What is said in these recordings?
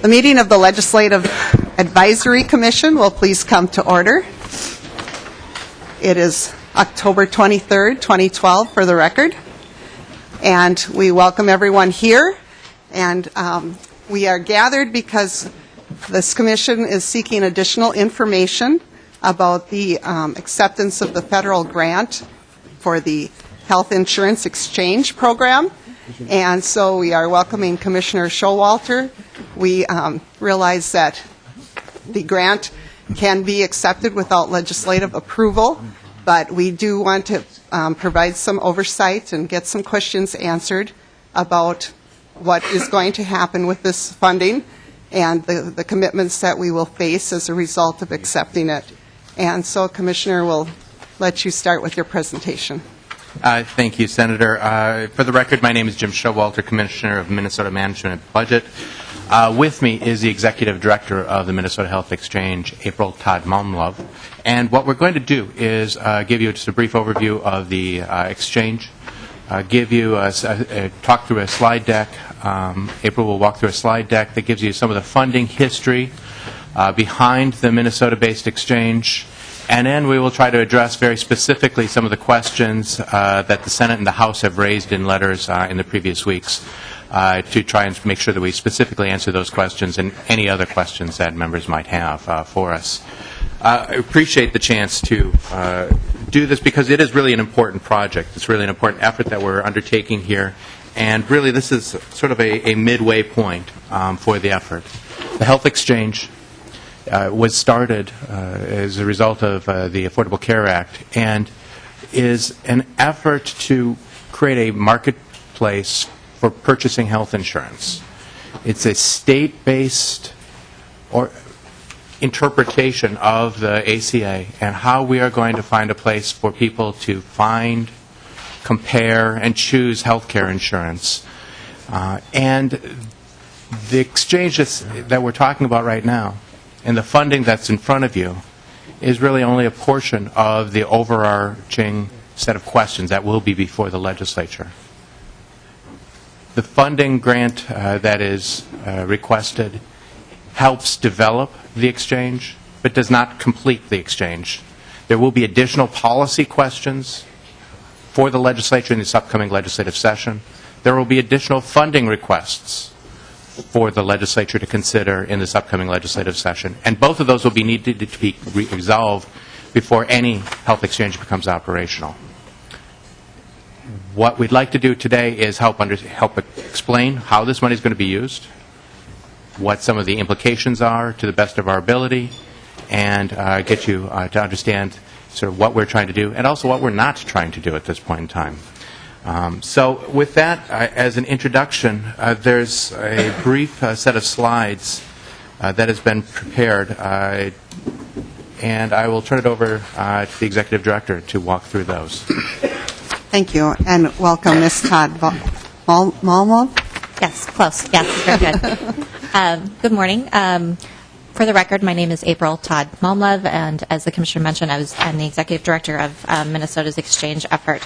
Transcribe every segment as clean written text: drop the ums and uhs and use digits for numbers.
The meeting of the Legislative Advisory Commission will please come to order. It is October 23rd, 2012 for the record. And we welcome everyone here. And we are gathered because this commission is seeking additional information about the acceptance of the federal grant for the Health Insurance Exchange Program. And so we are welcoming Commissioner Showalter. We realize that the grant can be accepted without legislative approval, but we do want to provide some oversight and get some questions answered about what is going to happen with this funding and the commitments that we will face as a result of accepting it. And so, Commissioner, we'll let you start with your presentation. Thank you, Senator. For the record, my name is Jim Showalter, Commissioner of Minnesota Management and Budget. With me is the Executive Director of the Minnesota Health Exchange, April Todd Malmlove. And what we're going to do is give you just a brief overview of the exchange, give you talk through a slide deck. April will walk through a slide deck that gives you some of the funding history behind the Minnesota-based exchange. And then we will try to address very specifically some of the questions that the Senate and the House have raised in letters in the previous weeks to try and make sure that we specifically answer those questions and any other questions that members might have for us. I appreciate the chance to do this because it is really an important project. It's really an important effort that we're undertaking here. And really this is sort of a midway point for the effort. The Health Exchange was started as a result of the Affordable Care Act and is an effort to create a marketplace for purchasing health insurance. It's a state-based or interpretation of the ACA and how we are going to find a place for people to find, compare, and choose health care insurance. And the exchanges that we're talking about right now and the funding that's in front of you is really only a portion of the overarching set of questions that will be before the legislature. The funding grant that is requested helps develop the exchange, but does not complete the exchange. There will be additional policy questions for the legislature in this upcoming legislative session. There will be additional funding requests for the legislature to consider in this upcoming legislative session. And both of those will be needed to be resolved before any health exchange becomes operational. What we'd like to do today is help explain how this money is going to be used, what some of the implications are to the best of our ability, and get you to understand sort of what we're trying to do and also what we're not trying to do at this point in time. So with that, as an introduction, there's a brief set of slides that has been prepared, and I will turn it over to the Executive Director to walk through those. Thank you, and welcome, Ms. Todd Malmlove. Yes, close. Yes, very good. Good morning. For the record, my name is April Todd Malmlove, and as the Commissioner mentioned, I'm the Executive Director of Minnesota's exchange effort.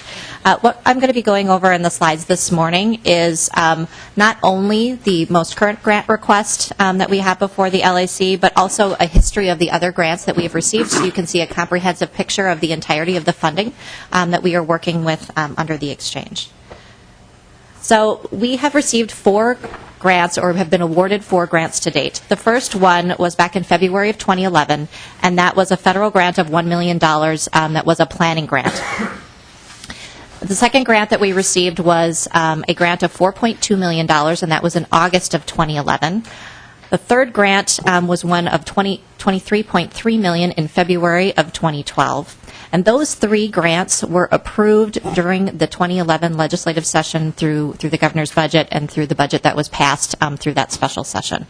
What I'm going to be going over in the slides this morning is not only the most current grant request that we have before the LAC, but also a history of the other grants that we've received, so you can see a comprehensive picture of the entirety of the funding that we are working with under the exchange. So we have received 4 grants or have been awarded 4 grants to date. The first one was back in February of 2011, and that was a federal grant of $1 million that was a planning grant. The second grant that we received was a grant of $4.2 million, and that was in August of 2011. The third grant was one of $23.3 million in February of 2012. And those 3 grants were approved during the 2011 legislative session through the governor's budget and through the budget that was passed through that special session.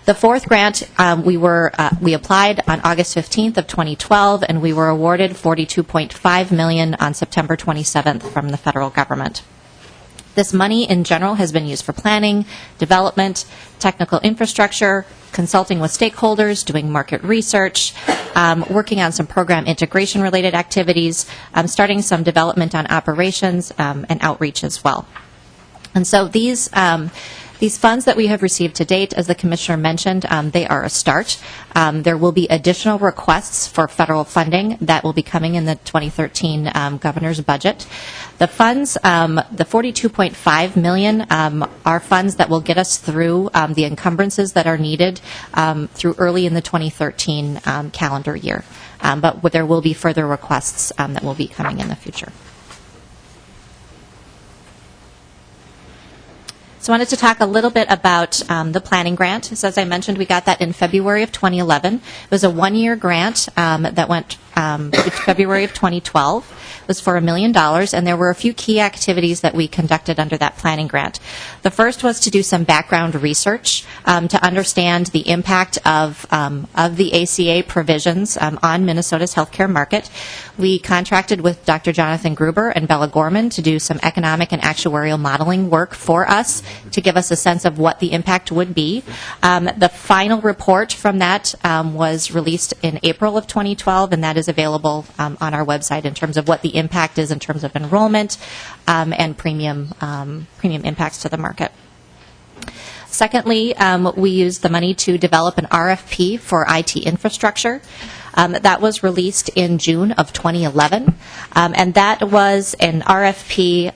The fourth grant, we applied on August 15th of 2012, and we were awarded $42.5 million on September 27th from the federal government. This money in general has been used for planning, development, technical infrastructure, consulting with stakeholders, doing market research, working on some program integration related activities, starting some development on operations and outreach as well. And so these These funds that we have received to date, as the Commissioner mentioned, they are a start. There will be additional requests for federal funding that will be coming in the 2013 governor's budget. The funds, the $42.5 million, are funds that will get us through the encumbrances that are needed through early in the 2013 calendar year. But there will be further requests that will be coming in the future. So I wanted to talk a little bit about the planning grant. So as I mentioned, we got that in February of 2011. It was a one-year grant that went February of 2012. It was for $1 million, and there were a few key activities that we conducted under that planning grant. The first was to do some background research to understand the impact of the ACA provisions on Minnesota's healthcare market. We contracted with Dr. Jonathan Gruber and Bella Gorman to do some economic and actuarial modeling work for us to give us a sense of what the impact would be. The final report from that was released in April of 2012, and that is available on our website in terms of what the impact is in terms of enrollment and premium impacts to the market. Secondly, we used the money to develop an RFP for IT infrastructure. That was released in June of 2011, and that was an RFP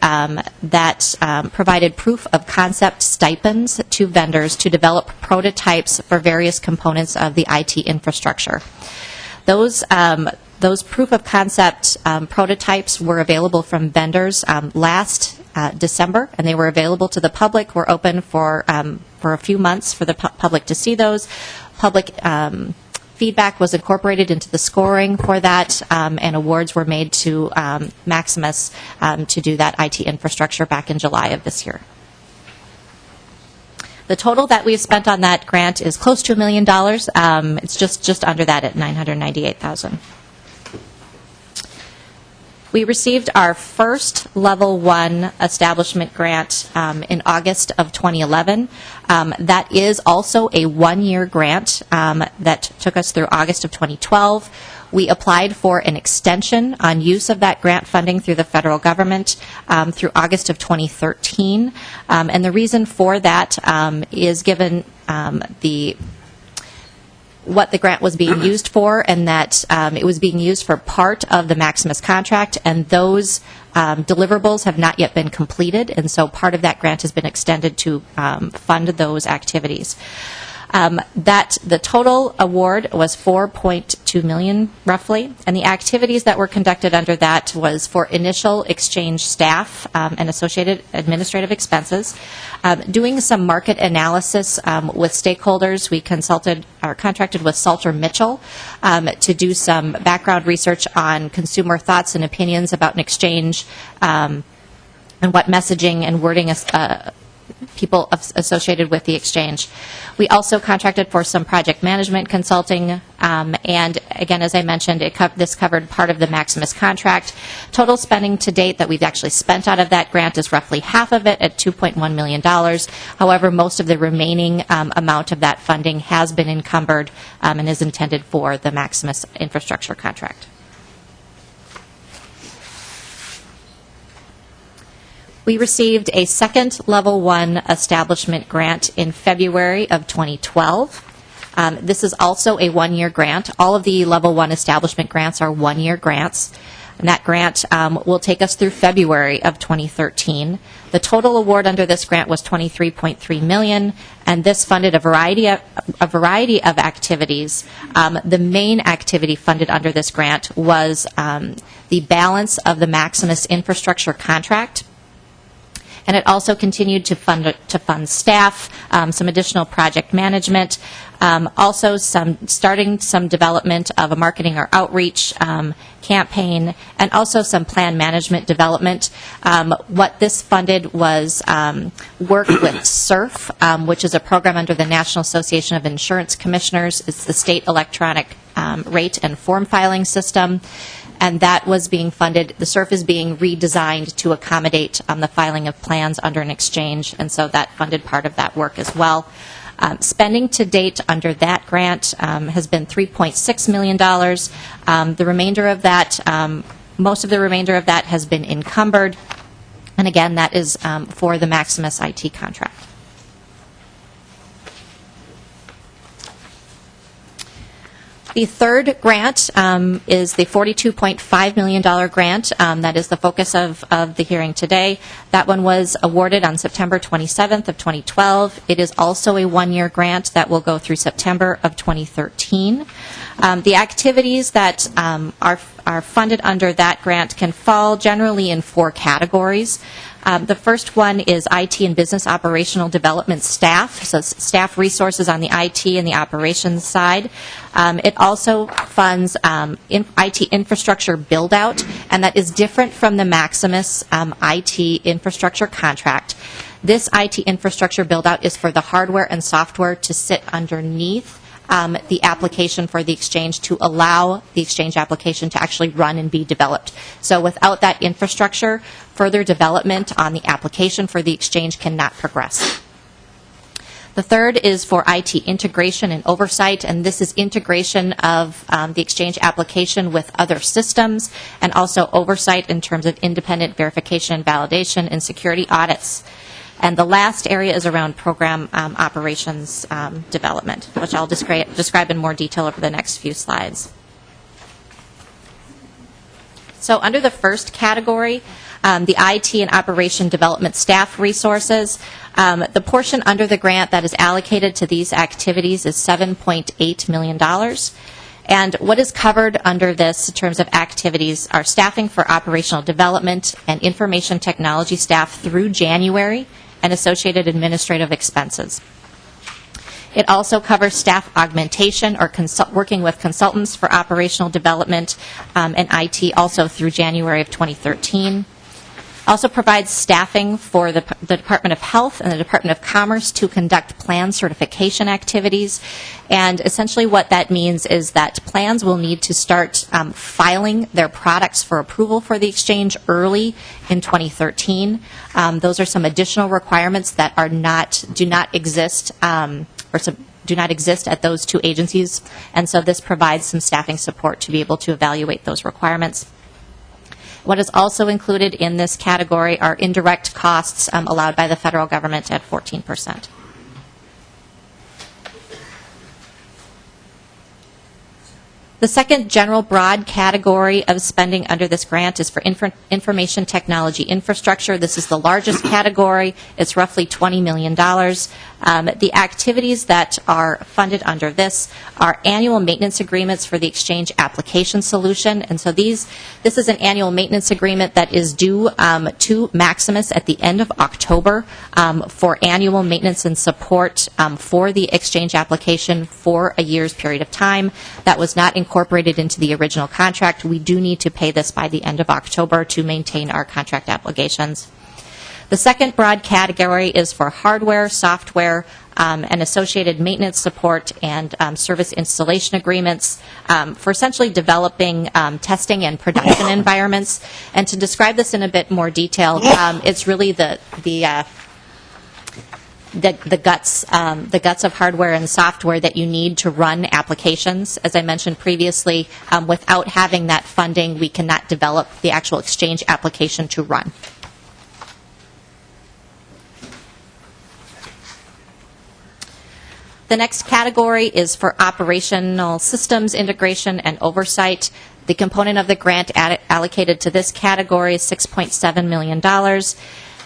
that provided proof of concept stipends to vendors to develop prototypes for various components of the IT infrastructure. Those proof of concept prototypes were available from vendors last December, and they were available to the public. Were open for a few months for the public to see those. Public feedback was incorporated into the scoring for that, and awards were made to Maximus to do that IT infrastructure back in July of this year. The total that we've spent on that grant is close to $1 million. It's just under that at $998,000. We received our first Level 1 establishment grant in August of 2011. That is also a one-year grant that took us through August of 2012. We applied for an extension on use of that grant funding through the federal government through August of 2013. And the reason for that is given what the grant was being used for, and that it was being used for part of the Maximus contract, and those deliverables have not yet been completed, and so part of that grant has been extended to fund those activities. The total award was $4.2 million, roughly, and the activities that were conducted under that was for initial exchange staff and associated administrative expenses, doing some market analysis with stakeholders. We contracted with Salter Mitchell to do some background research on consumer thoughts and opinions about an exchange and what messaging and wording people associated with the exchange. We also contracted for some project management consulting, and again, as I mentioned, this covered part of the Maximus contract. Total spending to date that we've actually spent out of that grant is roughly half of it at $2.1 million. However, most of the remaining amount of that funding has been encumbered and is intended for the Maximus infrastructure contract. We received a second Level 1 establishment grant in February of 2012. This is also a one-year grant. All of the Level 1 establishment grants are one-year grants. And that grant will take us through February of 2013. The total award under this grant was $23.3 million, and this funded a variety of activities. The main activity funded under this grant was the balance of the Maximus infrastructure contract. And it also continued to fund staff, some additional project management, also starting some development of a marketing or outreach campaign, and also some plan management development. What this funded was work with SURF, which is a program under the National Association of Insurance Commissioners. It's the state electronic rate and form filing system. And that was being funded. The SURF is being redesigned to accommodate the filing of plans under an exchange, and so that funded part of that work as well. Spending to date under that grant has been $3.6 million. The remainder of that, most of the remainder of that has been encumbered, and again, that is for the Maximus IT contract. The third grant is the $42.5 million grant. That is the focus of the hearing today. That one was awarded on September 27th of 2012. It is also a one-year grant that will go through September of 2013. The activities that are funded under that grant can fall generally in 4 categories. The first one is IT and business operational development staff, so staff resources on the IT and the operations side. It also funds IT infrastructure build-out, and that is different from the Maximus IT infrastructure contract. This IT infrastructure build-out is for the hardware and software to sit underneath the application for the exchange to allow the exchange application to actually run and be developed. So without that infrastructure, further development on the application for the exchange cannot progress. The third is for IT integration and oversight, and this is integration of the exchange application with other systems, and also oversight in terms of independent verification and validation and security audits. And the last area is around program operations development, which I'll describe in more detail over the next few slides. So under the first category, the IT and operation development staff resources, the portion under the grant that is allocated to these activities is $7.8 million. And what is covered under this in terms of activities are staffing for operational development and information technology staff through January and associated administrative expenses. It also covers staff augmentation or working with consultants for operational development and IT also through January of 2013. Also provides staffing for the Department of Health and the Department of Commerce to conduct plan certification activities. And essentially what that means is that plans will need to start filing their products for approval for the exchange early in 2013. Those are some additional requirements that do not exist at those 2 agencies. And so this provides some staffing support to be able to evaluate those requirements. What is also included in this category are indirect costs allowed by the federal government at 14%. The second general broad category of spending under this grant is for information technology infrastructure. This is the largest category. It's roughly $20 million. The activities that are funded under this are annual maintenance agreements for the exchange application solution. And so this is an annual maintenance agreement that is due to Maximus at the end of October for annual maintenance and support for the exchange application for a year's period of time. That was not incorporated into the original contract. We do need to pay this by the end of October to maintain our contract obligations. The second broad category is for hardware, software, and associated maintenance support and service installation agreements for essentially developing testing and production environments. And to describe this in a bit more detail, it's really the guts of hardware and software that you need to run applications. As I mentioned previously, without having that funding, we cannot develop the actual exchange application to run. The next category is for operational systems integration and oversight. The component of the grant allocated to this category is $6.7 million.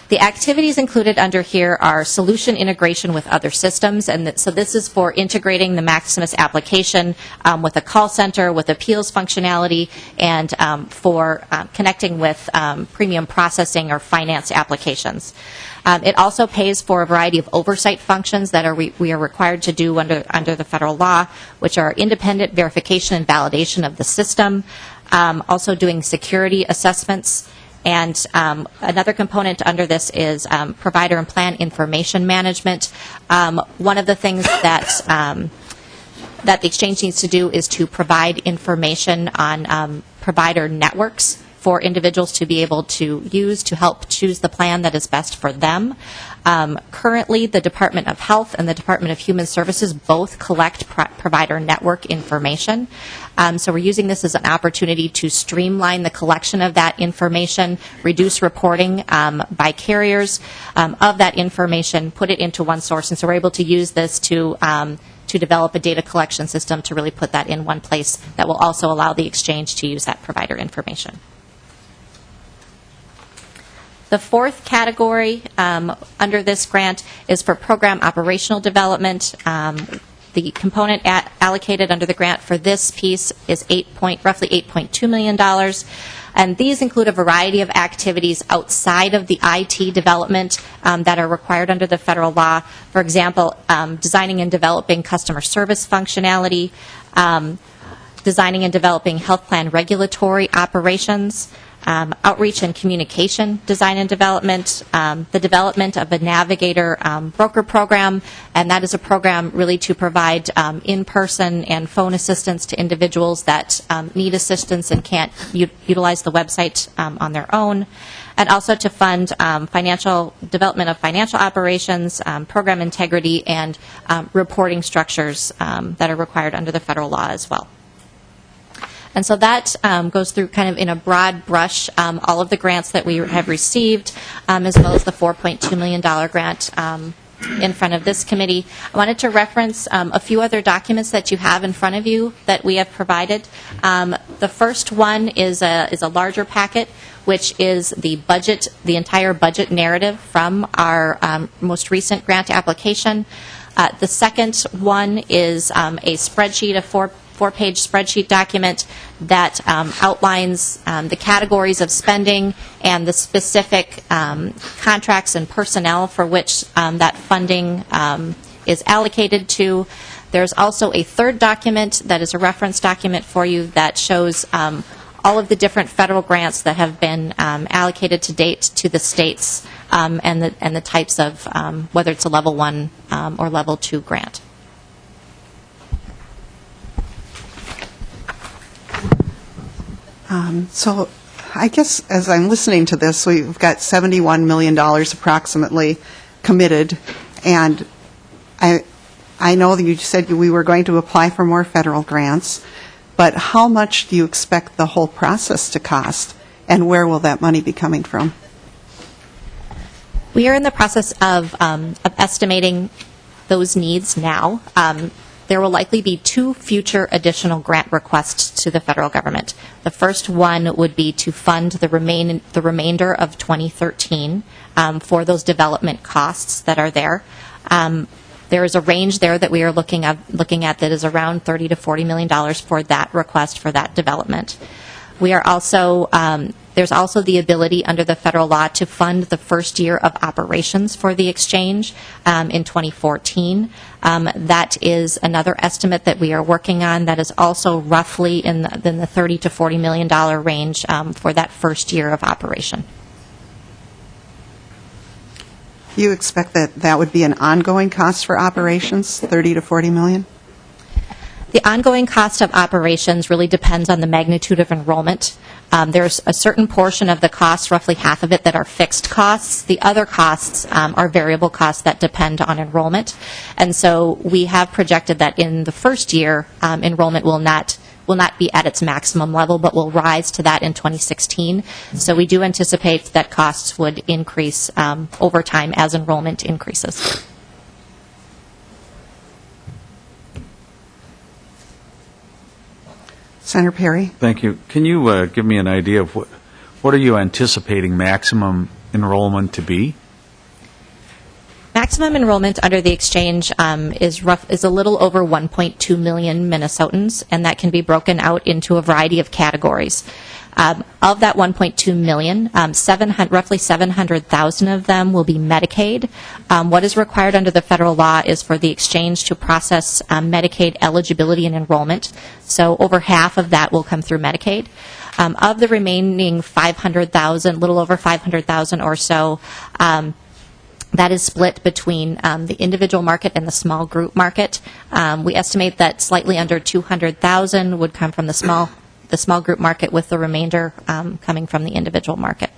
The activities included under here are solution integration with other systems, and so this is for integrating the Maximus application with a call center, with appeals functionality, and for connecting with premium processing or finance applications. It also pays for a variety of oversight functions that we are required to do under the federal law, which are independent verification and validation of the system, also doing security assessments. And another component under this is provider and plan information management. One of the things that the exchange needs to do is to provide information on provider networks for individuals to be able to use to help choose the plan that is best for them. Currently, the Department of Health and the Department of Human Services both collect provider network information. So we're using this as an opportunity to streamline the collection of that information, reduce reporting by carriers of that information, put it into one source. And so we're able to use this to develop a data collection system to really put that in one place that will also allow the exchange to use that provider information. The fourth category under this grant is for program operational development. The component allocated under the grant for this piece is roughly $8.2 million. And these include a variety of activities outside of the IT development that are required under the federal law. For example, designing and developing customer service functionality, designing and developing health plan regulatory operations, outreach and communication design and development, the development of a Navigator broker program, and that is a program really to provide in-person and phone assistance to individuals that need assistance and can't utilize the website on their own, and also to fund financial development of financial operations, program integrity, and reporting structures that are required under the federal law as well. And so that goes through kind of in a broad brush all of the grants that we have received, as well as the $4.2 million grant in front of this committee. I wanted to reference a few other documents that you have in front of you that we have provided. The first one is a larger packet, which is the budget, the entire budget narrative from our most recent grant application. The second one is a spreadsheet, a four-page spreadsheet document that outlines the categories of spending and the specific contracts and personnel for which that funding is allocated to. There's also a third document that is a reference document for you that shows all of the different federal grants that have been allocated to date to the states and the types of whether it's a level 1 or level 2 grant. So I guess as I'm listening to this, we've got $71 million approximately committed, and I know that you said we were going to apply for more federal grants, but how much do you expect the whole process to cost, and where will that money be coming from? We are in the process of estimating those needs now. There will likely be 2 future additional grant requests to the federal government. The first one would be to fund the remainder of 2013 for those development costs that are there. There is a range there that we are looking at that is around $30 to $40 million for that request for that development. We are also there's also the ability under the federal law to fund the first year of operations for the exchange in 2014. That is another estimate that we are working on that is also roughly in the $30 to $40 million range for that first year of operation. You expect that would be an ongoing cost for operations, $30 to $40 million? The ongoing cost of operations really depends on the magnitude of enrollment. There's a certain portion of the costs, roughly half of it, that are fixed costs. The other costs are variable costs that depend on enrollment. And so we have projected that in the first year, enrollment will not be at its maximum level, but will rise to that in 2016. So we do anticipate that costs would increase over time as enrollment increases. Senator Perry? Thank you. Can you give me an idea of what are you anticipating maximum enrollment to be? Maximum enrollment under the exchange is a little over 1.2 million Minnesotans, and that can be broken out into a variety of categories. Of that 1.2 million, roughly 700,000 of them will be Medicaid. What is required under the federal law is for the exchange to process Medicaid eligibility and enrollment. So over half of that will come through Medicaid. Of the remaining 500,000, little over 500,000 or so, that is split between the individual market and the small group market. We estimate that slightly under 200,000 would come from the the small group market, with the remainder coming from the individual market.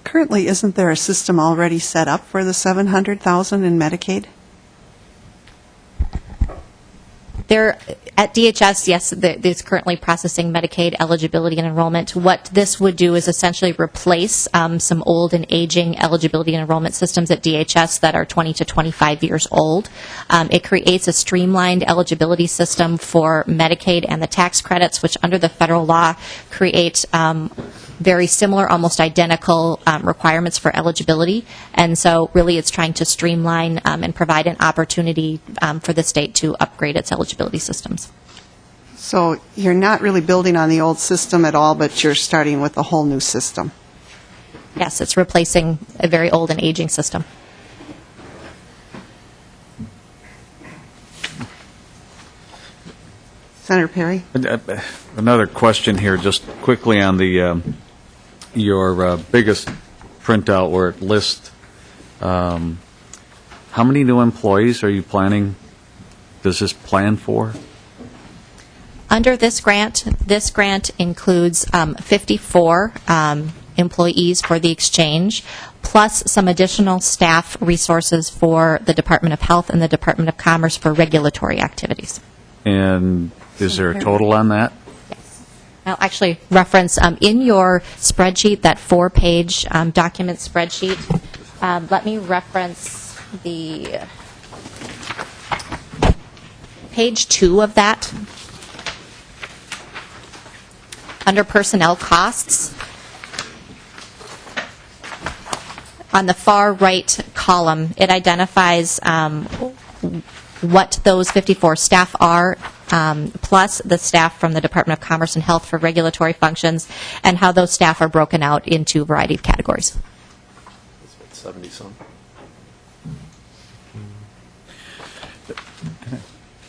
Currently, isn't there a system already set up for the 700,000 in Medicaid? There, at DHS, yes, there's currently processing Medicaid eligibility and enrollment. What this would do is essentially replace some old and aging eligibility and enrollment systems at DHS that are 20 to 25 years old. It creates a streamlined eligibility system for Medicaid and the tax credits, which under the federal law create very similar, almost identical requirements for eligibility. And so really it's trying to streamline and provide an opportunity for the state to upgrade its eligibility systems. So you're not really building on the old system at all, but you're starting with a whole new system. Yes, it's replacing a very old and aging system. Senator Perry? Another question here, just quickly on the your biggest printout where it lists how many new employees are you planning? Does this plan for? Under this grant includes 54 employees for the exchange, plus some additional staff resources for the Department of Health and the Department of Commerce for regulatory activities. And is there a total on that? I'll actually reference in your spreadsheet, that 4-page document spreadsheet. Let me reference the page 2 of that. Under personnel costs, on the far right column, it identifies what those 54 staff are, plus the staff from the Department of Commerce and Health for regulatory functions, and how those staff are broken out into a variety of categories. 70-some.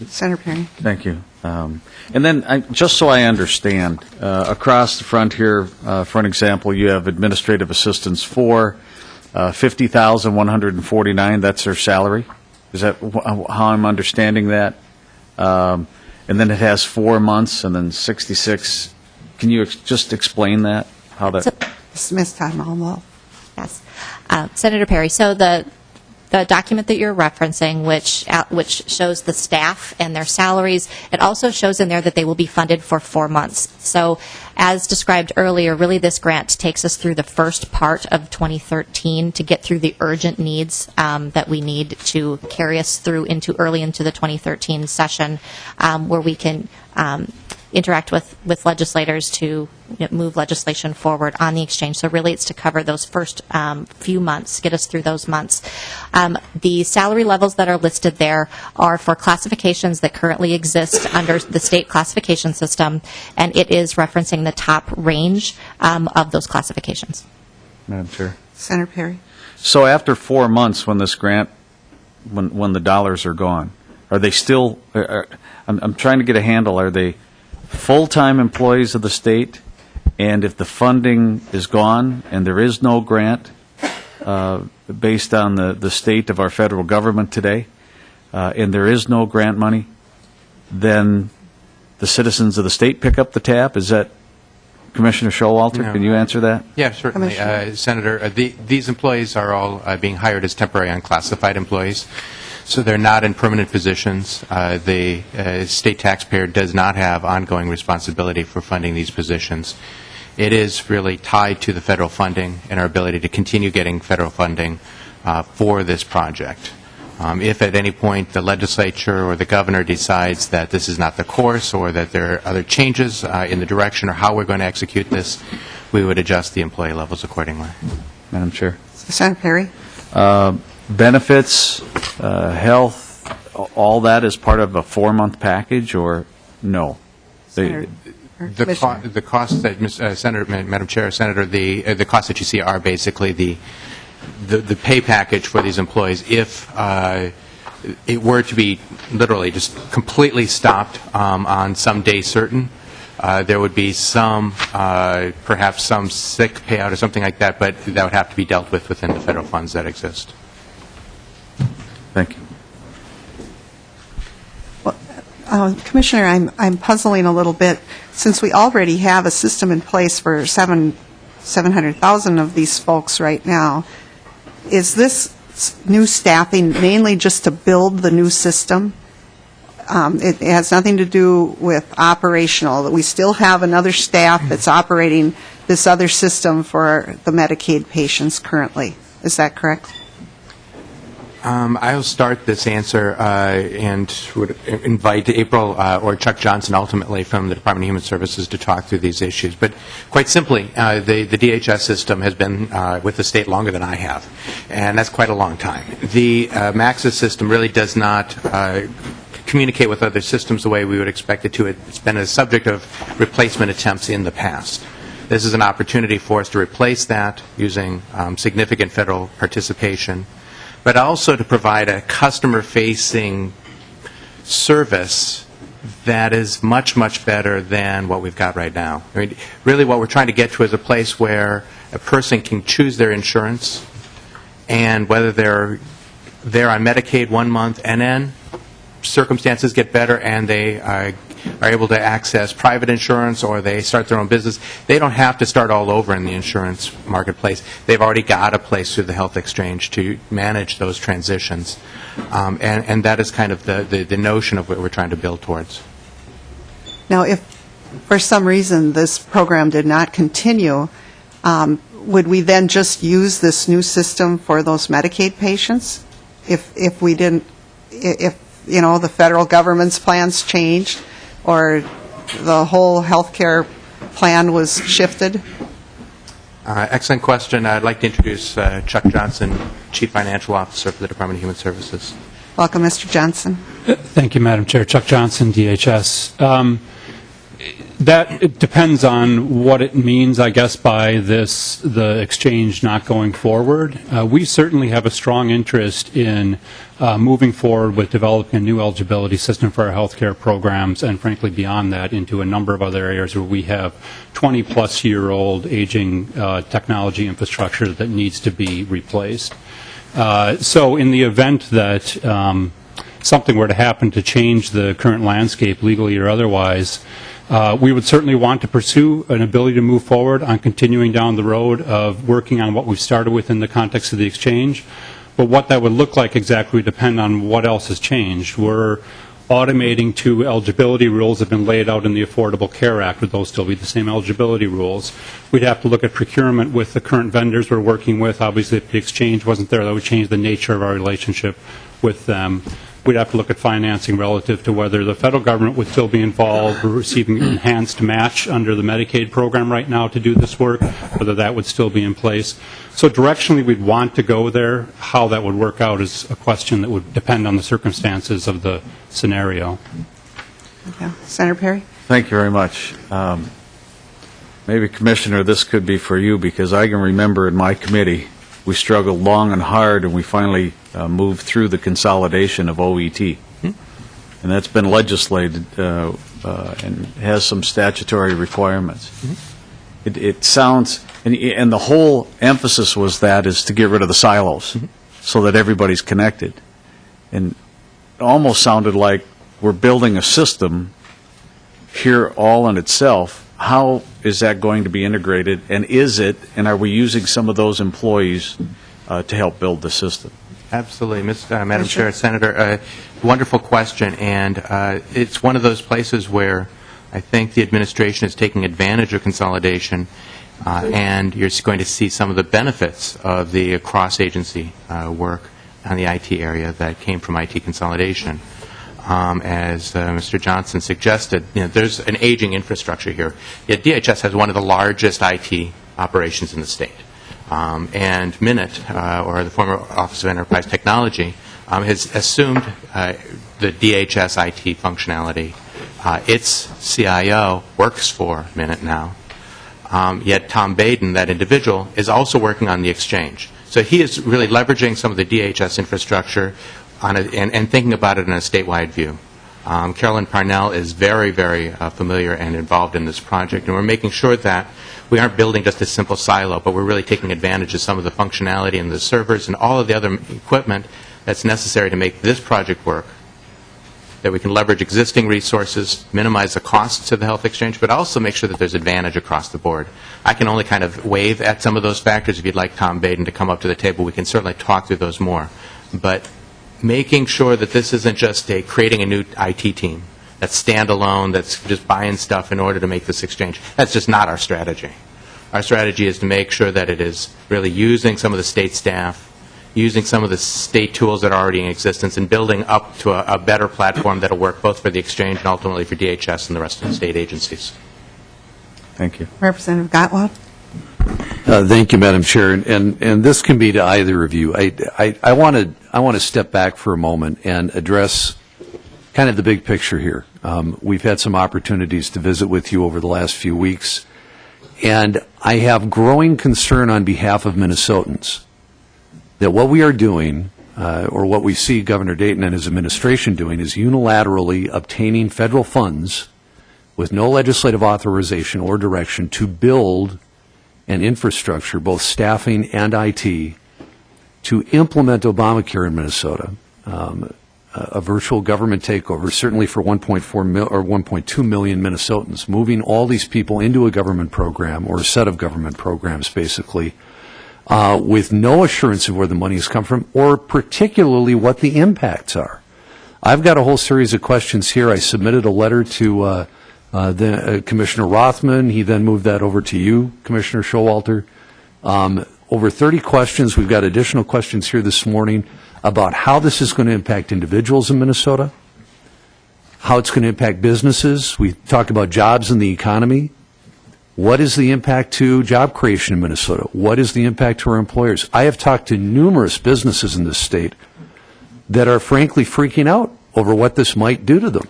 Senator Perry? Thank you. And then, just so I understand, across the front here, for an example, you have administrative assistants for $50,149. That's their salary. Is that how I'm understanding that? And then it has 4 months, and then 66. Can you just explain that? How that? Ms. Todd-Malmo. Yes. Senator Perry, so the document that you're referencing, which shows the staff and their salaries, it also shows in there that they will be funded for 4 months. So as described earlier, really this grant takes us through the first part of 2013 to get through the urgent needs that we need to carry us through early into the 2013 session, where we can interact with legislators to move legislation forward on the exchange. So really it's to cover those first few months, get us through those months. The salary levels that are listed there are for classifications that currently exist under the state classification system, and it is referencing the top range of those classifications. Madam Chair. Senator Perry? So after 4 months, when this grant, when the dollars are gone, are they still? I'm trying to get a handle. Are they full-time employees of the state? And if the funding is gone and there is no grant based on the state of our federal government today, and there is no grant money, then the citizens of the state pick up the tab? Is that, Commissioner Showalter, No. Can you answer that? Yeah, certainly. Senator, these employees are all being hired as temporary unclassified employees. So they're not in permanent positions. The state taxpayer does not have ongoing responsibility for funding these positions. It is really tied to the federal funding and our ability to continue getting federal funding for this project. If at any point the legislature or the governor decides that this is not the course, or that there are other changes in the direction or how we're going to execute this, we would adjust the employee levels accordingly. Madam Chair. Senator Perry? Benefits, health, all that is part of a 4-month package, or no? Senator- The costs that, Madam Chair, Senator, the costs that you see are basically the pay package for these employees. If it were to be literally just completely stopped on some day certain, there would be some, perhaps some sick payout or something like that, but that would have to be dealt with within the federal funds that exist. Thank you. Commissioner, I'm puzzling a little bit. Since we already have a system in place for 700,000 of these folks right now, is this new staffing mainly just to build the new system? It has nothing to do with operational. We still have another staff that's operating this other system for the Medicaid patients currently. Is that correct? I'll start this answer and would invite April or Chuck Johnson ultimately from the Department of Human Services to talk through these issues. But quite simply, the DHS system has been with the state longer than I have, and that's quite a long time. The MAXIS system really does not communicate with other systems the way we would expect it to. It's been a subject of replacement attempts in the past. This is an opportunity for us to replace that using significant federal participation, but also to provide a customer-facing service that is much, much better than what we've got right now. I mean, really what we're trying to get to is a place where a person can choose their insurance, and whether they're on Medicaid 1 month and then circumstances get better and they are able to access private insurance or they start their own business, they don't have to start all over in the insurance marketplace. They've already got a place through the health exchange to manage those transitions. And that is kind of the notion of what we're trying to build towards. Now, if for some reason this program did not continue, would we then just use this new system for those Medicaid patients? If we didn't, if you know, the federal government's plans changed or the whole health care plan was shifted? Excellent question. I'd like to introduce Chuck Johnson, Chief Financial Officer for the Department of Human Services. Welcome, Mr. Johnson. Thank you, Madam Chair. Chuck Johnson, DHS. It depends on what it means, I guess, by the exchange not going forward. We certainly have a strong interest in moving forward with developing a new eligibility system for our healthcare programs, and frankly beyond that into a number of other areas where we have 20-plus-year-old aging technology infrastructure that needs to be replaced. So in the event that something were to happen to change the current landscape legally or otherwise, we would certainly want to pursue an ability to move forward on continuing down the road of working on what we've started with in the context of the exchange. But what that would look like exactly would depend on what else has changed. We're automating 2 eligibility rules that have been laid out in the Affordable Care Act. Would those still be the same eligibility rules? We'd have to look at procurement with the current vendors we're working with. Obviously, if the exchange wasn't there, that would change the nature of our relationship with them. We'd have to look at financing relative to whether the federal government would still be involved. We're receiving enhanced match under the Medicaid program right now to do this work, whether that would still be in place. So directionally, we'd want to go there. How that would work out is a question that would depend on the circumstances of the scenario. Okay. Senator Perry? Thank you very much. Maybe, Commissioner, this could be for you, because I can remember in my committee we struggled long and hard, and we finally moved through the consolidation of OET. And that's been legislated and has some statutory requirements. It sounds, and the whole emphasis was that is to get rid of the silos so that everybody's connected. And it almost sounded like we're building a system here all in itself. How is that going to be integrated, and is it, and are we using some of those employees to help build the system? Absolutely. Madam Chair, Senator, wonderful question, and it's one of those places where I think the administration is taking advantage of consolidation, and you're going to see some of the benefits of the cross-agency work on the IT area that came from IT consolidation. As Mr. Johnson suggested, there's an aging infrastructure here. Yet DHS has one of the largest IT operations in the state. And MINIT, or the former Office of Enterprise Technology, has assumed the DHS IT functionality. Its CIO works for MINIT now. Yet Tom Baden, that individual, is also working on the exchange. So he is really leveraging some of the DHS infrastructure and thinking about it in a statewide view. Carolyn Parnell is very, very familiar and involved in this project, and we're making sure that we aren't building just a simple silo, but we're really taking advantage of some of the functionality and the servers and all of the other equipment that's necessary to make this project work. that we can leverage existing resources, minimize the costs to the health exchange, but also make sure that there's advantage across the board. I can only kind of wave at some of those factors. If you'd like Tom Baden to come up to the table, we can certainly talk through those more. But making sure that this isn't just creating a new IT team that's standalone, that's just buying stuff in order to make this exchange. That's just not our strategy. Our strategy is to make sure that it is really using some of the state staff, using some of the state tools that are already in existence, and building up to a better platform that will work both for the exchange and ultimately for DHS and the rest of the state agencies. Thank you. Representative Gottwald? Thank you, Madam Chair. And this can be to either of you. I want to step back for a moment and address kind of the big picture here. We've had some opportunities to visit with you over the last few weeks, and I have growing concern on behalf of Minnesotans that what we are doing, or what we see Governor Dayton and his administration doing, is unilaterally obtaining federal funds with no legislative authorization or direction to build an infrastructure, both staffing and IT, to implement Obamacare in Minnesota, a virtual government takeover, certainly for 1.2 million Minnesotans, moving all these people into a government program or a set of government programs, basically, with no assurance of where the money has come from or particularly what the impacts are. I've got a whole series of questions here. I submitted a letter to Commissioner Rothman. He then moved that over to you, Commissioner Showalter. Over 30 questions. We've got additional questions here this morning about how this is going to impact individuals in Minnesota, how it's going to impact businesses. We talked about jobs and the economy. What is the impact to job creation in Minnesota? What is the impact to our employers? I have talked to numerous businesses in this state that are frankly freaking out over what this might do to them.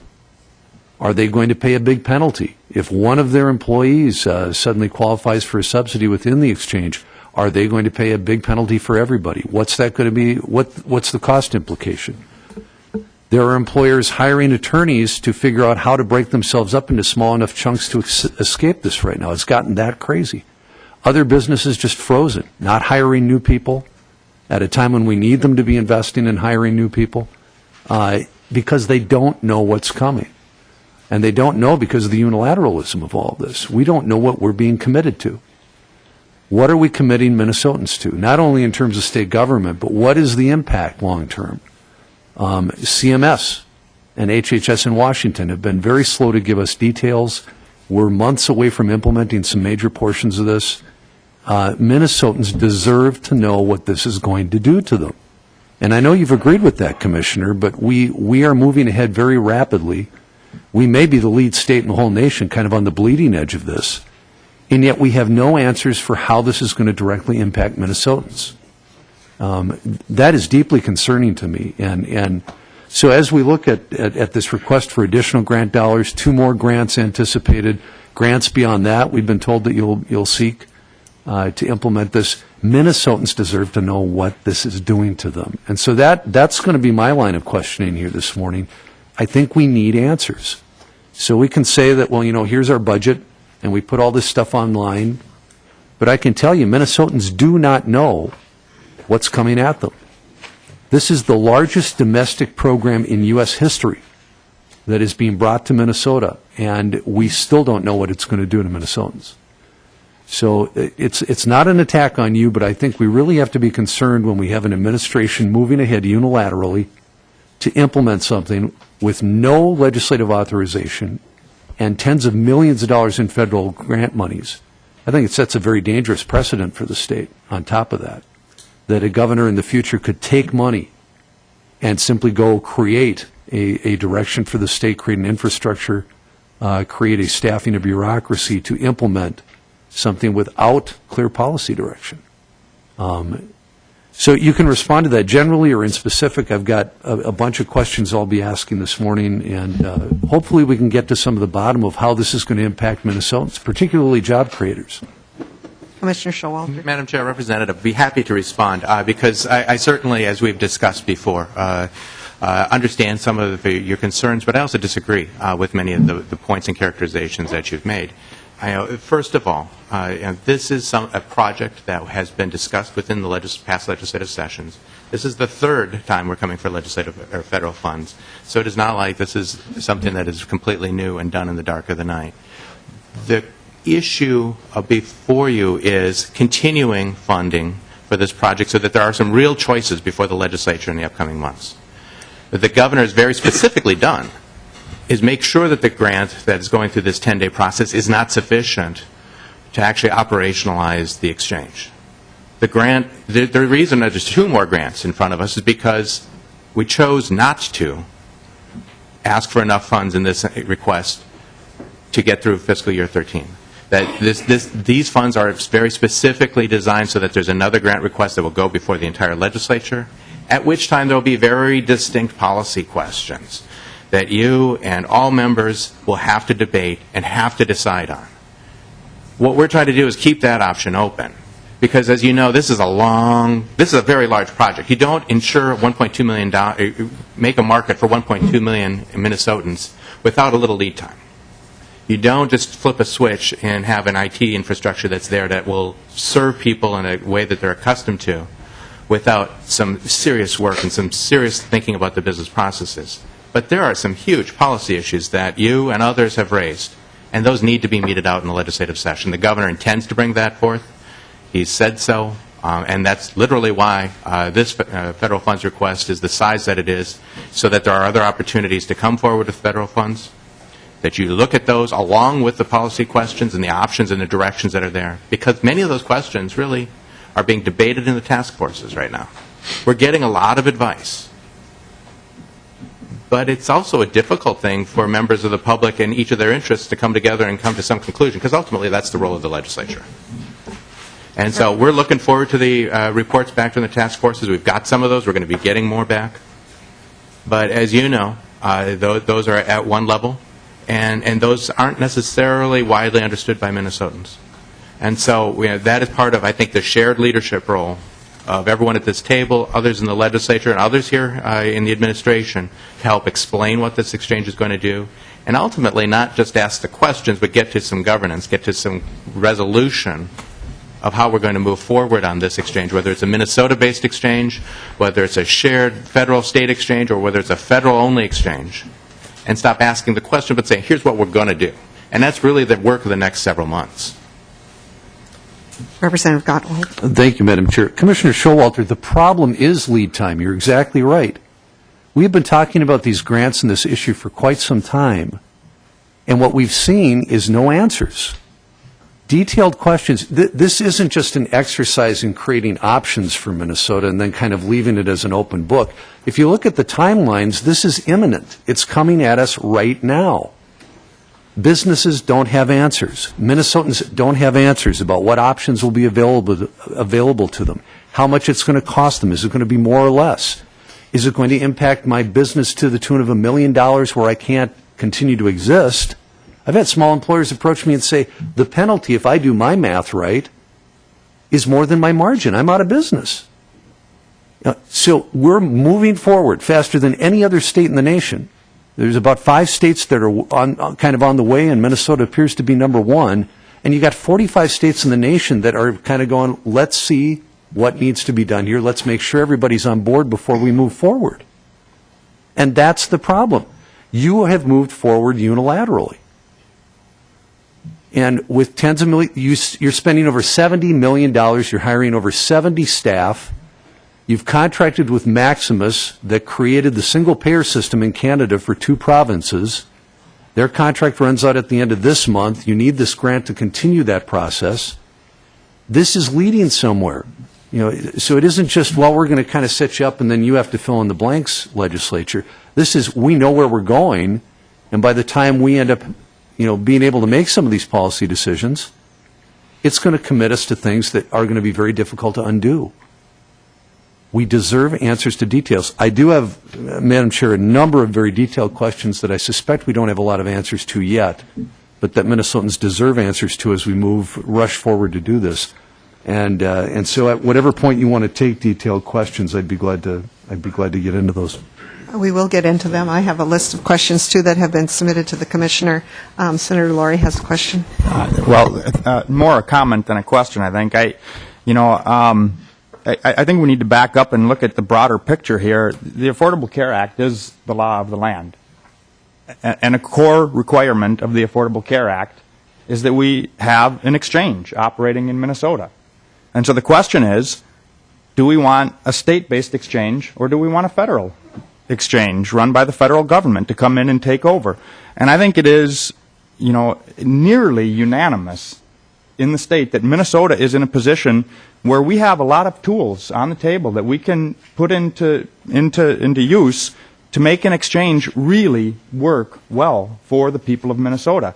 Are they going to pay a big penalty? If one of their employees suddenly qualifies for a subsidy within the exchange, are they going to pay a big penalty for everybody? What's that going to be? What's the cost implication? There are employers hiring attorneys to figure out how to break themselves up into small enough chunks to escape this right now. It's gotten that crazy. Other businesses just frozen, not hiring new people at a time when we need them to be investing in hiring new people because they don't know what's coming. And they don't know because of the unilateralism of all of this. We don't know what we're being committed to. What are we committing Minnesotans to? Not only in terms of state government, but what is the impact long term? CMS and HHS in Washington have been very slow to give us details. We're months away from implementing some major portions of this. Minnesotans deserve to know what this is going to do to them. And I know you've agreed with that, Commissioner, but we are moving ahead very rapidly. We may be the lead state in the whole nation, kind of on the bleeding edge of this, and yet we have no answers for how this is going to directly impact Minnesotans. That is deeply concerning to me. And so as we look at this request for additional grant dollars, 2 more grants anticipated, grants beyond that, we've been told that you'll seek to implement this. Minnesotans deserve to know what this is doing to them. And so that's going to be my line of questioning here this morning. I think we need answers. So we can say that, well, here's our budget, and we put all this stuff online. But I can tell you, Minnesotans do not know what's coming at them. This is the largest domestic program in U.S. history that is being brought to Minnesota, and we still don't know what it's going to do to Minnesotans. So it's not an attack on you, but I think we really have to be concerned when we have an administration moving ahead unilaterally to implement something with no legislative authorization and tens of millions of dollars in federal grant monies. I think it sets a very dangerous precedent for the state on top of that a governor in the future could take money and simply go create a direction for the state, create an infrastructure, create a staffing, a bureaucracy to implement something without clear policy direction. So you can respond to that generally or in specific. I've got a bunch of questions I'll be asking this morning, and hopefully we can get to some of the bottom of how this is going to impact Minnesotans, particularly job creators. Commissioner Showalter. Madam Chair, Representative, I'd be happy to respond because I certainly, as we've discussed before, understand some of your concerns, but I also disagree with many of the points and characterizations that you've made. First of all, this is a project that has been discussed within the past legislative sessions. This is the third time we're coming for legislative or federal funds. So it is not like this is something that is completely new and done in the dark of the night. The issue before you is continuing funding for this project so that there are some real choices before the legislature in the upcoming months. What the governor has very specifically done is make sure that the grant that is going through this 10-day process is not sufficient to actually operationalize the exchange. The reason that there's two more grants in front of us is because we chose not to ask for enough funds in this request to get through fiscal year 13. That these funds are very specifically designed so that there's another grant request that will go before the entire legislature, at which time there will be very distinct policy questions that you and all members will have to debate and have to decide on. What we're trying to do is keep that option open. Because, as you know, this is a very large project. You don't insure $1.2 million, make a market for 1.2 million Minnesotans without a little lead time. You don't just flip a switch and have an IT infrastructure that's there that will serve people in a way that they're accustomed to without some serious work and some serious thinking about the business processes. But there are some huge policy issues that you and others have raised, and those need to be meted out in the legislative session. The governor intends to bring that forth. He's said so, and that's literally why this federal funds request is the size that it is, so that there are other opportunities to come forward with federal funds, that you look at those along with the policy questions and the options and the directions that are there, because many of those questions really are being debated in the task forces right now. We're getting a lot of advice. But it's also a difficult thing for members of the public and each of their interests to come together and come to some conclusion, because ultimately that's the role of the legislature. And so we're looking forward to the reports back from the task forces. We've got some of those. We're going to be getting more back. But as you know, those are at one level, and those aren't necessarily widely understood by Minnesotans. And so that is part of, I think, the shared leadership role of everyone at this table, others in the legislature, and others here in the administration to help explain what this exchange is going to do, and ultimately not just ask the questions, but get to some governance, get to some resolution of how we're going to move forward on this exchange, whether it's a Minnesota-based exchange, whether it's a shared federal-state exchange, or whether it's a federal-only exchange, and stop asking the question, but say, here's what we're going to do. And that's really the work of the next several months. Representative Gottwald. Thank you, Madam Chair. Commissioner Showalter, the problem is lead time. You're exactly right. We've been talking about these grants and this issue for quite some time, and what we've seen is no answers. Detailed questions. This isn't just an exercise in creating options for Minnesota and then kind of leaving it as an open book. If you look at the timelines, this is imminent. It's coming at us right now. Businesses don't have answers. Minnesotans don't have answers about what options will be available to them, how much it's going to cost them. Is it going to be more or less? Is it going to impact my business to the tune of $1 million where I can't continue to exist? I've had small employers approach me and say, the penalty, if I do my math right, is more than my margin. I'm out of business. So we're moving forward faster than any other state in the nation. There's about 5 states that are kind of on the way, and Minnesota appears to be number 1. And you got 45 states in the nation that are kind of going, let's see what needs to be done here. Let's make sure everybody's on board before we move forward. And that's the problem. You have moved forward unilaterally. And with tens of millions, you're spending over $70 million. You're hiring over 70 staff. You've contracted with Maximus that created the single-payer system in Canada for 2 provinces. Their contract runs out at the end of this month. You need this grant to continue that process. This is leading somewhere. So it isn't just, well, we're going to kind of set you up and then you have to fill in the blanks, legislature. This is, we know where we're going, and by the time we end up being able to make some of these policy decisions, it's going to commit us to things that are going to be very difficult to undo. We deserve answers to details. I do have, Madam Chair, a number of very detailed questions that I suspect we don't have a lot of answers to yet, but that Minnesotans deserve answers to as we rush forward to do this. And so at whatever point you want to take detailed questions, I'd be glad to get into those. We will get into them. I have a list of questions, too, that have been submitted to the Commissioner. Senator Laurie has a question. More a comment than a question, I think. I think we need to back up and look at the broader picture here. The Affordable Care Act is the law of the land. And a core requirement of the Affordable Care Act is that we have an exchange operating in Minnesota. And so the question is, do we want a state-based exchange or do we want a federal exchange run by the federal government to come in and take over? And I think it is, nearly unanimous in the state that Minnesota is in a position where we have a lot of tools on the table that we can put into use to make an exchange really work well for the people of Minnesota.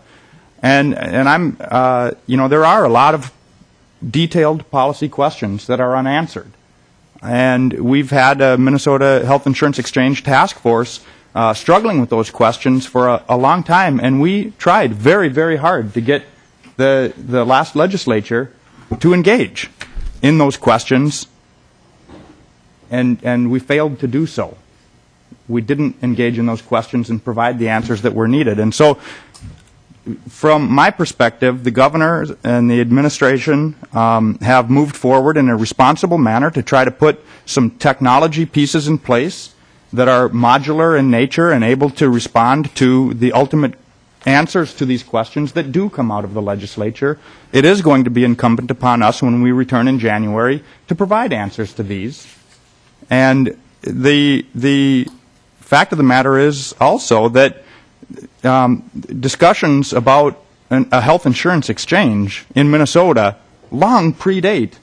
And I'm, there are a lot of detailed policy questions that are unanswered. And we've had a Minnesota Health Insurance Exchange Task Force struggling with those questions for a long time, and we tried very, very hard to get the last legislature to engage in those questions, and we failed to do so. We didn't engage in those questions and provide the answers that were needed. And so, from my perspective, the governor and the administration have moved forward in a responsible manner to try to put some technology pieces in place that are modular in nature and able to respond to the ultimate answers to these questions that do come out of the legislature. It is going to be incumbent upon us when we return in January to provide answers to these. And the fact of the matter is also that discussions about a health insurance exchange in Minnesota long predate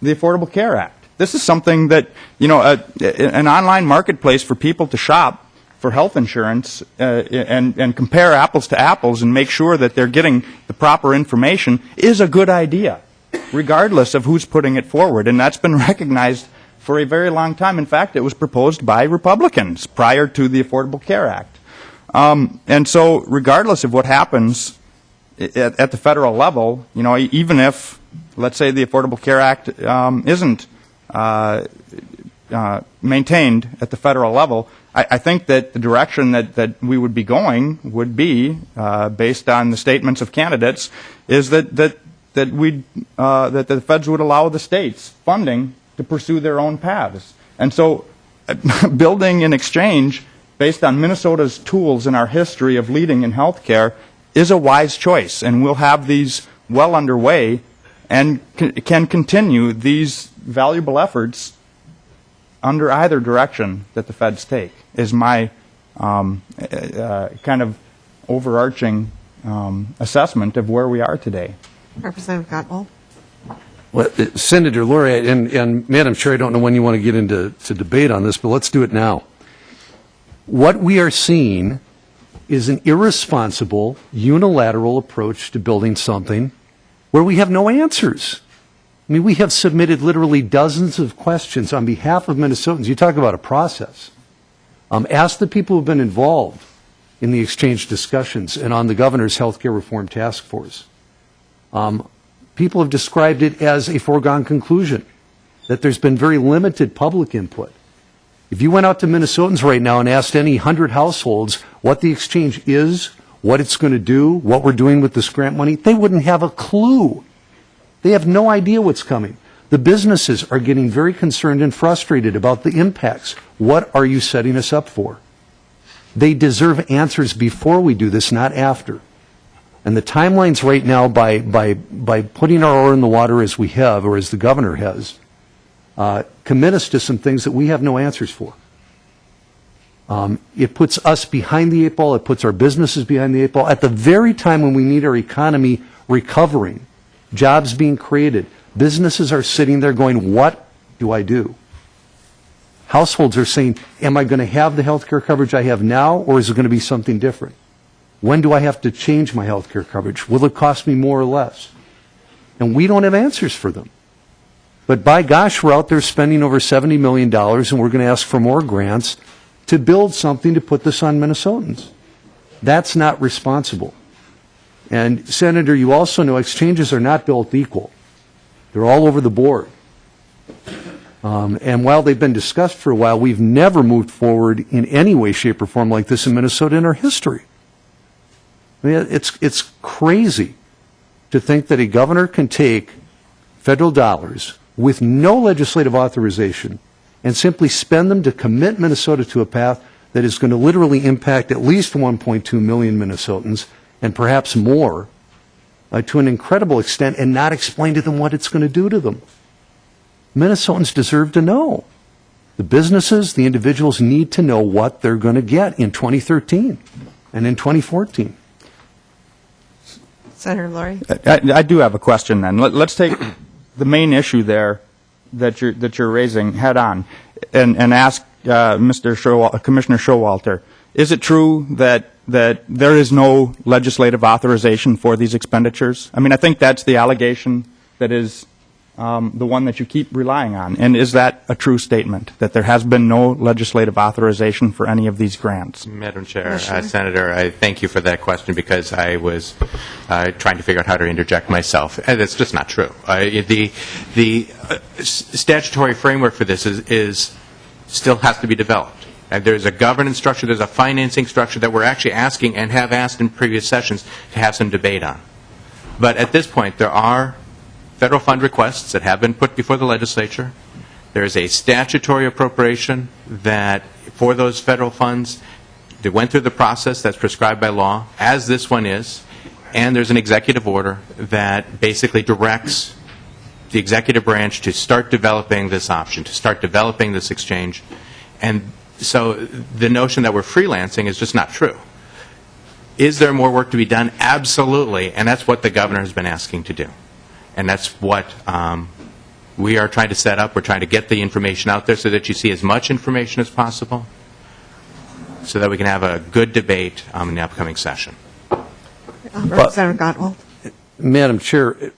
the Affordable Care Act. This is something that, an online marketplace for people to shop for health insurance and compare apples to apples and make sure that they're getting the proper information is a good idea, regardless of who's putting it forward. And that's been recognized for a very long time. In fact, it was proposed by Republicans prior to the Affordable Care Act. And so regardless of what happens at the federal level, even if, let's say, the Affordable Care Act isn't maintained at the federal level, I think that the direction that we would be going would be, based on the statements of candidates, is that the feds would allow the states funding to pursue their own paths. And so building an exchange based on Minnesota's tools and our history of leading in health care is a wise choice, and we'll have these well underway and can continue these valuable efforts under either direction that the feds take, is my kind of overarching assessment of where we are today. Representative Gavel. Well, Senator Laurie, and Madam Chair, I don't know when you want to get into debate on this, but let's do it now. What we are seeing is an irresponsible, unilateral approach to building something where we have no answers. I mean, we have submitted literally dozens of questions on behalf of Minnesotans. You talk about a process. Ask the people who have been involved in the exchange discussions and on the governor's health care reform task force. People have described it as a foregone conclusion, that there's been very limited public input. If you went out to Minnesotans right now and asked any 100 households what the exchange is, what it's going to do, what we're doing with this grant money, they wouldn't have a clue. They have no idea what's coming. The businesses are getting very concerned and frustrated about the impacts. What are you setting us up for? They deserve answers before we do this, not after. And the timelines right now, by putting our oar in the water as we have, or as the governor has, commit us to some things that we have no answers for. It puts us behind the eight ball. It puts our businesses behind the eight ball at the very time when we need our economy recovering, jobs being created. Businesses are sitting there going, what do I do? Households are saying, am I going to have the health care coverage I have now, or is it going to be something different? When do I have to change my health care coverage? Will it cost me more or less? And we don't have answers for them. But by gosh, we're out there spending over $70 million, and we're going to ask for more grants to build something to put this on Minnesotans. That's not responsible. And, Senator, you also know exchanges are not built equal. They're all over the board. And while they've been discussed for a while, we've never moved forward in any way, shape, or form like this in Minnesota in our history. I mean, it's crazy to think that a governor can take federal dollars with no legislative authorization and simply spend them to commit Minnesota to a path that is going to literally impact at least 1.2 million Minnesotans and perhaps more to an incredible extent, and not explain to them what it's going to do to them. Minnesotans deserve to know. The businesses, the individuals need to know what they're going to get in 2013 and in 2014. Senator Laurie? I do have a question then. Let's take the main issue there that you're raising head on and ask Commissioner Showalter, is it true that there is no legislative authorization for these expenditures? I mean, I think that's the allegation that is the one that you keep relying on. And is that a true statement, that there has been no legislative authorization for any of these grants? Madam Chair, Senator, I thank you for that question because I was trying to figure out how to interject myself. And it's just not true. The statutory framework for this is still has to be developed. And there's a governance structure, there's a financing structure that we're actually asking and have asked in previous sessions to have some debate on. But at this point, there are federal fund requests that have been put before the legislature. There is a statutory appropriation that, for those federal funds, that went through the process that's prescribed by law, as this one is, and there's an executive order that basically directs the executive branch to start developing this option, to start developing this exchange. And so the notion that we're freelancing is just not true. Is there more work to be done? Absolutely, and that's what the governor has been asking to do. And that's what we are trying to set up. We're trying to get the information out there so that you see as much information as possible so that we can have a good debate in the upcoming session. Representative Gottwald. Madam Chair,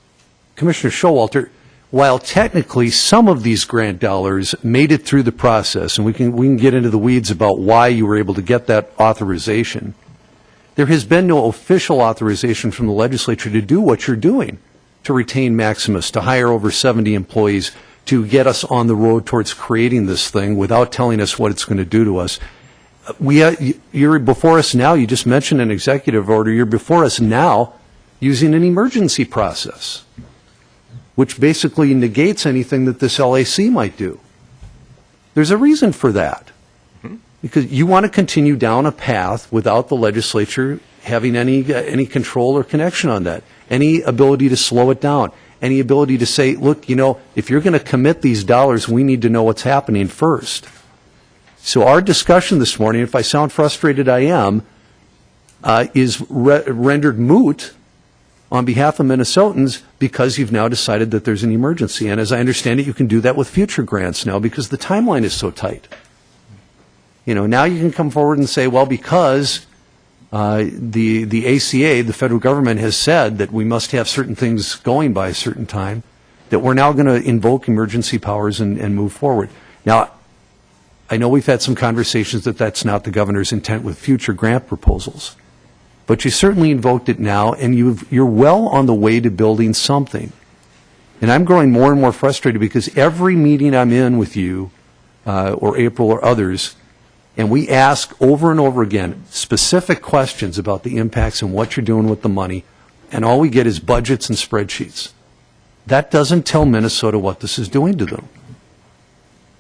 Commissioner Showalter, while technically some of these grant dollars made it through the process, and we can get into the weeds about why you were able to get that authorization, there has been no official authorization from the legislature to do what you're doing, to retain Maximus, to hire over 70 employees, to get us on the road towards creating this thing without telling us what it's going to do to us. You're before us now. You just mentioned an executive order. You're before us now using an emergency process, which basically negates anything that this LAC might do. There's a reason for that, because you want to continue down a path without the legislature having any control or connection on that, any ability to slow it down, any ability to say, look, if you're going to commit these dollars, we need to know what's happening first. So our discussion this morning, if I sound frustrated, I am, is rendered moot on behalf of Minnesotans because you've now decided that there's an emergency. And as I understand it, you can do that with future grants now because the timeline is so tight. Now you can come forward and say, well, because the ACA, the federal government, has said that we must have certain things going by a certain time, that we're now going to invoke emergency powers and move forward. Now, I know we've had some conversations that that's not the governor's intent with future grant proposals. But you certainly invoked it now, and you're well on the way to building something. And I'm growing more and more frustrated because every meeting I'm in with you, or April or others, and we ask over and over again specific questions about the impacts and what you're doing with the money, and all we get is budgets and spreadsheets. That doesn't tell Minnesota what this is doing to them.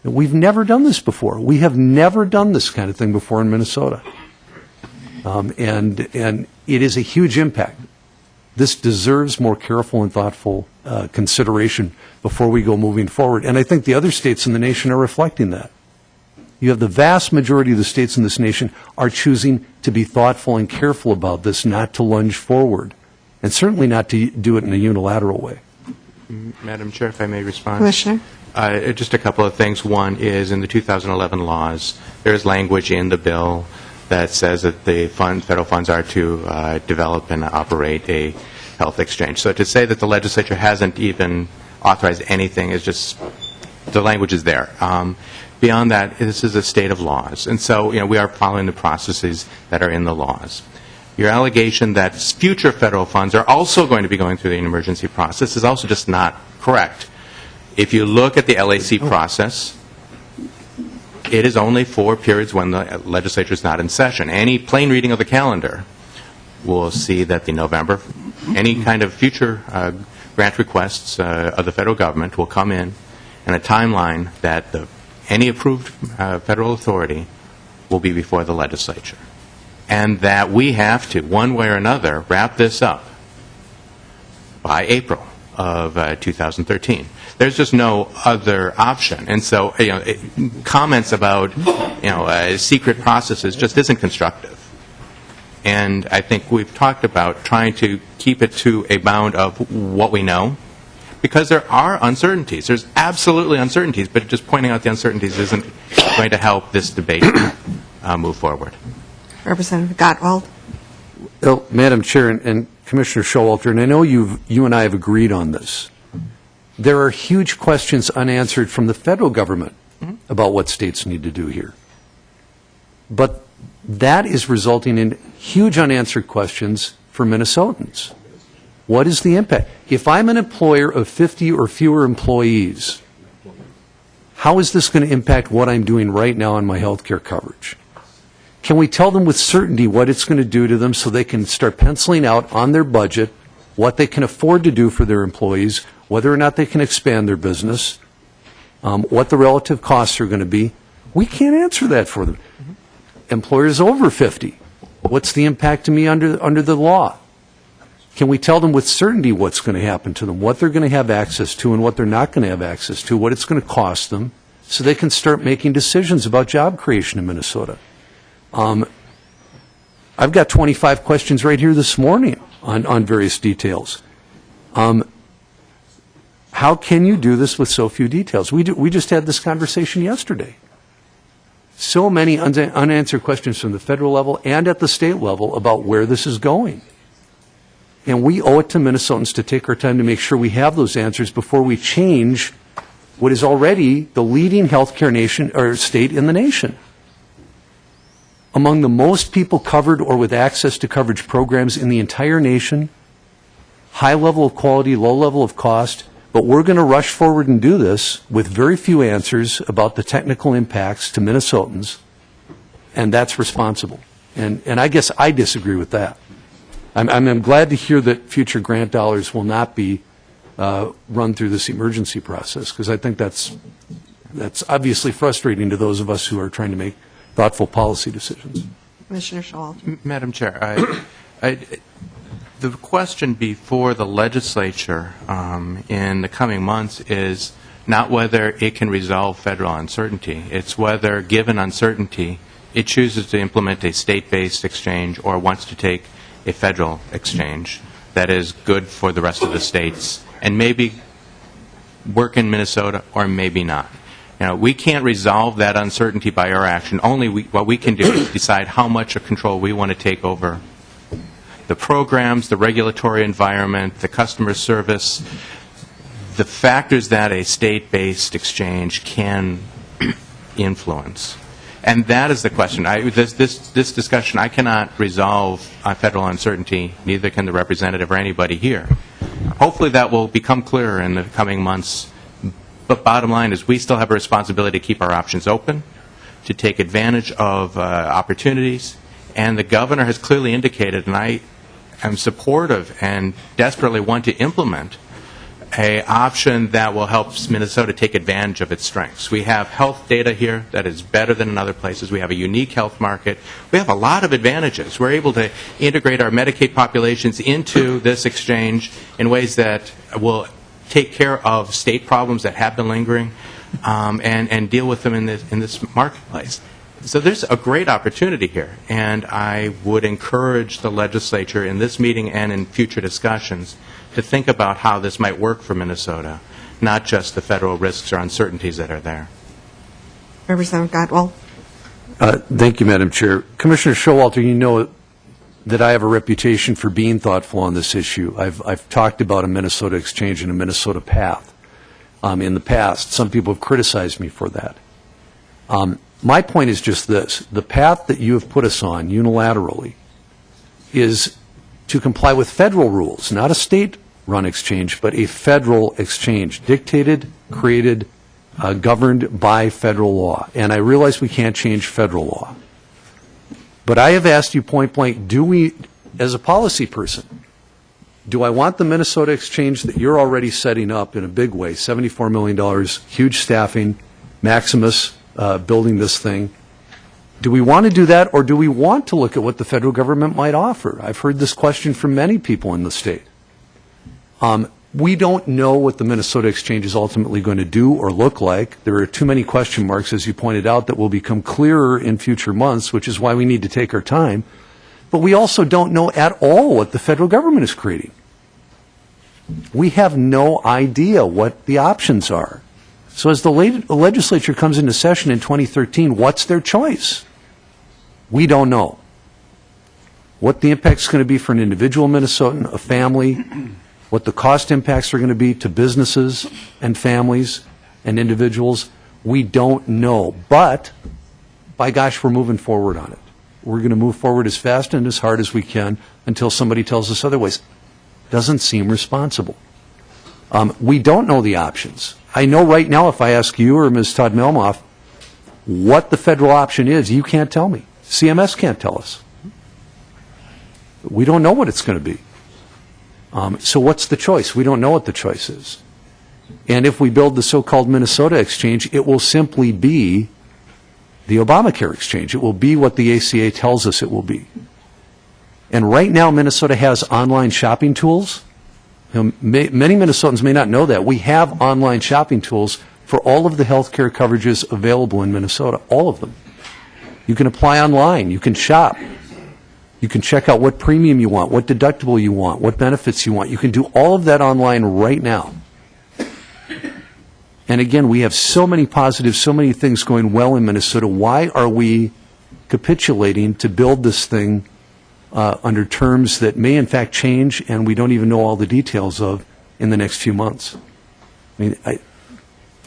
And we've never done this before. We have never done this kind of thing before in Minnesota. And it is a huge impact. This deserves more careful and thoughtful consideration before we go moving forward. And I think the other states in the nation are reflecting that. You have the vast majority of the states in this nation are choosing to be thoughtful and careful about this, not to lunge forward, and certainly not to do it in a unilateral way. Madam Chair, if I may respond. Commissioner? Just a couple of things. One is in the 2011 laws, there is language in the bill that says that the federal funds are to develop and operate a health exchange. So to say that the legislature hasn't even authorized anything is just, the language is there. Beyond that, this is a state of laws. And so, we are following the processes that are in the laws. Your allegation that future federal funds are also going to be going through the emergency process is also just not correct. If you look at the LAC process, it is only for periods when the legislature is not in session. Any plain reading of the calendar will see that the November, any kind of future grant requests of the federal government will come in a timeline that any approved federal authority will be before the legislature. And that we have to, one way or another, wrap this up by April of 2013. There's just no other option. And so, comments about, secret processes just isn't constructive. And I think we've talked about trying to keep it to a bound of what we know, because there are uncertainties. There's absolutely uncertainties, but just pointing out the uncertainties isn't going to help this debate move forward. Representative Gottwald. Well, Madam Chair and Commissioner Showalter, and I know you and I have agreed on this, there are huge questions unanswered from the federal government about what states need to do here. But that is resulting in huge unanswered questions for Minnesotans. What is the impact? If I'm an employer of 50 or fewer employees, how is this going to impact what I'm doing right now on my health care coverage? Can we tell them with certainty what it's going to do to them so they can start penciling out on their budget what they can afford to do for their employees, whether or not they can expand their business, what the relative costs are going to be? We can't answer that for them. Employers over 50, what's the impact to me under the law? Can we tell them with certainty what's going to happen to them, what they're going to have access to and what they're not going to have access to, what it's going to cost them, so they can start making decisions about job creation in Minnesota? I've got 25 questions right here this morning on various details. How can you do this with so few details? We just had this conversation yesterday. So many unanswered questions from the federal level and at the state level about where this is going. And we owe it to Minnesotans to take our time to make sure we have those answers before we change what is already the leading healthcare nation or state in the nation. Among the most people covered or with access to coverage programs in the entire nation, high level of quality, low level of cost, but we're going to rush forward and do this with very few answers about the technical impacts to Minnesotans, and that's responsible. And I guess I disagree with that. I'm glad to hear that future grant dollars will not be run through this emergency process, because I think that's obviously frustrating to those of us who are trying to make thoughtful policy decisions. Commissioner Showalter. Madam Chair, the question before the legislature in the coming months is not whether it can resolve federal uncertainty. It's whether, given uncertainty, it chooses to implement a state-based exchange or wants to take a federal exchange that is good for the rest of the states and maybe work in Minnesota or maybe not. We can't resolve that uncertainty by our action. What we can do is decide how much of control we want to take over the programs, the regulatory environment, the customer service, the factors that a state-based exchange can influence. And that is the question. This discussion, I cannot resolve federal uncertainty, neither can the representative or anybody here. Hopefully that will become clearer in the coming months. But bottom line is we still have a responsibility to keep our options open, to take advantage of opportunities. And the governor has clearly indicated, and I am supportive and desperately want to implement an option that will help Minnesota take advantage of its strengths. We have health data here that is better than in other places. We have a unique health market. We have a lot of advantages. We're able to integrate our Medicaid populations into this exchange in ways that will take care of state problems that have been lingering and deal with them in this marketplace. So there's a great opportunity here, and I would encourage the legislature in this meeting and in future discussions to think about how this might work for Minnesota, not just the federal risks or uncertainties that are there. Representative Gottwald. Thank you, Madam Chair. Commissioner Showalter, you know that I have a reputation for being thoughtful on this issue. I've talked about a Minnesota exchange and a Minnesota path in the past. Some people have criticized me for that. My point is just this. The path that you have put us on unilaterally is to comply with federal rules, not a state run exchange, but a federal exchange, dictated, created, governed by federal law. And I realize we can't change federal law. But I have asked you point blank, do we, as a policy person, do I want the Minnesota exchange that you're already setting up in a big way, $74 million, huge staffing, Maximus building this thing? Do we want to do that, or do we want to look at what the federal government might offer? I've heard this question from many people in the state. We don't know what the Minnesota exchange is ultimately going to do or look like. There are too many question marks, as you pointed out, that will become clearer in future months, which is why we need to take our time. But we also don't know at all what the federal government is creating. We have no idea what the options are. So as the legislature comes into session in 2013, what's their choice? We don't know. What the impact is going to be for an individual Minnesotan, a family, what the cost impacts are going to be to businesses and families and individuals, we don't know. But, by gosh, we're moving forward on it. We're going to move forward as fast and as hard as we can until somebody tells us otherwise. Doesn't seem responsible. We don't know the options. I know right now if I ask you or Ms. Todd Melmoff what the federal option is, you can't tell me. CMS can't tell us. We don't know what it's going to be. So what's the choice? We don't know what the choice is. And if we build the so-called Minnesota exchange, it will simply be the Obamacare exchange. It will be what the ACA tells us it will be. And right now, Minnesota has online shopping tools. Many Minnesotans may not know that. We have online shopping tools for all of the health care coverages available in Minnesota, all of them. You can apply online. You can shop. You can check out what premium you want, what deductible you want, what benefits you want. You can do all of that online right now. And again, we have so many positives, so many things going well in Minnesota. Why are we capitulating to build this thing under terms that may in fact change and we don't even know all the details of in the next few months? I mean,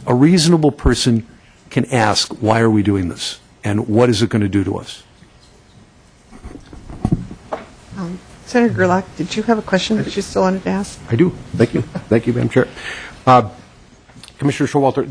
a reasonable person can ask, why are we doing this? And what is it going to do to us? Senator Gerlach, did you have a question that you still wanted to ask? I do. Thank you. Thank you, Madam Chair. Commissioner Showalter,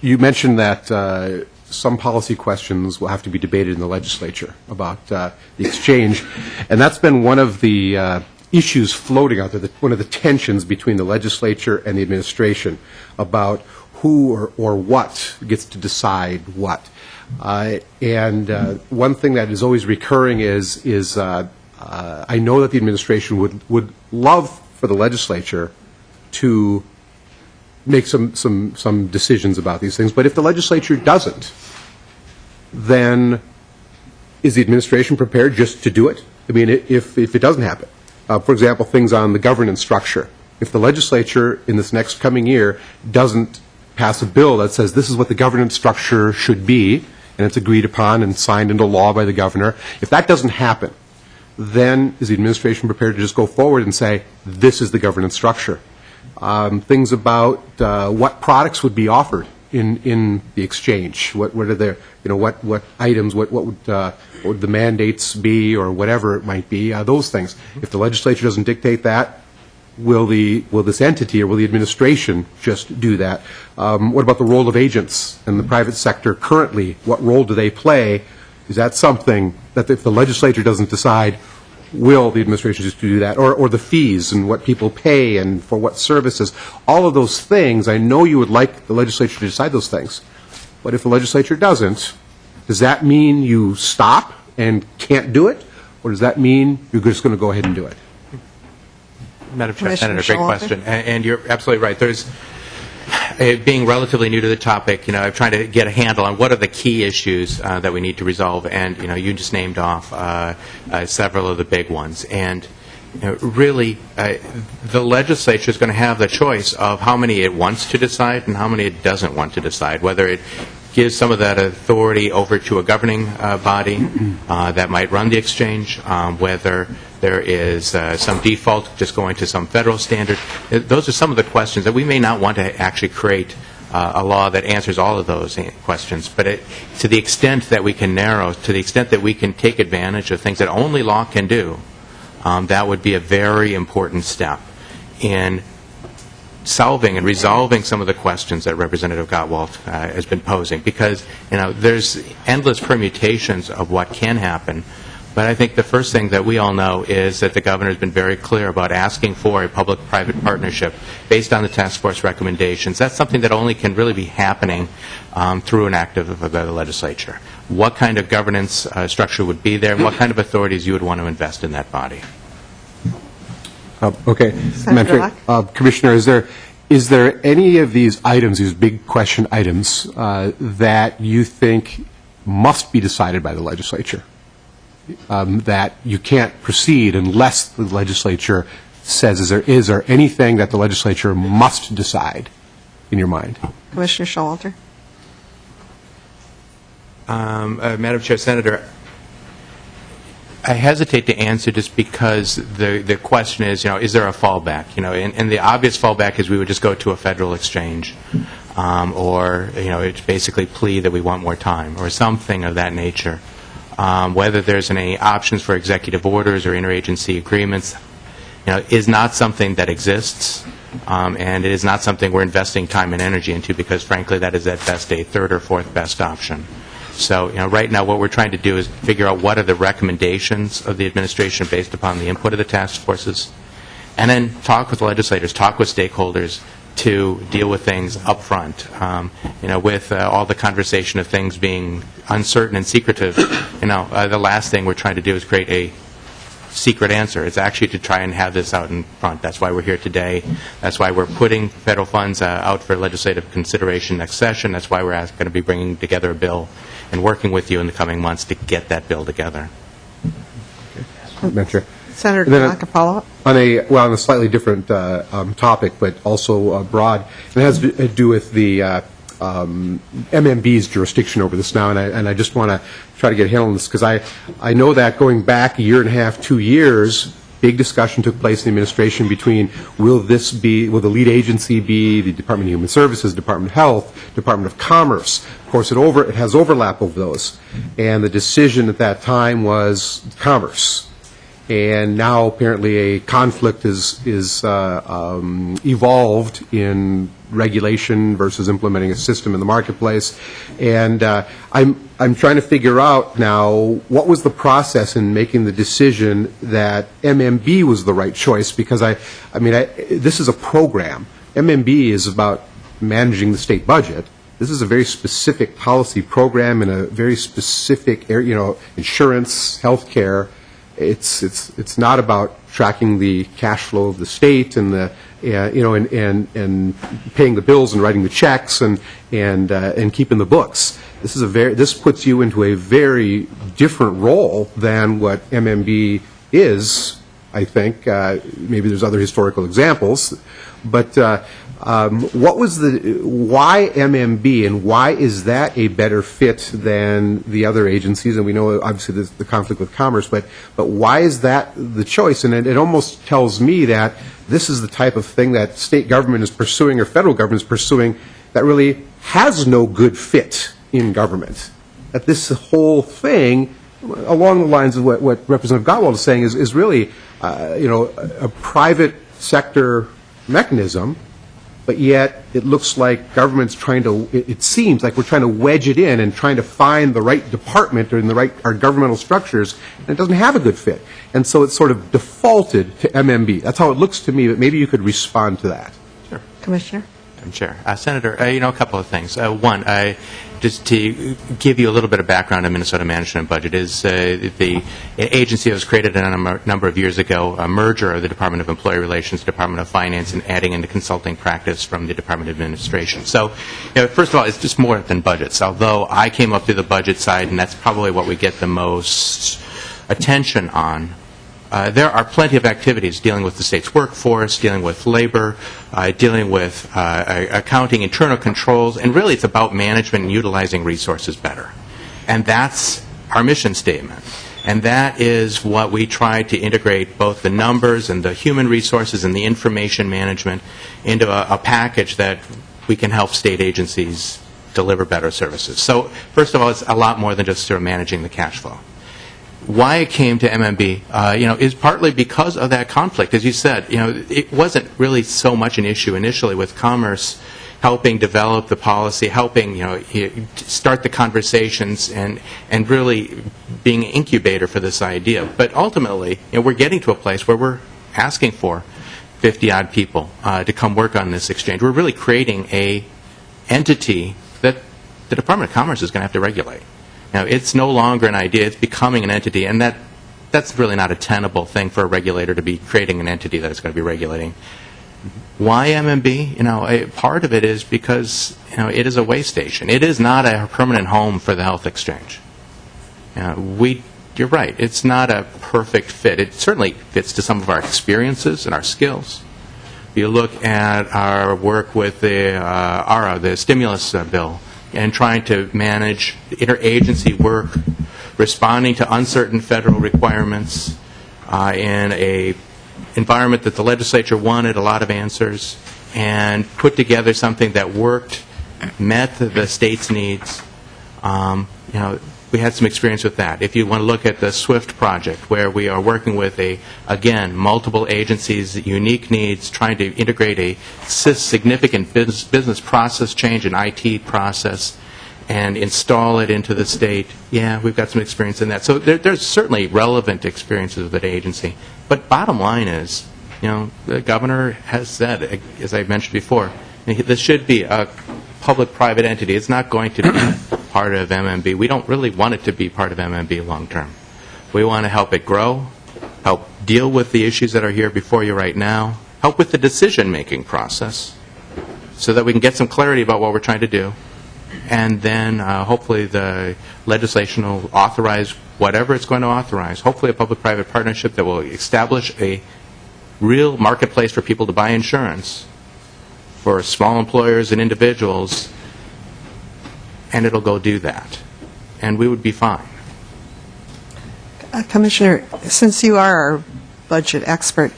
you mentioned that some policy questions will have to be debated in the legislature about the exchange, and that's been one of the issues floating out there, one of the tensions between the legislature and the administration about who or what gets to decide what. And one thing that is always recurring is I know that the administration would love for the legislature to make some decisions about these things, but if the legislature doesn't, then is the administration prepared just to do it? I mean, if it doesn't happen. For example, things on the governance structure. If the legislature in this next coming year doesn't pass a bill that says this is what the governance structure should be, and it's agreed upon and signed into law by the governor, if that doesn't happen, then is the administration prepared to just go forward and say, this is the governance structure? Things about what products would be offered in the exchange. What are their, what items, what would the mandates be, or whatever it might be, those things. If the legislature doesn't dictate that, will this entity or will the administration just do that? What about the role of agents in the private sector currently? What role do they play? Is that something that if the legislature doesn't decide, will the administration just do that? Or the fees and what people pay and for what services? All of those things, I know you would like the legislature to decide those things. But if the legislature doesn't, does that mean you stop and can't do it? Or does that mean you're just going to go ahead and do it? Madam Chair, Senator, great question. And you're absolutely right. There's, being relatively new to the topic, I'm trying to get a handle on what are the key issues that we need to resolve. And, you just named off several of the big ones. And really, the legislature is going to have the choice of how many it wants to decide and how many it doesn't want to decide, whether it gives some of that authority over to a governing body that might run the exchange, whether there is some default just going to some federal standard. Those are some of the questions that we may not want to actually create a law that answers all of those questions. But to the extent that we can narrow, to the extent that we can take advantage of things that only law can do, that would be a very important step in solving and resolving some of the questions that Representative Gottwald has been posing, because there's endless permutations of what can happen. But I think the first thing that we all know is that the governor has been very clear about asking for a public-private partnership based on the task force recommendations. That's something that only can really be happening through an act of the legislature. What kind of governance structure would be there, and what kind of authorities you would want to invest in that body? Okay. Senator Commissioner, is there any of these items, these big question items, that you think must be decided by the legislature? That you can't proceed unless the legislature says, is there anything that the legislature must decide in your mind? Commissioner Showalter? Madam Chair, Senator, I hesitate to answer just because the question is there a fallback? And the obvious fallback is we would just go to a federal exchange, or it's basically plea that we want more time, or something of that nature. Whether there's any options for executive orders or interagency agreements, is not something that exists, and it is not something we're investing time and energy into, because frankly that is at best a third or fourth best option. So, right now what we're trying to do is figure out what are the recommendations of the administration based upon the input of the task forces, and then talk with legislators, talk with stakeholders to deal with things up front. With all the conversation of things being uncertain and secretive, the last thing we're trying to do is create a secret answer. It's actually to try and have this out in front. That's why we're here today. That's why we're putting federal funds out for legislative consideration next session. That's why we're going to be bringing together a bill and working with you in the coming months to get that bill together. Madam Chair. Senator Then Clark, a follow-up? On a slightly different topic, but also broad, it has to do with the MMB's jurisdiction over this now, and I just want to try to get a handle on this, because I know that going back a year and a half, 2 years, big discussion took place in the administration between will the lead agency be the Department of Human Services, Department of Health, Department of Commerce. Of course, it has overlap of those, and the decision at that time was Commerce. And now apparently a conflict is evolved in regulation versus implementing a system in the marketplace. And I'm trying to figure out now what was the process in making the decision that MMB was the right choice, because this is a program. MMB is about managing the state budget. This is a very specific policy program in a very specific area, insurance, health care. It's not about tracking the cash flow of the state and and paying the bills and writing the checks and keeping the books. This puts you into a very different role than what MMB is. I think maybe there's other historical examples, but why MMB, and why is that a better fit than the other agencies? And we know obviously there's the conflict with Commerce, but why is that the choice? And it almost tells me that this is the type of thing that state government is pursuing or federal government is pursuing that really has no good fit in government. That this whole thing, along the lines of what Representative Gottwald is saying, is really a private sector mechanism. But yet, it looks like government's it seems like we're trying to wedge it in and trying to find the right department or our governmental structures, and it doesn't have a good fit. And so it's sort of defaulted to MMB. That's how it looks to me, but maybe you could respond to that. Sure. Commissioner? Madam Chair. Senator, a couple of things. One, just to give you a little bit of background on Minnesota Management Budget, is the agency that was created a number of years ago, a merger of the Department of Employee Relations, Department of Finance, and adding in the consulting practice from the Department of Administration. So, first of all, it's just more than budgets, although I came up through the budget side, and that's probably what we get the most attention on. There are plenty of activities dealing with the state's workforce, dealing with labor, dealing with accounting, internal controls, and really it's about management and utilizing resources better. And that's our mission statement. And that is what we try to integrate, both the numbers and the human resources and the information management, into a package that we can help state agencies deliver better services. So first of all, it's a lot more than just sort of managing the cash flow. why it came to MMB, is partly because of that conflict. As you said, it wasn't really so much an issue initially with Commerce helping develop the policy, helping, start the conversations and really being an incubator for this idea. But ultimately, we're getting to a place where we're asking for 50-odd people to come work on this exchange. We're really creating a entity that the Department of Commerce is going to have to regulate. Now, it's no longer an idea, it's becoming an entity, and that's really not a tenable thing for a regulator to be creating an entity that it's going to be regulating. Why MMB? Part of it is because, it is a way station. It is not a permanent home for the health exchange. You're right, it's not a perfect fit. It certainly fits to some of our experiences and our skills. You look at our work with the ARA, the stimulus bill, and trying to manage interagency work, responding to uncertain federal requirements in a environment that the legislature wanted a lot of answers, and put together something that worked, met the state's needs. We had some experience with that. If you want to look at the SWIFT project, where we are working with, again, multiple agencies, unique needs, trying to integrate a significant business process change, an IT process, and install it into the state, we've got some experience in that. So there's certainly relevant experiences with that agency. But bottom line is, the governor has said, as I mentioned before, this should be a public-private entity. It's not going to be part of MMB. We don't really want it to be part of MMB long-term. We want to help it grow, help deal with the issues that are here before you right now, help with the decision-making process so that we can get some clarity about what we're trying to do, and then hopefully the legislation will authorize whatever it's going to authorize, hopefully a public-private partnership that will establish a real marketplace for people to buy insurance for small employers and individuals, and it'll go do that. And we would be fine. Commissioner, since you are our budget expert,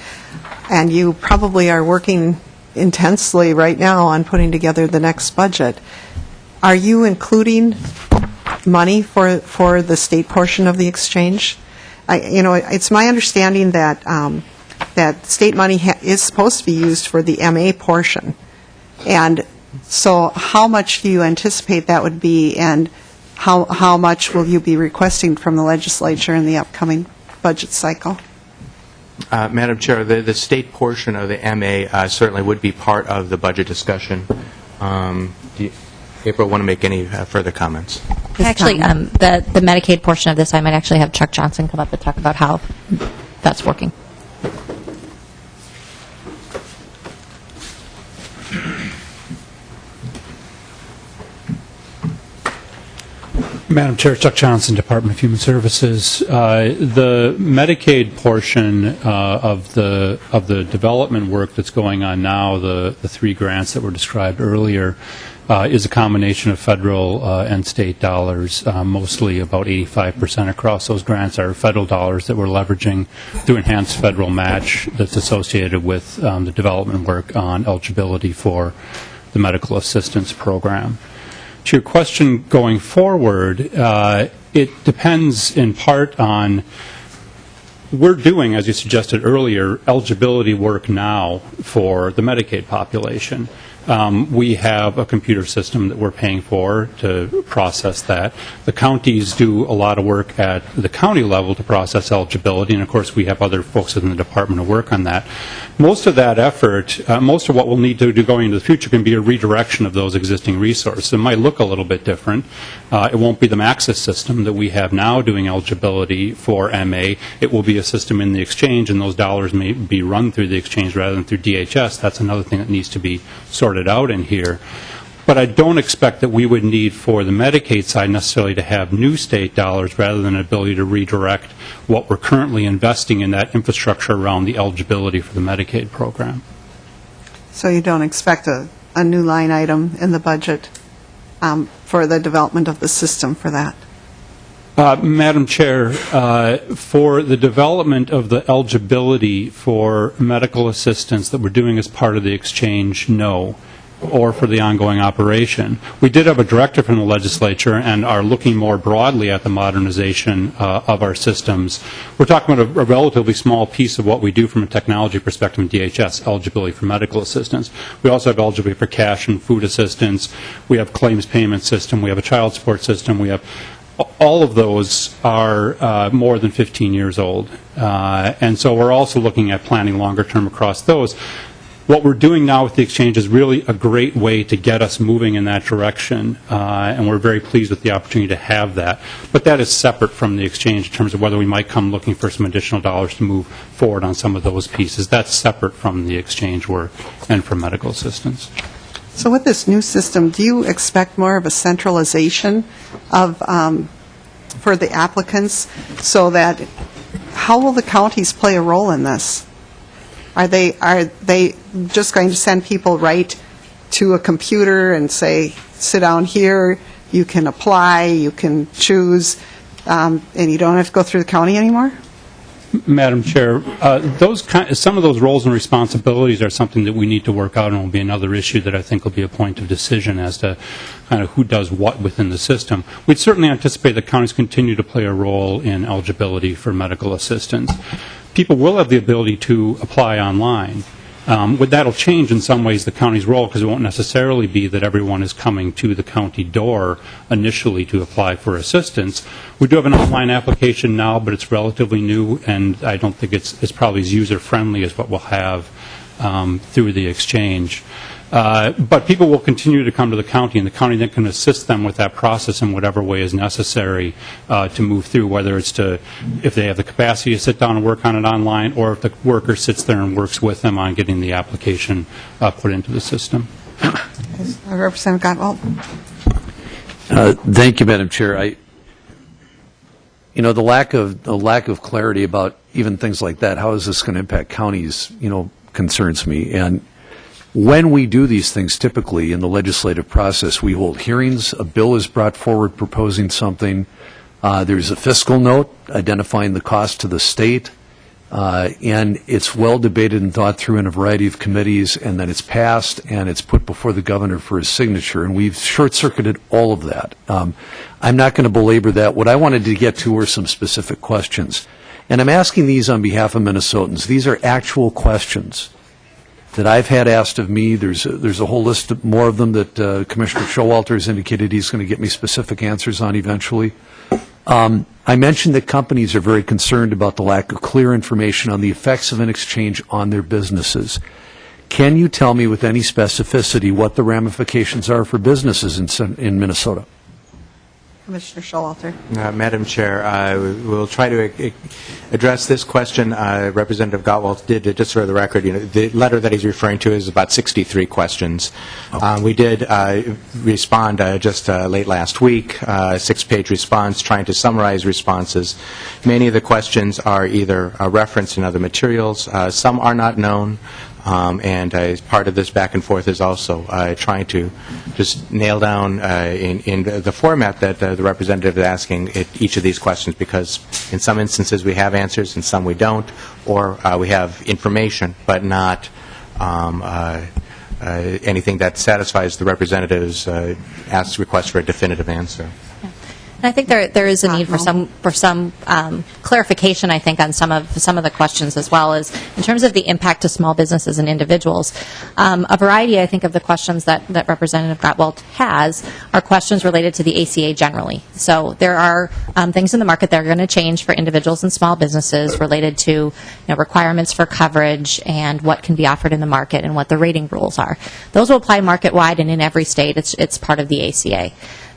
and you probably are working intensely right now on putting together the next budget, are you including money for the state portion of the exchange? It's my understanding that that state money is supposed to be used for the MA portion. And so how much do you anticipate that would be, and how much will you be requesting from the legislature in the upcoming budget cycle? Madam Chair, the state portion of the MA certainly would be part of the budget discussion. April, want to make any further comments? Actually, the Medicaid portion of this, I might actually have Chuck Johnson come up and talk about how that's working. Madam Chair, Chuck Johnson, Department of Human Services. The Medicaid portion of the development work that's going on now, the three grants that were described earlier, is a combination of federal and state dollars. Mostly about 85% across those grants are federal dollars that we're leveraging through enhanced federal match that's associated with the development work on eligibility for the medical assistance program. To your question going forward, it depends in part on, we're doing, as you suggested earlier, eligibility work now for the Medicaid population. We have a computer system that we're paying for to process that. The counties do a lot of work at the county level to process eligibility, and of course we have other folks in the department who work on that. Most of that effort, most of what we'll need to do going into the future can be a redirection of those existing resources. It might look a little bit different. It won't be the Maxis system that we have now doing eligibility for MA. It will be a system in the exchange, and those dollars may be run through the exchange rather than through DHS. That's another thing that needs to be sorted out in here. But I don't expect that we would need for the Medicaid side necessarily to have new state dollars rather than an ability to redirect what we're currently investing in that infrastructure around the eligibility for the Medicaid program. So you don't expect a new line item in the budget for the development of the system for that? Madam Chair, for the development of the eligibility for medical assistance that we're doing as part of the exchange, no. or for the ongoing operation. We did have a directive from the legislature and are looking more broadly at the modernization of our systems. We're talking about a relatively small piece of what we do from a technology perspective in DHS, eligibility for medical assistance. We also have eligibility for cash and food assistance. We have claims payment system. We have a child support system. We have all of those are more than 15 years old. And so we're also looking at planning longer term across those. What we're doing now with the exchange is really a great way to get us moving in that direction, and we're very pleased with the opportunity to have that. But that is separate from the exchange in terms of whether we might come looking for some additional dollars to move forward on some of those pieces. That's separate from the exchange work and from medical assistance. So with this new system, do you expect more of a centralization of, for the applicants, so that, how will the counties play a role in this? Are they just going to send people right to a computer and say, sit down here, you can apply, you can choose, and you don't have to go through the county anymore? Madam Chair, some of those roles and responsibilities are something that we need to work out, and will be another issue that I think will be a point of decision as to kind of who does what within the system. We'd certainly anticipate that counties continue to play a role in eligibility for medical assistance. People will have the ability to apply online. That'll change in some ways the county's role, because it won't necessarily be that everyone is coming to the county door initially to apply for assistance. We do have an online application now, but it's relatively new, and I don't think it's probably as user-friendly as what we'll have through the exchange. But people will continue to come to the county, and the county then can assist them with that process in whatever way is necessary to move through, whether it's if they have the capacity to sit down and work on it online, or if the worker sits there and works with them on getting the application put into the system. Representative Gavel. Thank you, Madam Chair. The lack of clarity about even things like that, how is this going to impact counties, concerns me. And when we do these things, typically in the legislative process, we hold hearings, a bill is brought forward proposing something, there's a fiscal note identifying the cost to the state, and it's well debated and thought through in a variety of committees, and then it's passed and it's put before the governor for his signature, and we've short-circuited all of that. I'm not going to belabor that. What I wanted to get to were some specific questions, and I'm asking these on behalf of Minnesotans. These are actual questions that I've had asked of me. There's a whole list of more of them that Commissioner Showalter has indicated he's going to get me specific answers on eventually. I mentioned that companies are very concerned about the lack of clear information on the effects of an exchange on their businesses. Can you tell me with any specificity what the ramifications are for businesses in Minnesota? Commissioner Showalter. Madam Chair, we'll try to address this question. Representative Gottwald did, just for the record, the letter that he's referring to is about 63 questions. We did respond just late last week, a 6-page response trying to summarize responses. Many of the questions are either referenced in other materials. Some are not known. And as part of this back and forth is also trying to just nail down in the format that the representative is asking each of these questions, because in some instances we have answers and some we don't, or we have information but not anything that satisfies the representative's request for a definitive answer. And I think there is a need for some clarification, I think, on some of the questions, as well as in terms of the impact to small businesses and individuals. A variety, I think, of the questions that Representative Gottwald has are questions related to the ACA generally. So there are things in the market that are going to change for individuals and small businesses related to requirements for coverage and what can be offered in the market and what the rating rules are. Those will apply market-wide, and in every state it's part of the ACA.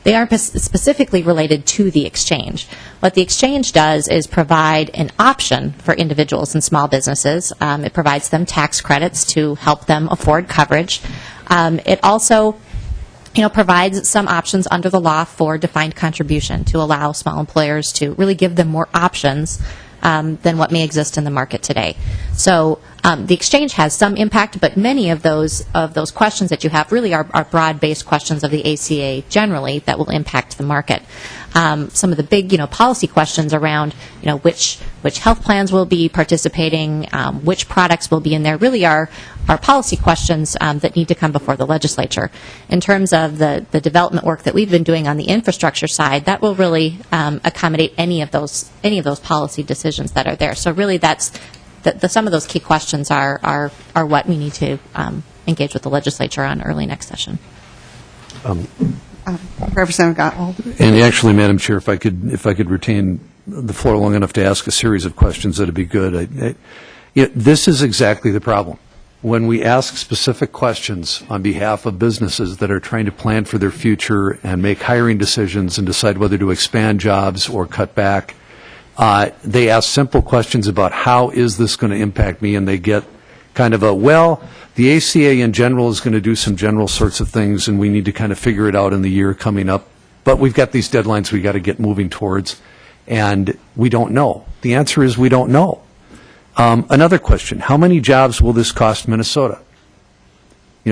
They aren't specifically related to the exchange. What the exchange does is provide an option for individuals and small businesses. It provides them tax credits to help them afford coverage. It also provides some options under the law for defined contribution to allow small employers to really give them more options than what may exist in the market today. So the exchange has some impact, but many of those questions that you have really are broad-based questions of the ACA generally that will impact the market. Some of the big, policy questions around, which health plans will be participating, which products will be in there, really are policy questions that need to come before the legislature. In terms of the development work that we've been doing on the infrastructure side, that will really accommodate any of those policy decisions that are there. So really, that's some of those key questions are what we need to engage with the legislature on early next session. Representative Gottwald. And actually, Madam Chair, if I could retain the floor long enough to ask a series of questions, that'd be good. This is exactly the problem. When we ask specific questions on behalf of businesses that are trying to plan for their future and make hiring decisions and decide whether to expand jobs or cut back, they ask simple questions about how is this going to impact me, and they get kind of the ACA in general is going to do some general sorts of things, and we need to kind of figure it out in the year coming up. But we've got these deadlines we got to get moving towards, and we don't know. The answer is we don't know. Another question, how many jobs will this cost Minnesota?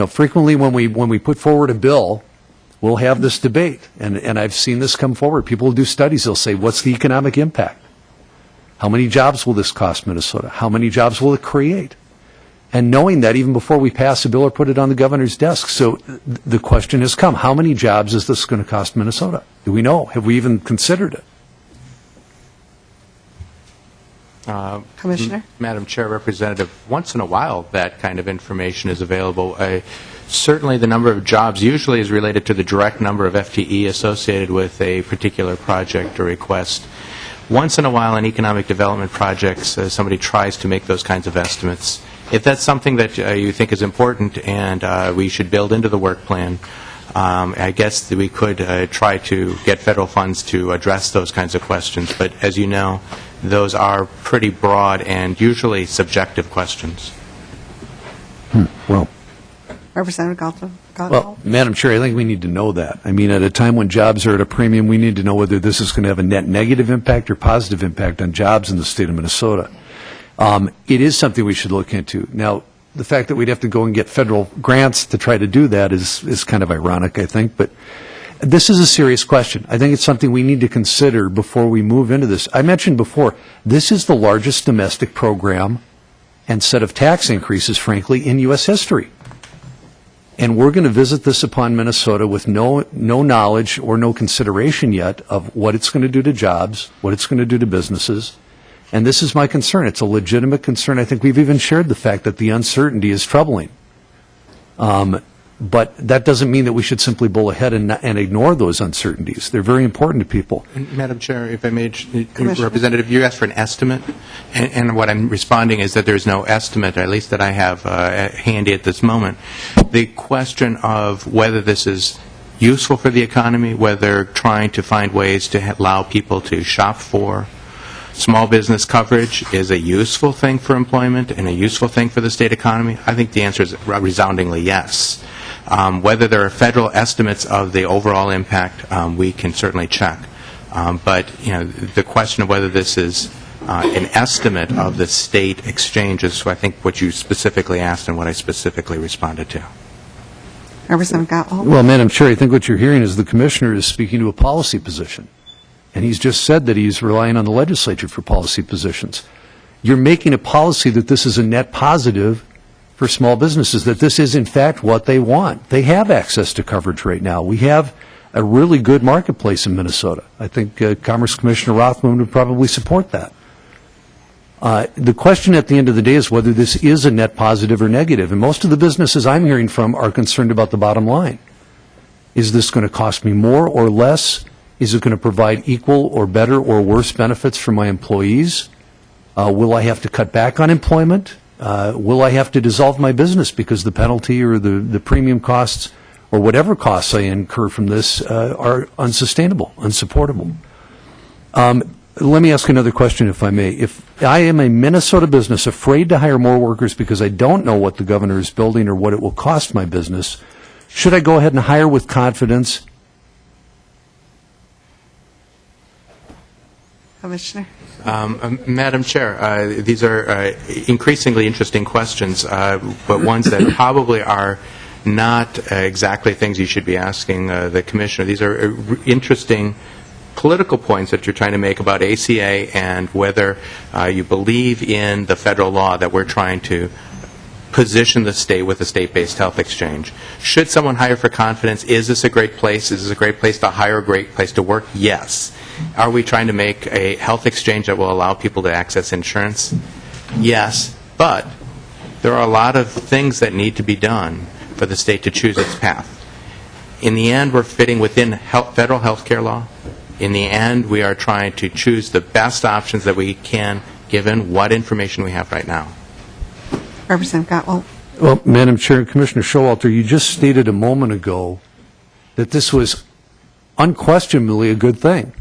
Frequently when we put forward a bill, we'll have this debate, and I've seen this come forward. People will do studies. They'll say, what's the economic impact? How many jobs will this cost Minnesota? How many jobs will it create? And knowing that even before we pass a bill or put it on the governor's desk. So the question has come, how many jobs is this going to cost Minnesota? Do we know? Have we even considered it? Commissioner? Madam Chair, Representative, once in a while that kind of information is available. Certainly the number of jobs usually is related to the direct number of FTE associated with a particular project or request. Once in a while in economic development projects, somebody tries to make those kinds of estimates. If that's something that you think is important and we should build into the work plan, I guess that we could try to get federal funds to address those kinds of questions. But as you know, those are pretty broad and usually subjective questions. Well, Representative Gottwald. Well, Madam Chair, I think we need to know that. I mean, at a time when jobs are at a premium, we need to know whether this is going to have a net negative impact or positive impact on jobs in the state of Minnesota. It is something we should look into. Now, the fact that we'd have to go and get federal grants to try to do that is kind of ironic, I think. But this is a serious question. I think it's something we need to consider before we move into this. I mentioned before, this is the largest domestic program and set of tax increases, frankly, in U.S. history. And we're going to visit this upon Minnesota with no knowledge or no consideration yet of what it's going to do to jobs, what it's going to do to businesses. And this is my concern. It's a legitimate concern. I think we've even shared the fact that the uncertainty is troubling. But that doesn't mean that we should simply bowl ahead and ignore those uncertainties. They're very important to people. Madam Chair, if I may, Representative, you asked for an estimate, and what I'm responding is that there's no estimate, or at least that I have handy at this moment. The question of whether this is useful for the economy, whether trying to find ways to allow people to shop for small business coverage is a useful thing for employment and a useful thing for the state economy, I think the answer is resoundingly yes. Whether there are federal estimates of the overall impact, we can certainly check. But the question of whether this is an estimate of the state exchange is, I think, what you specifically asked and what I specifically responded to. Representative Gottwald. Well, Madam Chair, I think what you're hearing is the Commissioner is speaking to a policy position. And he's just said that he's relying on the legislature for policy positions. You're making a policy that this is a net positive for small businesses, that this is, in fact, what they want. They have access to coverage right now. We have a really good marketplace in Minnesota. I think Commerce Commissioner Rothman would probably support that. The question at the end of the day is whether this is a net positive or negative. And most of the businesses I'm hearing from are concerned about the bottom line. Is this going to cost me more or less? Is it going to provide equal or better or worse benefits for my employees? Will I have to cut back on employment? Will I have to dissolve my business because the penalty or the premium costs or whatever costs I incur from this are unsustainable, unsupportable? Let me ask another question, if I may. If I am a Minnesota business afraid to hire more workers because I don't know what the governor is building or what it will cost my business, should I go ahead and hire with confidence? Commissioner? Madam Chair, these are increasingly interesting questions, but ones that probably are not exactly things you should be asking the Commissioner. These are interesting political points that you're trying to make about ACA and whether you believe in the federal law that we're trying to position the state with a state-based health exchange. Should someone hire for confidence? Is this a great place? Is this a great place to hire, a great place to work? Yes. Are we trying to make a health exchange that will allow people to access insurance? Yes. But there are a lot of things that need to be done for the state to choose its path. In the end, we're fitting within federal health care law. In the end, we are trying to choose the best options that we can, given what information we have right now. Representative Gavel. Well, Madam Chair, Commissioner Showalter, you just stated a moment ago that this was unquestionably a good thing.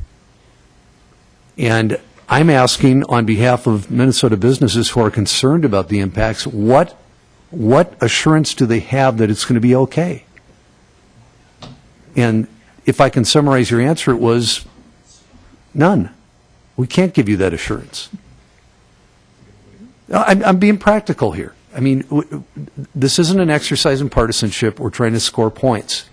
And I'm asking on behalf of Minnesota businesses who are concerned about the impacts, what assurance do they have that it's going to be okay? And if I can summarize your answer, it was none. We can't give you that assurance. I'm being practical here. I mean, this isn't an exercise in partisanship. We're trying to score points.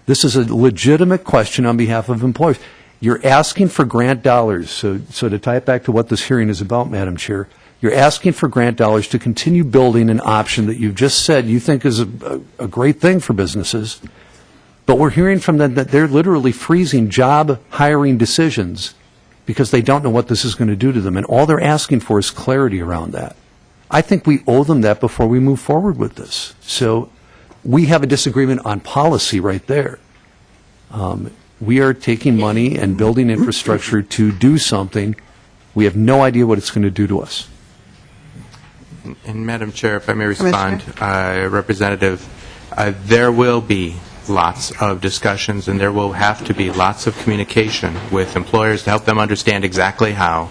This is a legitimate question on behalf of employers. You're asking for grant dollars. So to tie it back to what this hearing is about, Madam Chair, you're asking for grant dollars to continue building an option that you've just said you think is a great thing for businesses. But we're hearing from them that they're literally freezing job hiring decisions because they don't know what this is going to do to them. And all they're asking for is clarity around that. I think we owe them that before we move forward with this. So we have a disagreement on policy right there. We are taking money and building infrastructure to do something. We have no idea what it's going to do to us. And Madam Chair, if I may respond, Representative, there will be lots of discussions and there will have to be lots of communication with employers to help them understand exactly how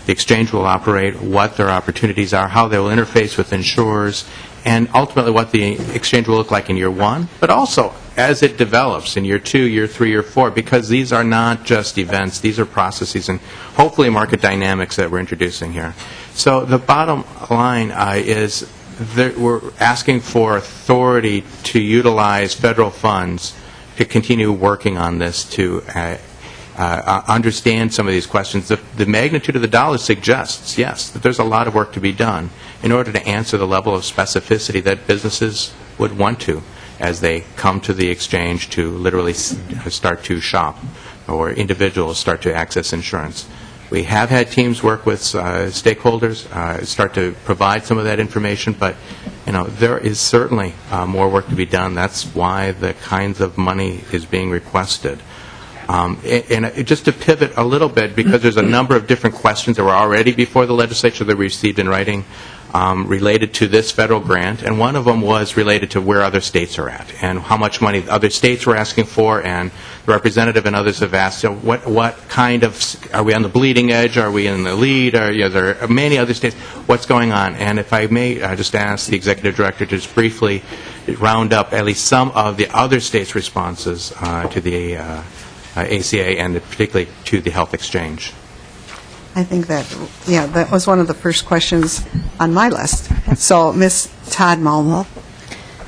the exchange will operate, what their opportunities are, how they will interface with insurers, and ultimately what the exchange will look like in year one, but also as it develops in year 2, year 3, year 4, because these are not just events, these are processes and hopefully market dynamics that we're introducing here. So the bottom line is that we're asking for authority to utilize federal funds to continue working on this, to understand some of these questions. The magnitude of the dollars suggests, yes, that there's a lot of work to be done in order to answer the level of specificity that businesses would want to as they come to the exchange to literally start to shop or individuals start to access insurance. We have had teams work with stakeholders, start to provide some of that information, but there is certainly more work to be done. That's why the kinds of money is being requested. And just to pivot a little bit, because there's a number of different questions that were already before the legislature that we received in writing related to this federal grant, and one of them was related to where other states are at and how much money other states were asking for, and the representative and others have asked, so what kind of, are we on the bleeding edge, are we in the lead, there are many other states, what's going on? And if I may just ask the executive director to just briefly round up at least some of the other states' responses to the ACA and particularly to the health exchange. I think that was one of the first questions on my list. So, Ms. Todd Malmo.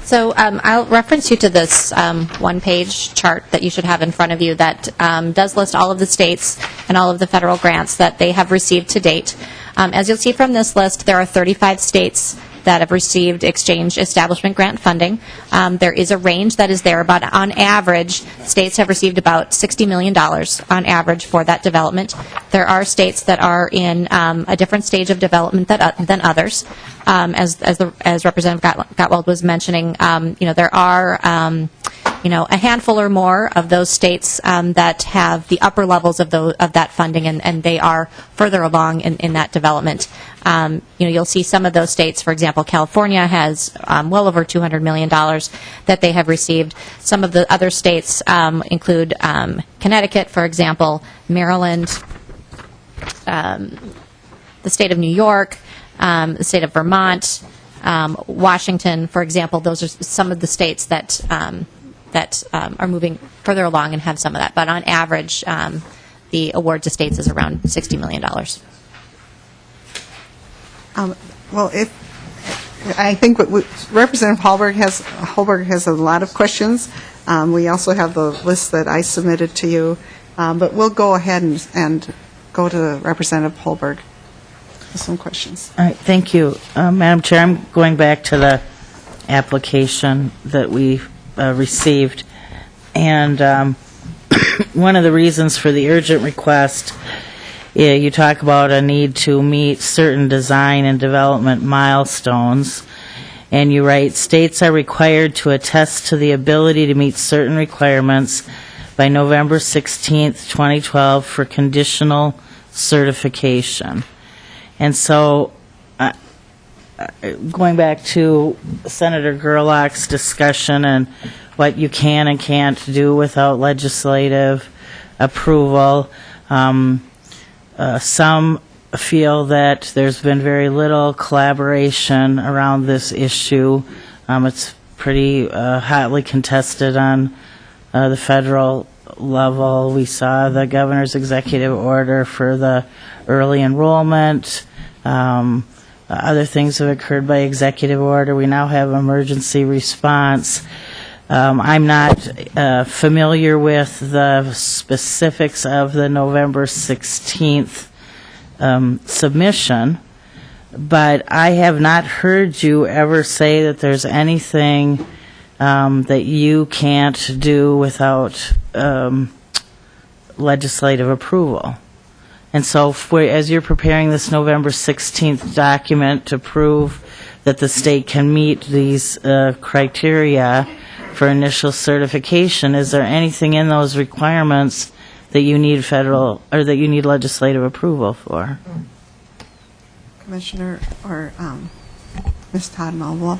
So I'll reference you to this one-page chart that you should have in front of you that does list all of the states and all of the federal grants that they have received to date. As you'll see from this list, there are 35 states that have received exchange establishment grant funding. There is a range that is there. About on average, states have received about $60 million on average for that development. There are states that are in a different stage of development than others. As Representative Gottwald was mentioning, there are a handful or more of those states that have the upper levels of that funding, and they are further along in that development. You'll see some of those states, for example, California has well over $200 million that they have received. Some of the other states include Connecticut, for example, Maryland, the state of New York, the state of Vermont, Washington, for example. Those are some of the states that are moving further along and have some of that. But on average, the award to states is around $60 million. Well, I think Representative Holberg has a lot of questions. We also have the list that I submitted to you, but we'll go ahead and go to Representative Holberg with some questions. All right, thank you. Madam Chair, I'm going back to the application that we received, and one of the reasons for the urgent request, you talk about a need to meet certain design and development milestones, and you write, states are required to attest to the ability to meet certain requirements by November 16th, 2012 for conditional certification. And so, going back to Senator Gerlach's discussion and what you can and can't do without legislative approval, some feel that there's been very little collaboration around this issue. It's pretty hotly contested on the federal level. We saw the governor's executive order for the early enrollment. Other things have occurred by executive order. We now have emergency response. I'm not familiar with the specifics of the November 16th submission, but I have not heard you ever say that there's anything that you can't do without legislative approval. And so as you're preparing this November 16th document to prove that the state can meet these criteria for initial certification, is there anything in those requirements that you need federal, or that you need legislative approval for? Commissioner or Ms. Todd Mulwell.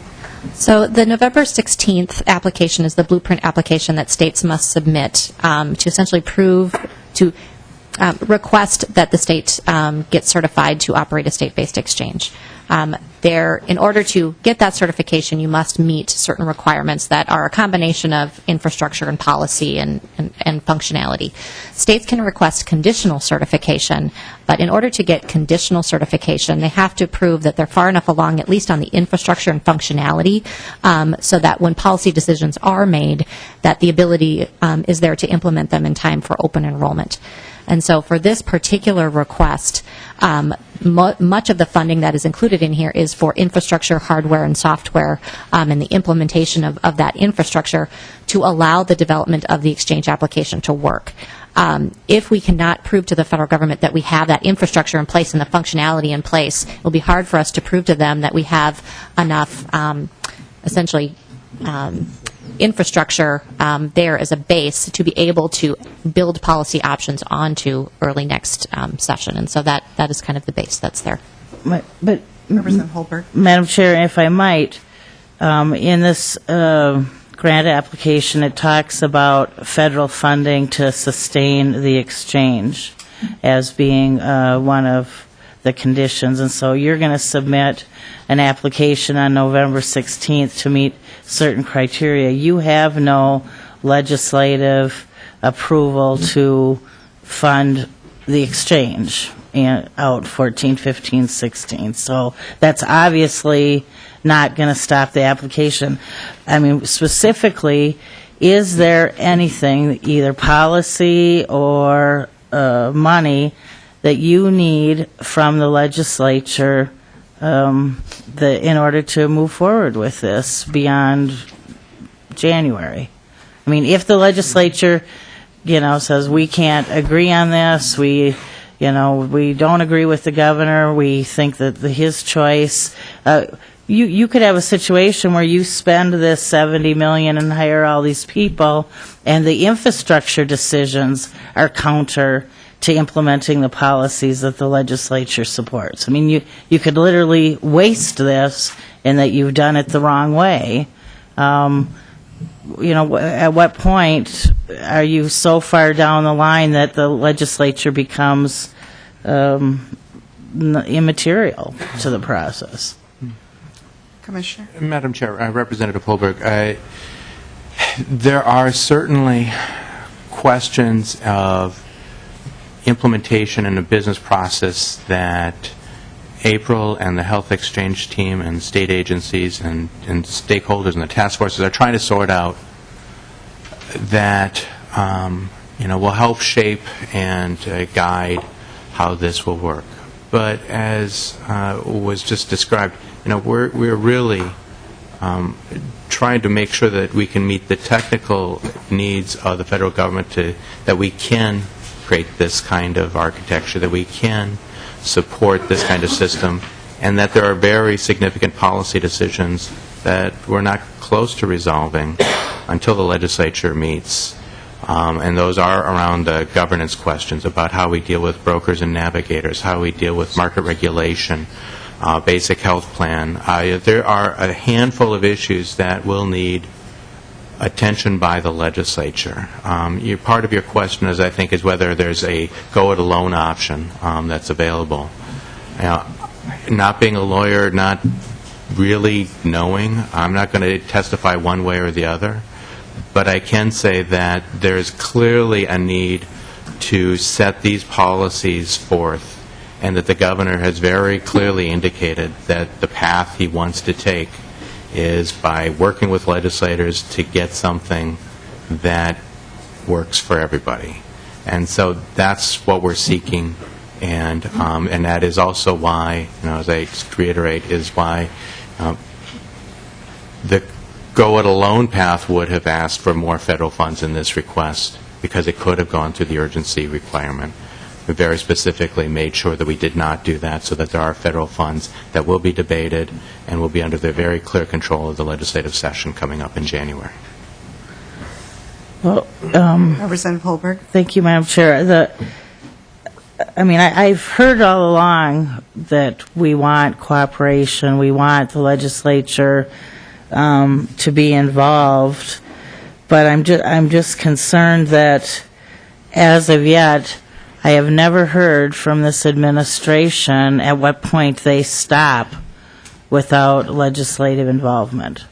So the November 16th application is the blueprint application that states must submit to essentially prove, to request that the state get certified to operate a state-based exchange. In order to get that certification, you must meet certain requirements that are a combination of infrastructure and policy and functionality. States can request conditional certification, but in order to get conditional certification, they have to prove that they're far enough along, at least on the infrastructure and functionality, so that when policy decisions are made, that the ability is there to implement them in time for open enrollment. And so for this particular request, much of the funding that is included in here is for infrastructure, hardware, and software, and the implementation of that infrastructure to allow the development of the exchange application to work. If we cannot prove to the federal government that we have that infrastructure in place and the functionality in place, it will be hard for us to prove to them that we have enough, essentially, infrastructure there as a base to be able to build policy options onto early next session. And so that is kind of the base that's there. But Representative Holberg. Madam Chair, if I might, in this grant application, it talks about federal funding to sustain the exchange as being one of the conditions. And so you're going to submit an application on November 16th to meet certain criteria. You have no legislative approval to fund the exchange out 14, 15, 16. So that's obviously not going to stop the application. I mean, specifically, is there anything, either policy or money, that you need from the legislature in order to move forward with this beyond January? I mean, if the legislature, says we can't agree on this, we don't agree with the governor, we think that his choice, you could have a situation where you spend this $70 million and hire all these people, and the infrastructure decisions are counter to implementing the policies that the legislature supports. I mean, you could literally waste this in that you've done it the wrong way. At what point are you so far down the line that the legislature becomes immaterial to the process? Commissioner. Madam Chair, Representative Holberg, there are certainly questions of implementation in a business process that April and the health exchange team and state agencies and stakeholders and the task forces are trying to sort out that will help shape and guide how this will work. But as was just described, we're really trying to make sure that we can meet the technical needs of the federal government that we can create this kind of architecture, that we can support this kind of system, and that there are very significant policy decisions that we're not close to resolving until the legislature meets. And those are around the governance questions about how we deal with brokers and navigators, how we deal with market regulation, basic health plan. There are a handful of issues that will need attention by the legislature. Part of your question is, I think, is whether there's a go-it-alone option that's available. Not being a lawyer, not really knowing, I'm not going to testify one way or the other, but I can say that there's clearly a need to set these policies forth, and that the governor has very clearly indicated that the path he wants to take is by working with legislators to get something that works for everybody. And so that's what we're seeking, and that is also why, as I just reiterate, is why the go-it-alone path would have asked for more federal funds in this request, because it could have gone through the urgency requirement. We very specifically made sure that we did not do that, so that there are federal funds that will be debated and will be under the very clear control of the legislative session coming up in January. Well, Representative Holberg. thank you, Madam Chair. I've heard all along that we want cooperation, we want the legislature to be involved, but I'm just concerned that as of yet, I have never heard from this administration at what point they stop without legislative involvement.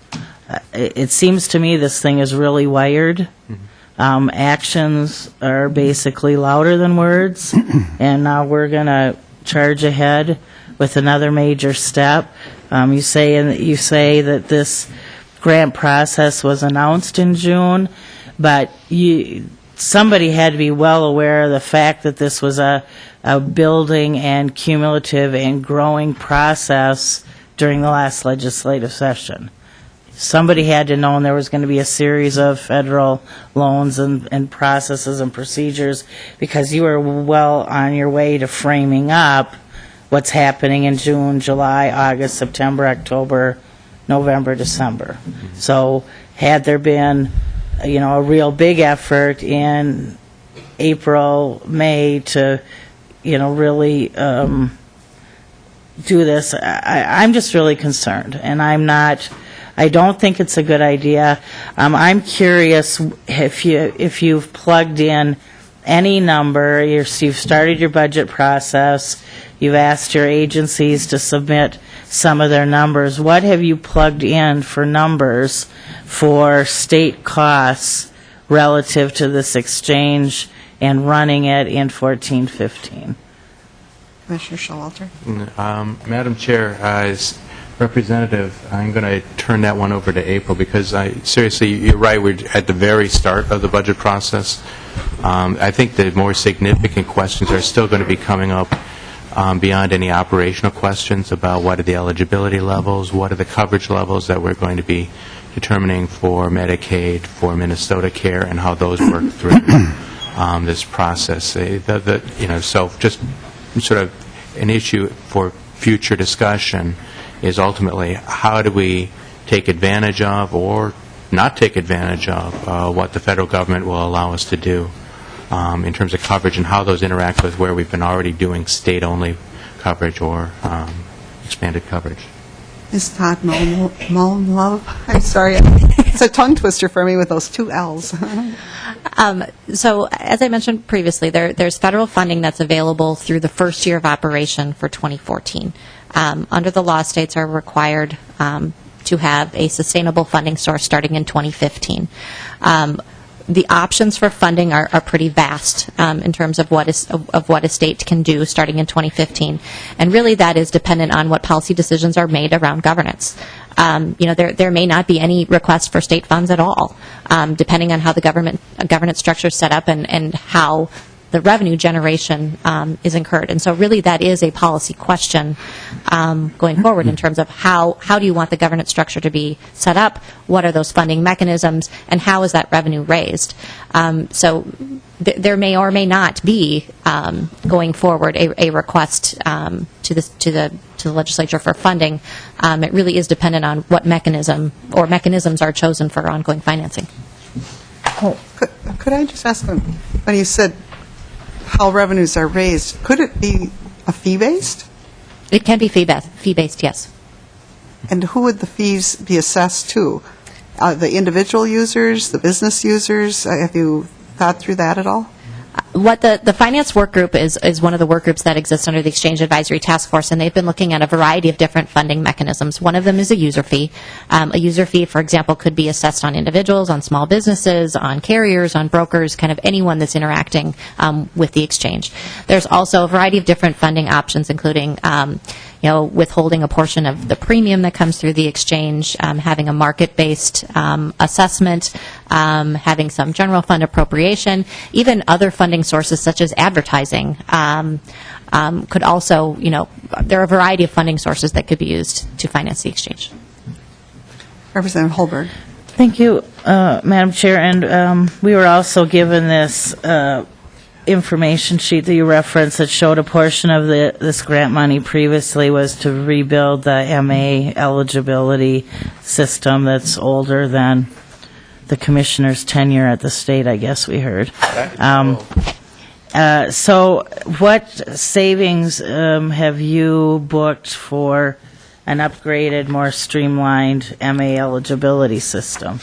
It seems to me this thing is really wired. Actions are basically louder than words, and now we're going to charge ahead with another major step. You say that this grant process was announced in June, but somebody had to be well aware of the fact that this was a building and cumulative and growing process during the last legislative session. Somebody had to know there was going to be a series of federal loans and processes and procedures, because you were well on your way to framing up what's happening in June, July, August, September, October, November, December. So had there been a real big effort in April, May to, really do this, I'm just really concerned, and I don't think it's a good idea. I'm curious if you've plugged in any number, you've started your budget process, you've asked your agencies to submit some of their numbers. What have you plugged in for numbers for state costs relative to this exchange and running it in 14-15? Commissioner Showalter. Madam Chair, as representative, I'm going to turn that one over to April, because seriously, you're right, we're at the very start of the budget process. I think the more significant questions are still going to be coming up beyond any operational questions about what are the eligibility levels, what are the coverage levels that we're going to be determining for Medicaid, for Minnesota Care, and how those work through this process. So just sort of an issue for future discussion is ultimately how do we take advantage of or not take advantage of what the federal government will allow us to do in terms of coverage, and how those interact with where we've been already doing state-only coverage or expanded coverage. Ms. Todd Mullenlove. I'm sorry. It's a tongue twister for me with those two L's. So, as I mentioned previously, there's federal funding that's available through the first year of operation for 2014. Under the law, states are required to have a sustainable funding source starting in 2015. the options for funding are pretty vast in terms of what a state can do starting in 2015, and really that is dependent on what policy decisions are made around governance. There may not be any requests for state funds at all, depending on how the governance structure is set up and how the revenue generation is incurred. And so really that is a policy question going forward in terms of how do you want the governance structure to be set up, what are those funding mechanisms, and how is that revenue raised. So there may or may not be going forward a request to the legislature for funding. It really is dependent on what mechanism or mechanisms are chosen for ongoing financing. Could I just ask them, when you said how revenues are raised, could it be a fee-based? It can be fee-based, yes. And who would the fees be assessed to? The individual users, the business users? Have you thought through that at all? What the finance work group is one of the work groups that exists under the Exchange Advisory Task Force, and they've been looking at a variety of different funding mechanisms. One of them is a user fee. A user fee, for example, could be assessed on individuals, on small businesses, on carriers, on brokers, kind of anyone that's interacting with the exchange. There's also a variety of different funding options, including withholding a portion of the premium that comes through the exchange, having a market-based assessment, having some general fund appropriation, even other funding sources such as advertising could also, there are a variety of funding sources that could be used to finance the exchange. Representative Holberg. Thank you, Madam Chair. And we were also given this information sheet that you referenced that showed a portion of this grant money previously was to rebuild the MA eligibility system that's older than the commissioner's tenure at the state, I guess we heard. So what savings have you booked for an upgraded, more streamlined MA eligibility system?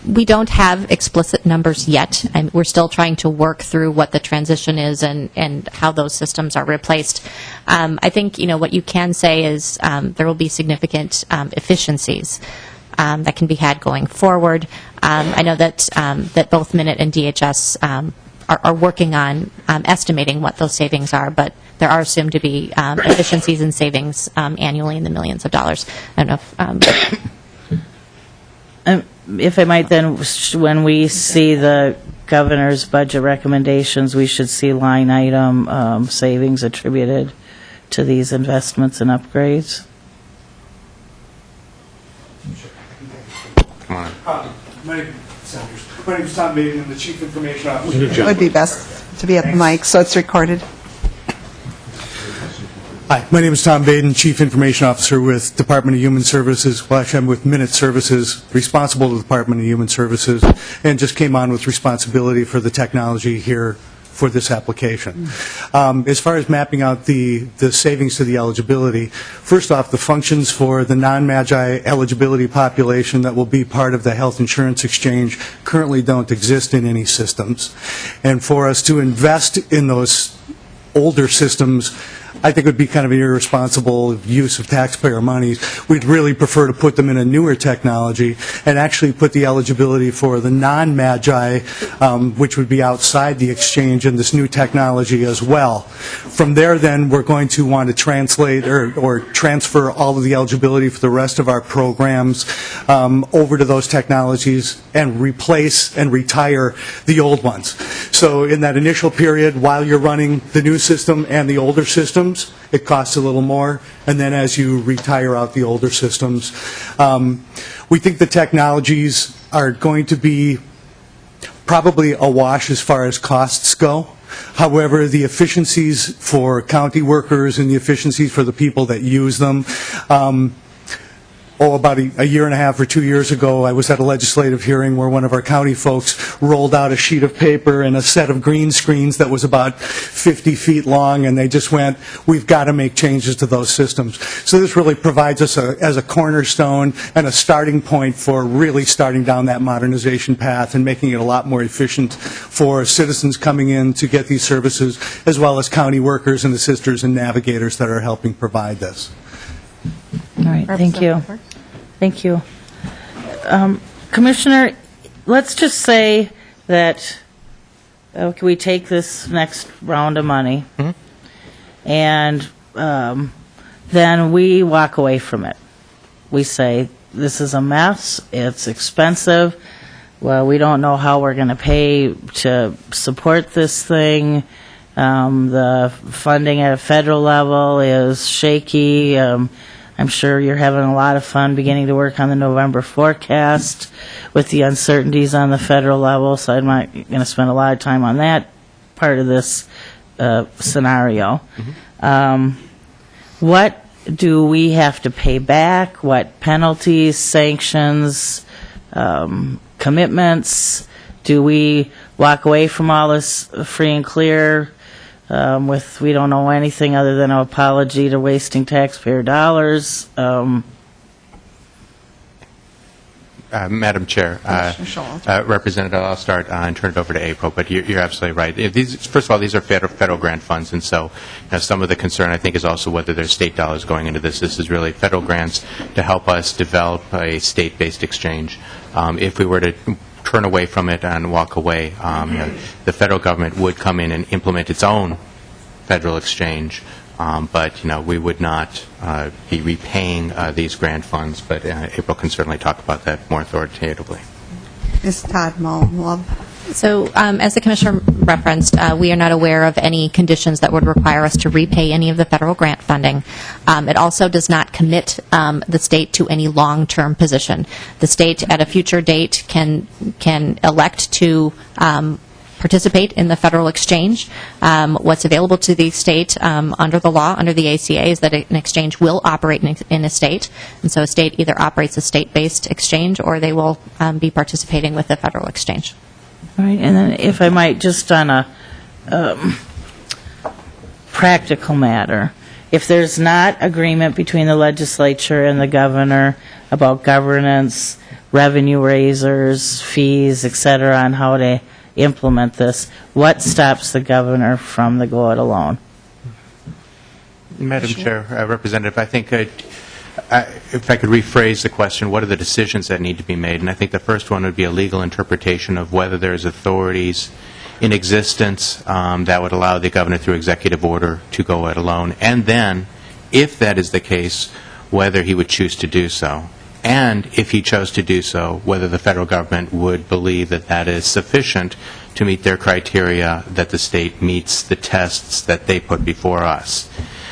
We don't have explicit numbers yet, and we're still trying to work through what the transition is and how those systems are replaced. I think what you can say is there will be significant efficiencies that can be had going forward. I know that both Minute and DHS are working on estimating what those savings are, but there are assumed to be efficiencies and savings annually in the millions of dollars. I don't know if I might then, when we see the governor's budget recommendations, we should see line item savings attributed to these investments and upgrades? Come on. My name is Tom Baden. I'm the Chief Information Officer. It would be best to be at the mic, so it's recorded. Hi, my name is Tom Baden, Chief Information Officer with Department of Human Services. Well, actually, I'm with Minute Services, responsible to the Department of Human Services, and just came on with responsibility for the technology here for this application. As far as mapping out the savings to the eligibility, first off, the functions for the non-Magi eligibility population that will be part of the health insurance exchange currently don't exist in any systems. And for us to invest in those older systems, I think it would be kind of an irresponsible use of taxpayer money. We'd really prefer to put them in a newer technology and actually put the eligibility for the non-Magi, which would be outside the exchange, in this new technology as well. From there, then, we're going to want to translate or transfer all of the eligibility for the rest of our programs over to those technologies and replace and retire the old ones. So in that initial period, while you're running the new system and the older systems, it costs a little more, and then as you retire out the older systems, we think the technologies are going to be probably a wash as far as costs go. However, the efficiencies for county workers and the efficiencies for the people that use them about a year and a half or 2 years ago, I was at a legislative hearing where one of our county folks rolled out a sheet of paper and a set of green screens that was about 50 feet long, and they just went, we've got to make changes to those systems. So this really provides us as a cornerstone and a starting point for really starting down that modernization path and making it a lot more efficient for citizens coming in to get these services, as well as county workers and assisters and navigators that are helping provide this. All right, thank you. Thank you. Commissioner, let's just say that we take this next round of money, and then we walk away from it. We say, this is a mess, it's expensive, well, we don't know how we're going to pay to support this thing. The funding at a federal level is shaky. I'm sure you're having a lot of fun beginning to work on the November forecast with the uncertainties on the federal level, so I'm not going to spend a lot of time on that part of this scenario. What do we have to pay back? What penalties, sanctions, commitments? Do we walk away from all this free and clear with we don't know anything other than an apology to wasting taxpayer dollars? Madam Chair, Representative, I'll start and turn it over to April, but you're absolutely right. First of all, these are federal grant funds, and so some of the concern, I think, is also whether there's state dollars going into this. This is really federal grants to help us develop a state-based exchange. If we were to turn away from it and walk away, the federal government would come in and implement its own federal exchange. But we would not be repaying these grant funds. But April can certainly talk about that more authoritatively. Ms. Todd Mullen. So, as the Commissioner referenced, we are not aware of any conditions that would require us to repay any of the federal grant funding. It also does not commit the state to any long-term position. The state, at a future date, can elect to participate in the federal exchange. What's available to the state under the law, under the ACA, is that an exchange will operate in a state. And so a state either operates a state-based exchange or they will be participating with the federal exchange. All right, and then if I might, just on a practical matter, if there's not agreement between the legislature and the governor about governance, revenue raisers, fees, et cetera, on how to implement this, what stops the governor from the go it alone? Madam Chair, Representative, I think if I could rephrase the question, what are the decisions that need to be made? And I think the first one would be a legal interpretation of whether there's authorities in existence that would allow the governor through executive order to go it alone. And then, if that is the case, whether he would choose to do so. And if he chose to do so, whether the federal government would believe that that is sufficient to meet their criteria, that the state meets the tests that they put before us.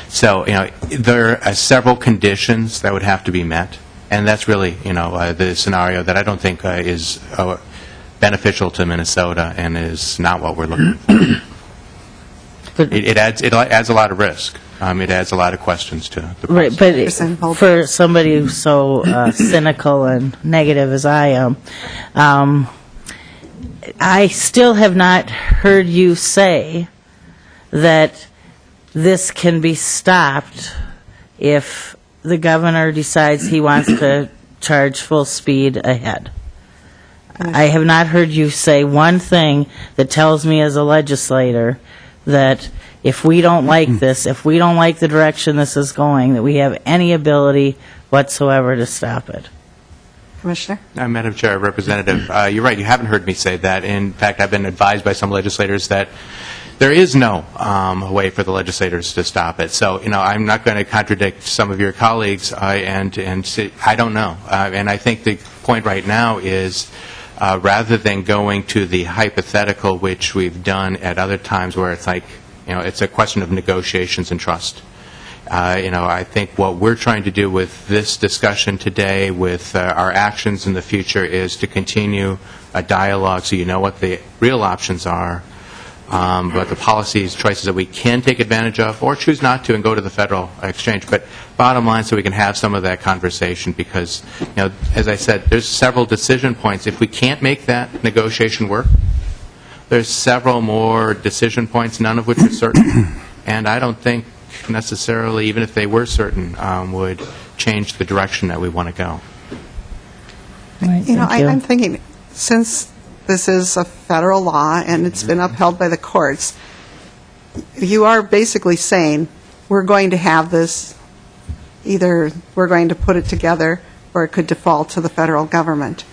So, there are several conditions that would have to be met, and that's really, the scenario that I don't think is beneficial to Minnesota and is not what we're looking for. It adds a lot of risk. It adds a lot of questions to the process. Right, but for somebody who's so cynical and negative as I am, I still have not heard you say that this can be stopped if the governor decides he wants to charge full speed ahead. I have not heard you say one thing that tells me as a legislator that if we don't like this, if we don't like the direction this is going, that we have any ability whatsoever to stop it. Commissioner? Madam Chair, Representative, you're right. You haven't heard me say that. In fact, I've been advised by some legislators that there is no way for the legislators to stop it. So, I'm not going to contradict some of your colleagues and say, I don't know. And I think the point right now is rather than going to the hypothetical, which we've done at other times where it's like, it's a question of negotiations and trust. I think what we're trying to do with this discussion today, with our actions in the future, is to continue a dialogue so you know what the real options are, but the policies, choices that we can take advantage of or choose not to and go to the federal exchange. But bottom line, so we can have some of that conversation because, as I said, there's several decision points. If we can't make that negotiation work, there's several more decision points, none of which are certain. And I don't think necessarily, even if they were certain, would change the direction that we want to go. Right, thank you. I'm thinking, since this is a federal law and it's been upheld by the courts, you are basically saying, we're going to have this, either we're going to put it together or it could default to the federal government.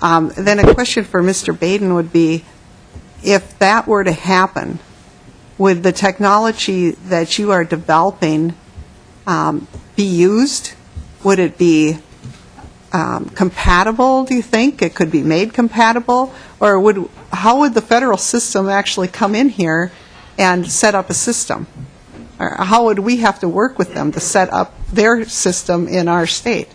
Then a question for Mr. Baden would be, if that were to happen, would the technology that you are developing be used? Would it be compatible, do you think? It could be made compatible? Or how would the federal system actually come in here and set up a system? Or how would we have to work with them to set up their system in our state?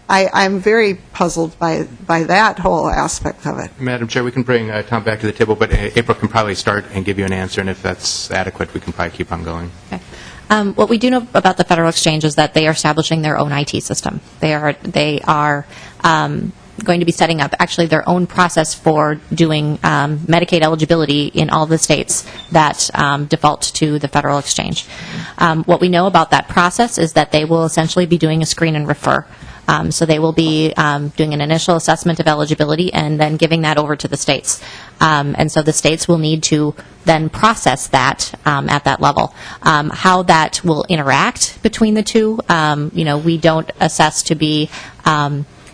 I'm very puzzled by that whole aspect of it. Madam Chair, we can bring Tom back to the table, but April can probably start and give you an answer, and if that's adequate, we can probably keep on going. Okay. What we do know about the Federal Exchange is that they are establishing their own IT system. They are going to be setting up actually their own process for doing Medicaid eligibility in all the states that default to the Federal Exchange. What we know about that process is that they will essentially be doing a screen and refer. So they will be doing an initial assessment of eligibility and then giving that over to the states. And so the states will need to then process that at that level. How that will interact between the two, we don't assess to be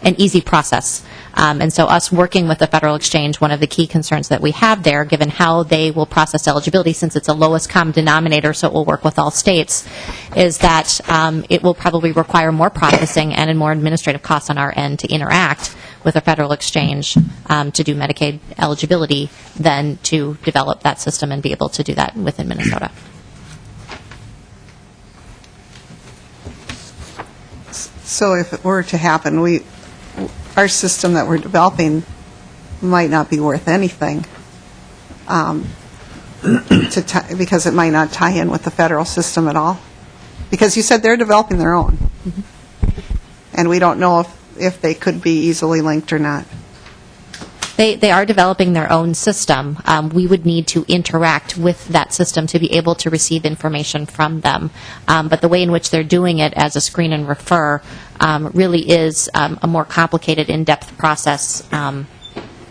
an easy process. And so us working with the Federal Exchange, one of the key concerns that we have there, given how they will process eligibility, since it's a lowest common denominator, so it will work with all states, is that it will probably require more processing and more administrative costs on our end to interact with a Federal Exchange to do Medicaid eligibility than to develop that system and be able to do that within Minnesota. So if it were to happen, our system that we're developing might not be worth anything because it might not tie in with the federal system at all. Because you said they're developing their own. And we don't know if they could be easily linked or not. They are developing their own system. We would need to interact with that system to be able to receive information from them. But the way in which they're doing it as a screen and refer really is a more complicated, in-depth process than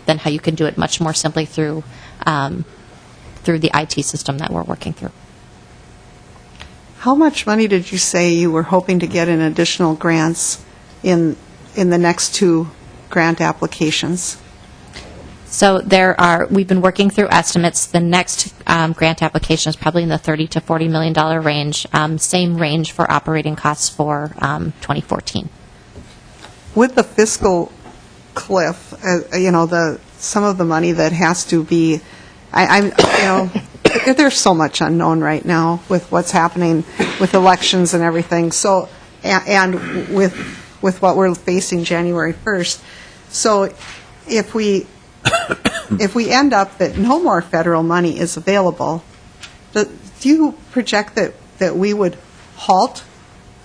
how you can do it much more simply through the IT system that we're working through. How much money did you say you were hoping to get in additional grants in the next two grant applications? So we've been working through estimates. The next grant application is probably in the $30 to $40 million range, same range for operating costs for 2014. With the fiscal cliff, some of the money that has to be, there's so much unknown right now with what's happening with elections and everything. So, and with what we're facing January 1st. So, if we end up that no more federal money is available, do you project that we would halt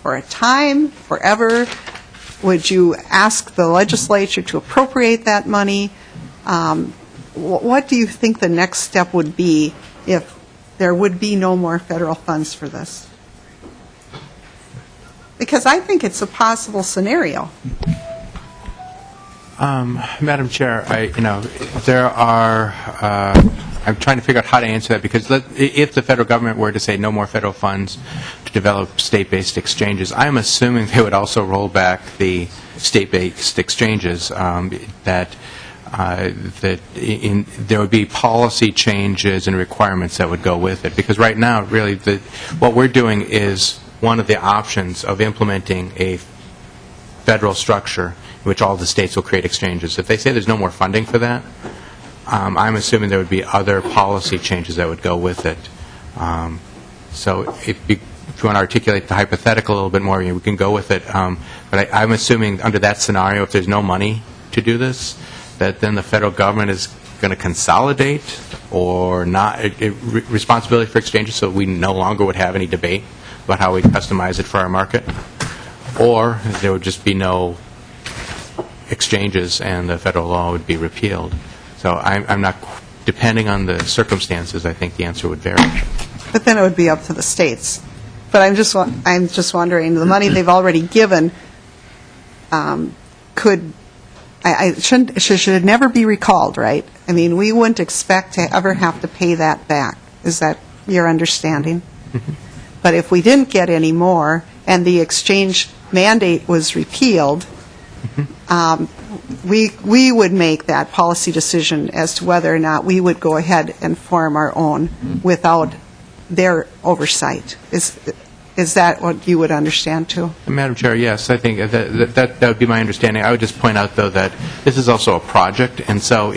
for a time, forever? Would you ask the legislature to appropriate that money? What do you think the next step would be if there would be no more federal funds for this? Because I think it's a possible scenario. Madam Chair, there are, I'm trying to figure out how to answer that, because if the federal government were to say no more federal funds to develop state-based exchanges, I'm assuming they would also roll back the state-based exchanges, that there would be policy changes and requirements that would go with it. Because right now, really, what we're doing is one of the options of implementing a federal structure in which all the states will create exchanges. If they say there's no more funding for that, I'm assuming there would be other policy changes that would go with it. So if you want to articulate the hypothetical a little bit more, we can go with it. But I'm assuming under that scenario, if there's no money to do this, that then the federal government is going to consolidate or not responsibility for exchanges so we no longer would have any debate about how we customize it for our market, or there would just be no exchanges and the federal law would be repealed. So I'm not, depending on the circumstances, I think the answer would vary. But then it would be up to the states. But I'm just wondering, the money they've already given should never be recalled, right? I mean, we wouldn't expect to ever have to pay that back. Is that your understanding? But if we didn't get any more and the exchange mandate was repealed, we would make that policy decision as to whether or not we would go ahead and form our own without their oversight. Is that what you would understand, too? Madam Chair, yes, I think that would be my understanding. I would just point out, though, that this is also a project, and so,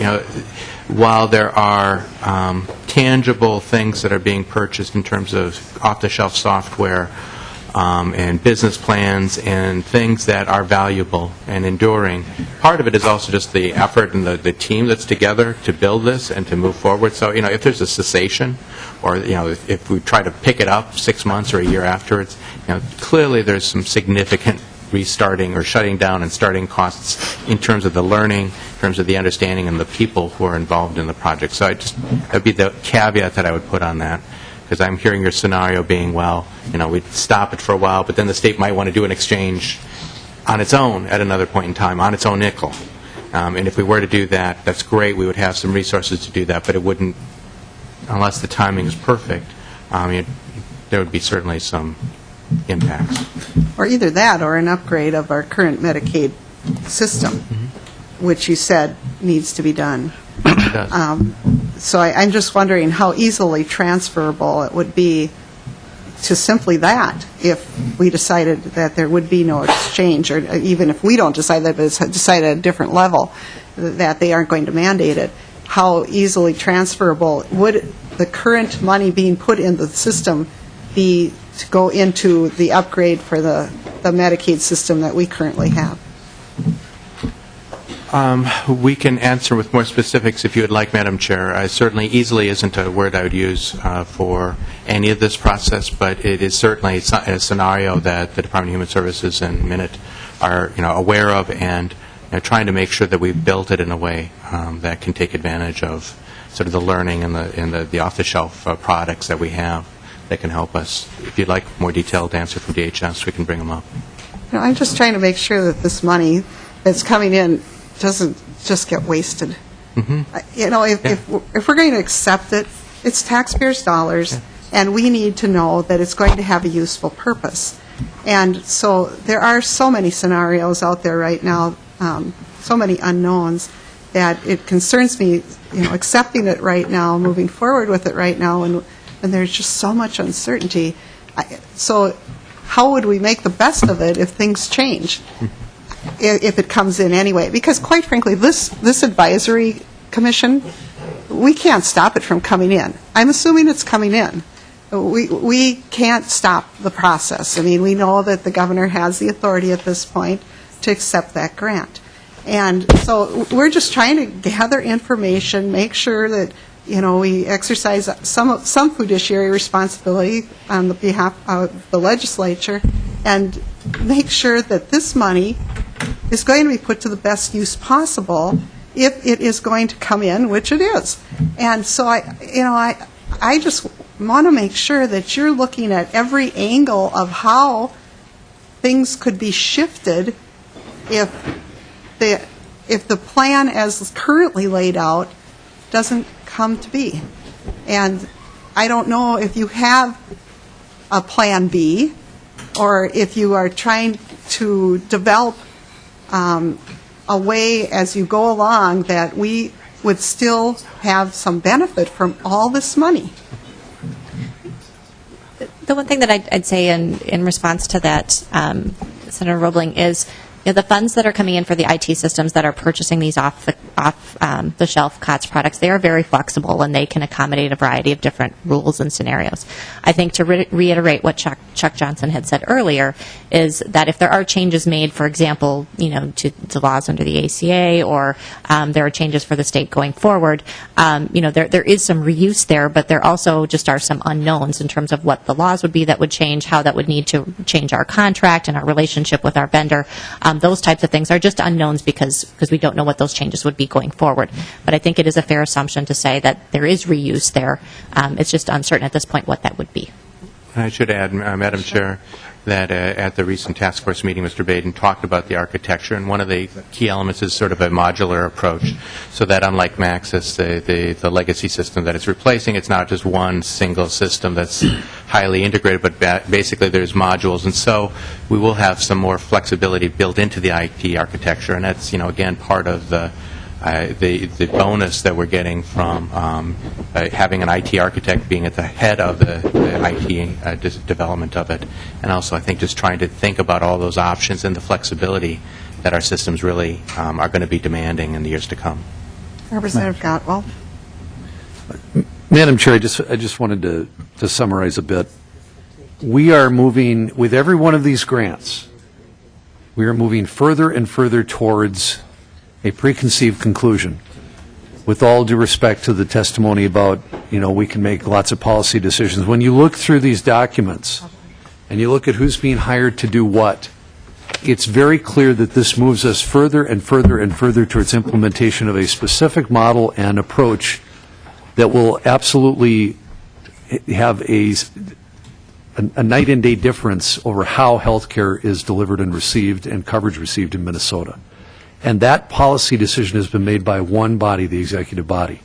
while there are tangible things that are being purchased in terms of off-the-shelf software and business plans and things that are valuable and enduring, part of it is also just the effort and the team that's together to build this and to move forward. So, if there's a cessation, or, if we try to pick it up 6 months or a year afterwards, clearly there's some significant restarting or shutting down and starting costs in terms of the learning, in terms of the understanding and the people who are involved in the project. So that would be the caveat that I would put on that, because I'm hearing your scenario being, well, we'd stop it for a while, but then the state might want to do an exchange on its own at another point in time, on its own nickel. And if we were to do that, that's great. We would have some resources to do that, but it wouldn't, unless the timing is perfect, there would be certainly some impacts. Or either that or an upgrade of our current Medicaid system, which you said needs to be done. It does. So I'm just wondering how easily transferable it would be to simply that if we decided that there would be no exchange, or even if we don't decide that, but it's decided at a different level, that they aren't going to mandate it. How easily transferable would the current money being put in the system be to go into the upgrade for the Medicaid system that we currently have? We can answer with more specifics if you would like, Madam Chair. Certainly easily isn't a word I would use for any of this process, but it is certainly a scenario that the Department of Human Services and Minute are aware of, and trying to make sure that we've built it in a way that can take advantage of sort of the learning and the off-the-shelf products that we have that can help us. If you'd like a more detailed answer from DHS, we can bring them up. I'm just trying to make sure that this money that's coming in doesn't just get wasted. If we're going to accept it, it's taxpayers' dollars, and we need to know that it's going to have a useful purpose. And so there are so many scenarios out there right now, so many unknowns, that it concerns me, accepting it right now, moving forward with it right now, and there's just so much uncertainty. So how would we make the best of it if things change, if it comes in anyway? Because quite frankly, this advisory commission, we can't stop it from coming in. I'm assuming it's coming in. We can't stop the process. I mean, we know that the governor has the authority at this point to accept that grant. And so we're just trying to gather information, make sure that, we exercise some fiduciary responsibility on the behalf of the legislature, and make sure that this money is going to be put to the best use possible if it is going to come in, which it is. And so I just want to make sure that you're looking at every angle of how things could be shifted if the plan as currently laid out doesn't come to be. And I don't know if you have a plan B, or if you are trying to develop a way as you go along that we would still have some benefit from all this money. The one thing that I'd say in response to that, Senator Roebling, is the funds that are coming in for the IT systems that are purchasing these off off-the-shelf COTS products, they are very flexible and they can accommodate a variety of different rules and scenarios. I think to reiterate what Chuck Johnson had said earlier is that if there are changes made, for example, to laws under the ACA, or there are changes for the state going forward, there is some reuse there, but there also just are some unknowns in terms of what the laws would be that would change, how that would need to change our contract and our relationship with our vendor. Those types of things are just unknowns because we don't know what those changes would be going forward. But I think it is a fair assumption to say that there is reuse there. It's just uncertain at this point what that would be. I should add, Madam Chair, that at the recent task force meeting, Mr. Baden talked about the architecture, and one of the key elements is sort of a modular approach, so that unlike Maxis, the legacy system that it's replacing, it's not just one single system that's highly integrated, but basically there's modules, and so we will have some more flexibility built into the IT architecture, and that's, again, part of the bonus that we're getting from having an IT architect being at the head of the IT development of it, and also I think just trying to think about all those options and the flexibility that our systems really are going to be demanding in the years to come. Representative Gavel. Madam Chair, I just wanted to summarize a bit. We are moving, with every one of these grants, we are moving further and further towards a preconceived conclusion. With all due respect to the testimony about, we can make lots of policy decisions. When you look through these documents and you look at who's being hired to do what, it's very clear that this moves us further and further and further towards implementation of a specific model and approach that will absolutely have a night and day difference over how health care is delivered and received and coverage received in Minnesota. And that policy decision has been made by one body, the executive body.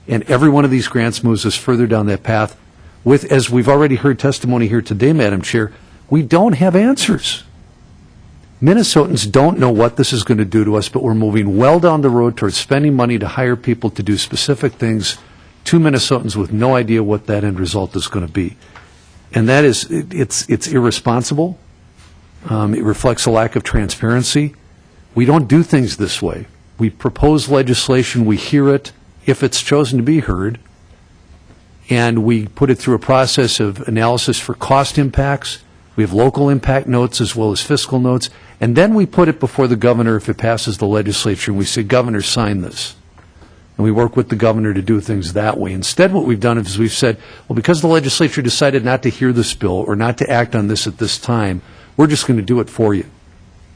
And every one of these grants moves us further down that path with, as we've already heard testimony here today, Madam Chair, we don't have answers. Minnesotans don't know what this is going to do to us, but we're moving well down the road towards spending money to hire people to do specific things to Minnesotans with no idea what that end result is going to be. And that is, it's irresponsible. It reflects a lack of transparency. We don't do things this way. We propose legislation, we hear it, if it's chosen to be heard, and we put it through a process of analysis for cost impacts. We have local impact notes as well as fiscal notes, and then we put it before the governor if it passes the legislature, and we say, Governor, sign this. And we work with the governor to do things that way. Instead, what we've done is we've said, well, because the legislature decided not to hear this bill or not to act on this at this time, we're just going to do it for you.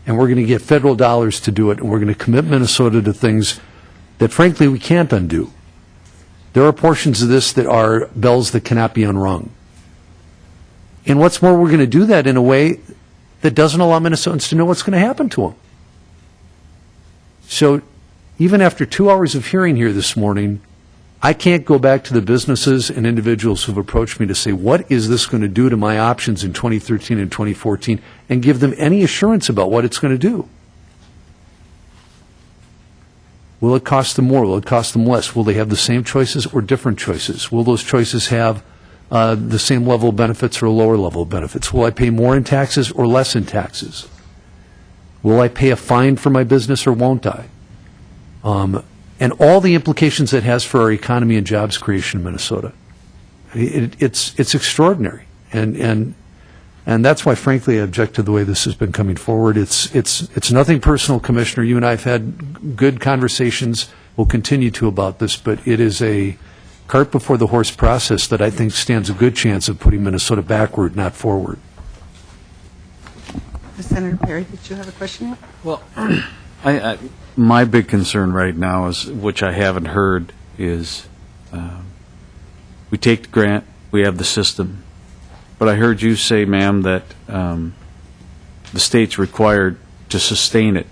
And we're going to get federal dollars to do it, and we're going to commit Minnesota to things that, frankly, we can't undo. There are portions of this that are bells that cannot be unrung. And what's more, we're going to do that in a way that doesn't allow Minnesotans to know what's going to happen to them. So even after 2 hours of hearing here this morning, I can't go back to the businesses and individuals who've approached me to say, what is this going to do to my options in 2013 and 2014, and give them any assurance about what it's going to do. Will it cost them more? Will it cost them less? Will they have the same choices or different choices? Will those choices have the same level of benefits or a lower level of benefits? Will I pay more in taxes or less in taxes? Will I pay a fine for my business or won't I? And all the implications it has for our economy and jobs creation in Minnesota. It's extraordinary. And that's why, frankly, I object to the way this has been coming forward. It's nothing personal, Commissioner. You and I have had good conversations. We'll continue to about this, but it is a cart before the horse process that I think stands a good chance of putting Minnesota backward, not forward. Senator Perry, did you have a question yet? Well, my big concern right now is, which I haven't heard, is we take the grant, we have the system, but I heard you say, ma'am, that the state's required to sustain it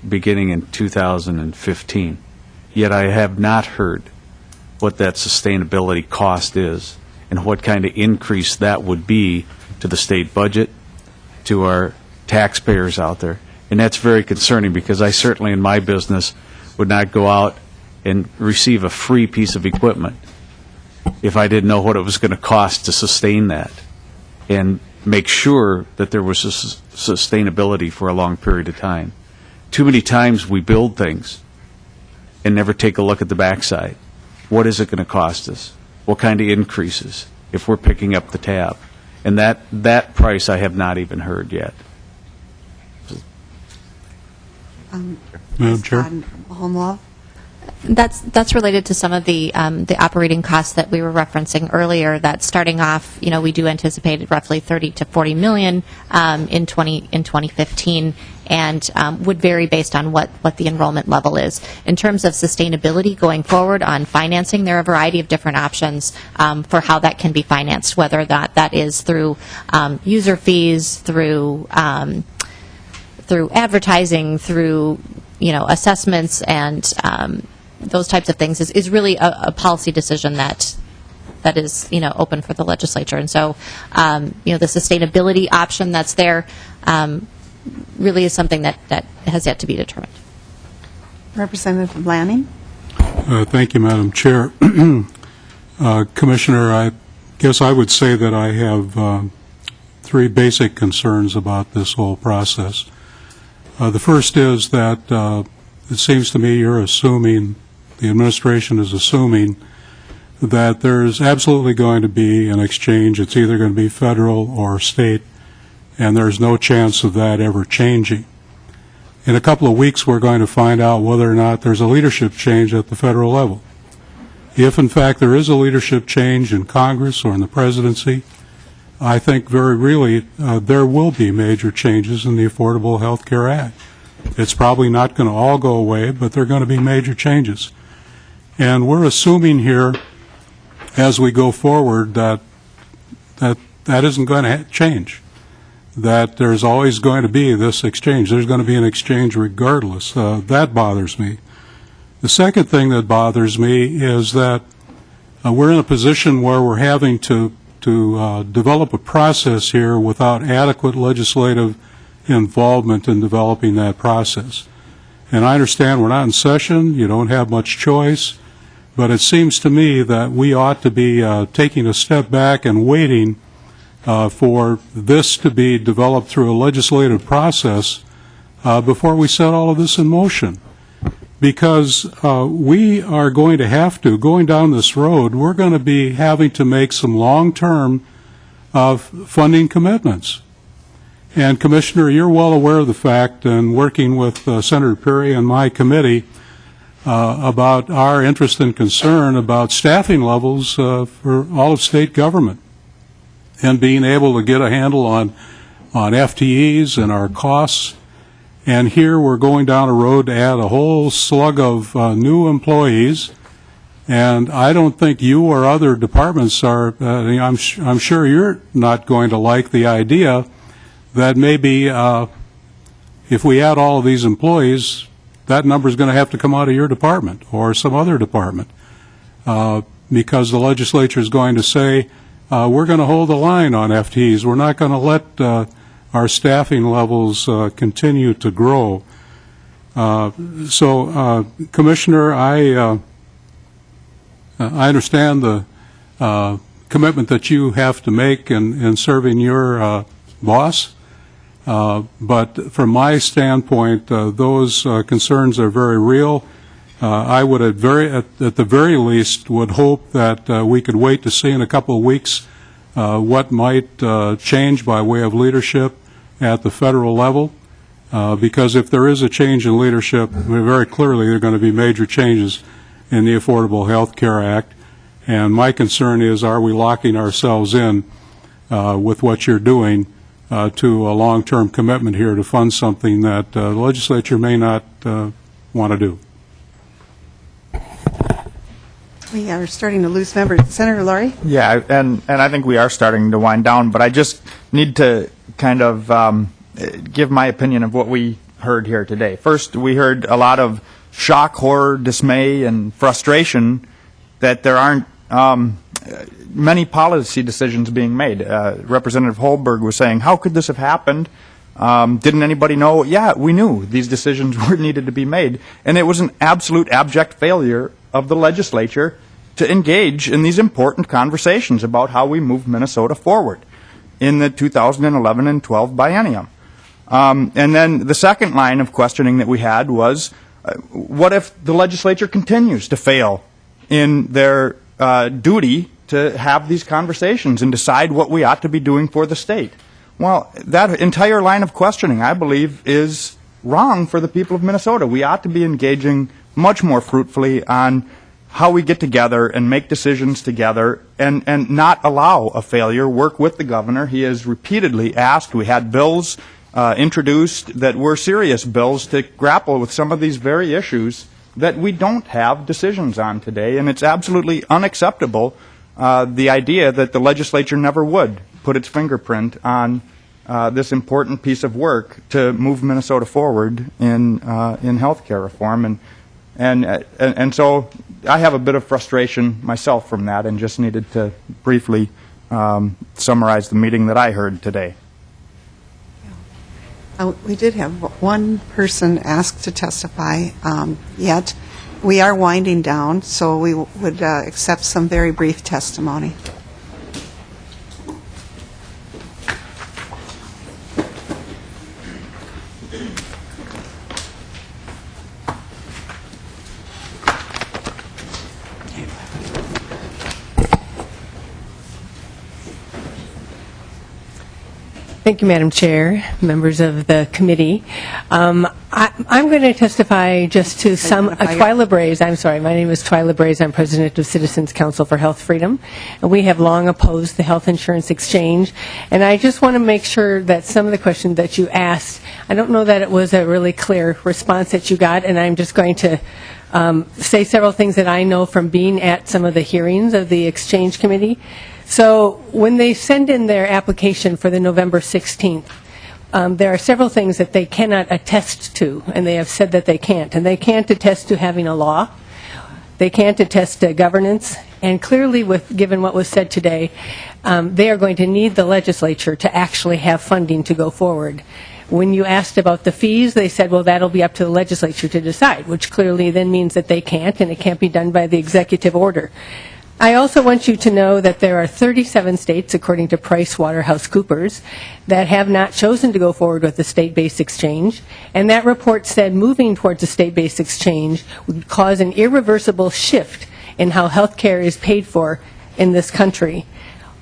beginning in 2015. Yet I have not heard what that sustainability cost is and what kind of increase that would be to the state budget, to our taxpayers out there. And that's very concerning, because I certainly in my business would not go out and receive a free piece of equipment if I didn't know what it was going to cost to sustain that and make sure that there was sustainability for a long period of time. Too many times we build things and never take a look at the backside. What is it going to cost us? What kind of increases if we're picking up the tab? And that price I have not even heard yet. Madam Chair? Home law? That's related to some of the operating costs that we were referencing earlier. That starting off, we do anticipate roughly 30 to 40 million in 2015, and would vary based on what the enrollment level is. In terms of sustainability going forward on financing, there are a variety of different options for how that can be financed, whether that is through user fees, through advertising, through assessments, and those types of things is really a policy decision that is open for the legislature. And so the sustainability option that's there really is something that has yet to be determined. Representative Lanning? Thank you, Madam Chair. Commissioner, I guess I would say that I have three basic concerns about this whole process. The first is that it seems to me you're assuming, the administration is assuming, that there's absolutely going to be an exchange. It's either going to be federal or state, and there's no chance of that ever changing. In a couple of weeks, we're going to find out whether or not there's a leadership change at the federal level. If, in fact, there is a leadership change in Congress or in the presidency, I think very really there will be major changes in the Affordable Health Care Act. It's probably not going to all go away, but there are going to be major changes. And we're assuming here, as we go forward, that isn't going to change, that there's always going to be this exchange. There's going to be an exchange regardless. That bothers me. The second thing that bothers me is that we're in a position where we're having to develop a process here without adequate legislative involvement in developing that process. And I understand we're not in session, you don't have much choice, but it seems to me that we ought to be taking a step back and waiting for this to be developed through a legislative process before we set all of this in motion. Because we are going to have to, going down this road, we're going to be having to make some long-term funding commitments. And, Commissioner, you're well aware of the fact, and working with Senator Perry and my committee about our interest and concern about staffing levels for all of state government and being able to get a handle on FTEs and our costs. And here we're going down a road to add a whole slug of new employees, and I don't think you or other departments are, I'm sure you're not going to like the idea that maybe if we add all of these employees, that number is going to have to come out of your department or some other department because the legislature is going to say, we're going to hold the line on FTEs. We're not going to let our staffing levels continue to grow. So, Commissioner, I understand the commitment that you have to make in serving your boss. But from my standpoint, those concerns are very real. I would at the very least would hope that we could wait to see in a couple of weeks what might change by way of leadership at the federal level, because if there is a change in leadership, very clearly there are going to be major changes in the Affordable Health Care Act. And my concern is, are we locking ourselves in with what you're doing to a long-term commitment here to fund something that the legislature may not want to do? We are starting to lose members. Senator Laurie? Yeah, and I think we are starting to wind down, but I just need to kind of give my opinion of what we heard here today. First, we heard a lot of shock, horror, dismay, and frustration that there aren't many policy decisions being made. Representative Holberg was saying, how could this have happened? Didn't anybody know? Yeah, we knew these decisions were needed to be made, and it was an absolute abject failure of the legislature to engage in these important conversations about how we move Minnesota forward in the 2011 and 12 biennium. And then the second line of questioning that we had was, What if the legislature continues to fail in their duty to have these conversations and decide what we ought to be doing for the state? Well, that entire line of questioning, I believe, is wrong for the people of Minnesota. We ought to be engaging much more fruitfully on how we get together and make decisions together and not allow a failure. Work with the governor. He has repeatedly asked. We had bills introduced that were serious bills to grapple with some of these very issues that we don't have decisions on today, and it's absolutely unacceptable, the idea that the legislature never would put its fingerprint on this important piece of work to move Minnesota forward in health care reform. And so I have a bit of frustration myself from that and just needed to briefly summarize the meeting that I heard today. We did have one person ask to testify, yet we are winding down, so we would accept some very brief testimony. Thank you, Madam Chair, members of the committee. I'm going to testify just to some, Twyla Braze, I'm sorry, my name is Twyla Braze, I'm President of Citizens Council for Health Freedom, and we have long opposed the health insurance exchange, and I just want to make sure that some of the questions that you asked, I don't know that it was a really clear response that you got, and I'm just going to say several things that I know from being at some of the hearings of the exchange committee. So when they send in their application for the November 16th, there are several things that they cannot attest to, and they have said that they can't. And they can't attest to having a law. They can't attest to governance. And clearly, given what was said today, they are going to need the legislature to actually have funding to go forward. When you asked about the fees, they said, well, that'll be up to the legislature to decide, which clearly then means that they can't, and it can't be done by the executive order. I also want you to know that there are 37 states, according to PricewaterhouseCoopers, that have not chosen to go forward with the state-based exchange, and that report said moving towards a state-based exchange would cause an irreversible shift in how health care is paid for in this country.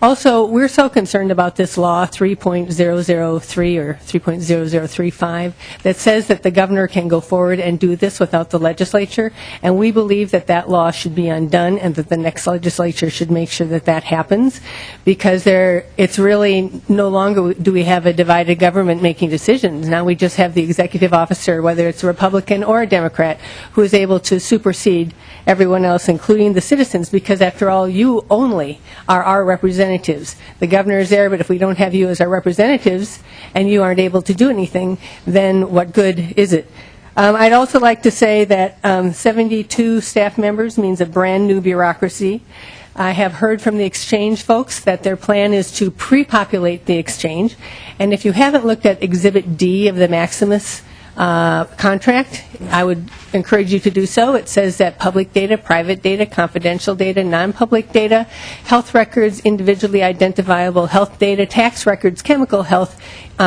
Also, we're so concerned about this law 3.003 or 3.0035 that says that the governor can go forward and do this without the legislature, and we believe that that law should be undone and that the next legislature should make sure that that happens, because it's really no longer do we have a divided government making decisions. Now we just have the executive officer, whether it's a Republican or a Democrat, who is able to supersede everyone else, including the citizens, because after all, you only are our representatives. The governor is there, but if we don't have you as our representatives and you aren't able to do anything, then what good is it? I'd also like to say that 72 staff members means a brand new bureaucracy. I have heard from the exchange folks that their plan is to pre-populate the exchange, and if you haven't looked at Exhibit D of the Maximus contract, I would encourage you to do so. It says that public data, private data, confidential data, non-public data, health records, individually identifiable health data, tax records, chemical health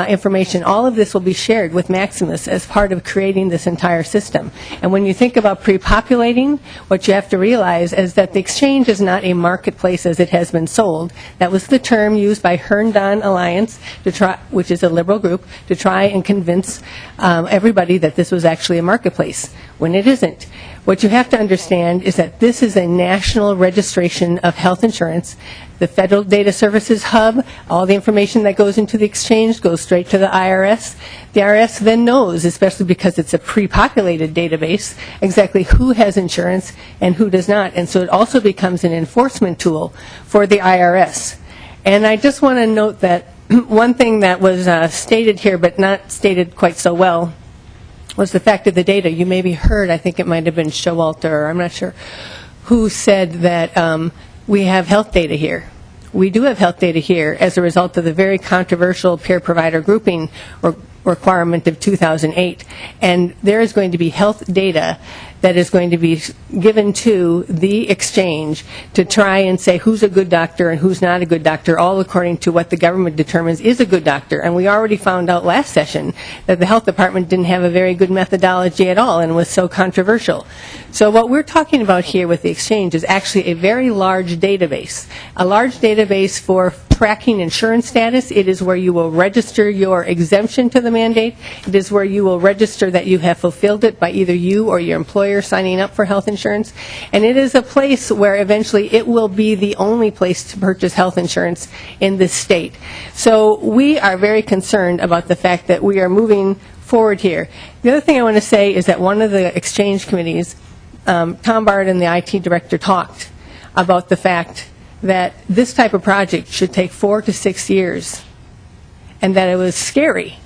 information, all of this will be shared with Maximus as part of creating this entire system. And when you think about pre-populating, what you have to realize is that the exchange is not a marketplace as it has been sold. That was the term used by Herndon Alliance, which is a liberal group, to try and convince everybody that this was actually a marketplace, when it isn't. What you have to understand is that this is a national registration of health insurance. The Federal Data Services Hub, all the information that goes into the exchange goes straight to the IRS. The IRS then knows, especially because it's a pre-populated database, exactly who has insurance and who does not. And so it also becomes an enforcement tool for the IRS. And I just want to note that one thing that was stated here, but not stated quite so well, was the fact of the data. You maybe heard, I think it might have been Showalter, or I'm not sure, who said that we have health data here. We do have health data here as a result of the very controversial peer provider grouping requirement of 2008. And there is going to be health data that is going to be given to the exchange to try and say who's a good doctor and who's not a good doctor, all according to what the government determines is a good doctor. And we already found out last session that the health department didn't have a very good methodology at all and was so controversial. So what we're talking about here with the exchange is actually a very large database. A large database for tracking insurance status. It is where you will register your exemption to the mandate. It is where you will register that you have fulfilled it by either you or your employer signing up for health insurance. And it is a place where eventually it will be the only place to purchase health insurance in this state. So we are very concerned about the fact that we are moving forward here. The other thing I want to say is that one of the exchange committees, Tom Bard and the IT director talked about the fact that this type of project should take 4 to 6 years, and that it was scary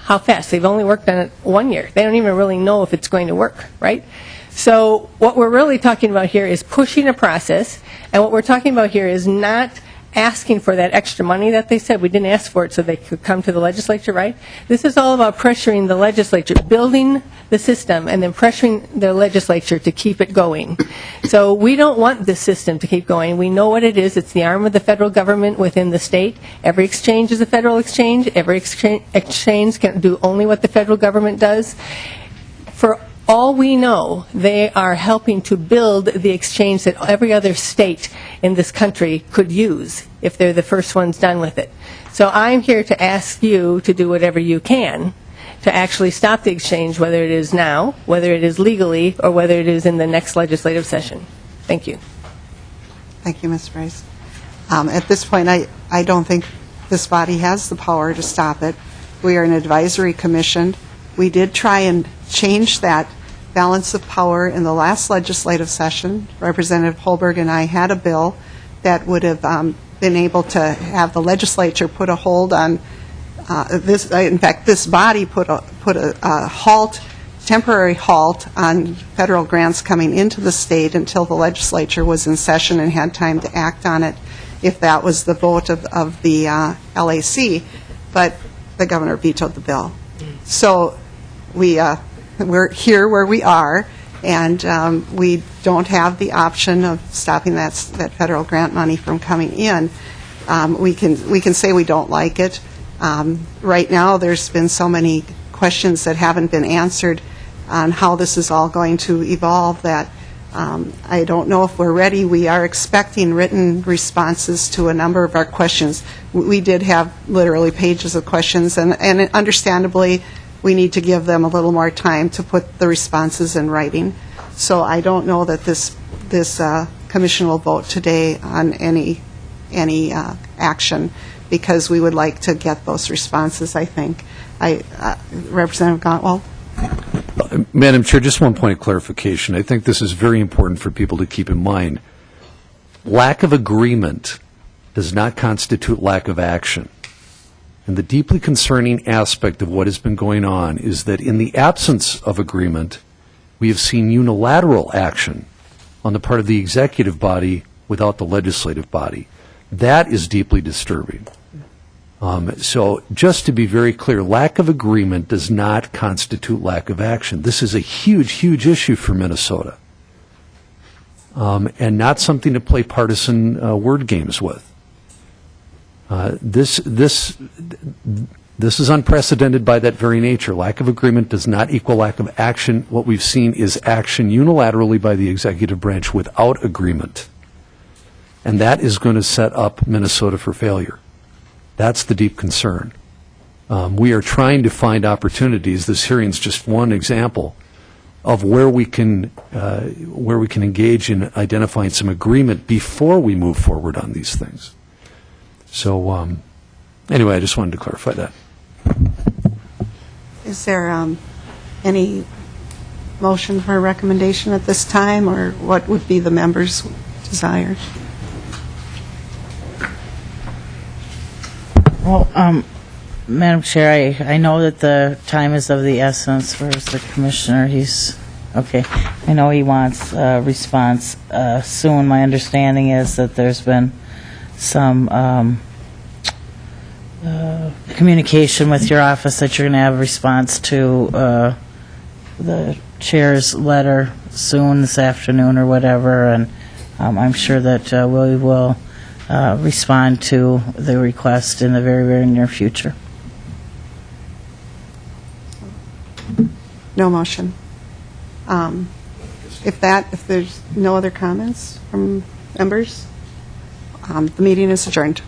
how fast. They've only worked on it 1 year. They don't even really know if it's going to work, right? So what we're really talking about here is pushing a process, and what we're talking about here is not asking for that extra money that they said. We didn't ask for it so they could come to the legislature, right? This is all about pressuring the legislature, building the system, and then pressuring the legislature to keep it going. So we don't want this system to keep going. We know what it is. It's the arm of the federal government within the state. Every exchange is a federal exchange. Every exchange can do only what the federal government does. For all we know, they are helping to build the exchange that every other state in this country could use if they're the first ones done with it. So I'm here to ask you to do whatever you can to actually stop the exchange, whether it is now, whether it is legally, or whether it is in the next legislative session. Thank you. Thank you, Ms. Rice. At this point, I don't think this body has the power to stop it. We are an advisory commission. We did try and change that balance of power in the last legislative session. Representative Holberg and I had a bill that would have been able to have the legislature put a hold on this. In fact, this body put a halt, temporary halt on federal grants coming into the state until the legislature was in session and had time to act on it, if that was the vote of the LAC. But the governor vetoed the bill. So we're here where we are, and we don't have the option of stopping that federal grant money from coming in. We can say we don't like it. Right now, there's been so many questions that haven't been answered on how this is all going to evolve that I don't know if we're ready. We are expecting written responses to a number of our questions. We did have literally pages of questions, and understandably, we need to give them a little more time to put the responses in writing. So I don't know that this commission will vote today on any action, because we would like to get those responses, I think. Representative Gottwald? Madam Chair, just one point of clarification. I think this is very important for people to keep in mind. Lack of agreement does not constitute lack of action. And the deeply concerning aspect of what has been going on is that in the absence of agreement, we have seen unilateral action on the part of the executive body without the legislative body. That is deeply disturbing. So just to be very clear, lack of agreement does not constitute lack of action. This is a huge, huge issue for Minnesota, and not something to play partisan word games with. This is unprecedented by that very nature. Lack of agreement does not equal lack of action. What we've seen is action unilaterally by the executive branch without agreement. And that is going to set up Minnesota for failure. That's the deep concern. We are trying to find opportunities. This hearing is just one example of where we can engage in identifying some agreement before we move forward on these things. So anyway, I just wanted to clarify that. Is there any motion for a recommendation at this time, or what would be the members' desire? Well, Madam Chair, I know that the time is of the essence. Where's the commissioner? He's, okay. I know he wants a response soon. My understanding is that there's been some communication with your office that you're going to have a response to the chair's letter soon this afternoon or whatever, and I'm sure that we will respond to the request in the very, very near future. No motion. If there's no other comments from members, the meeting is adjourned.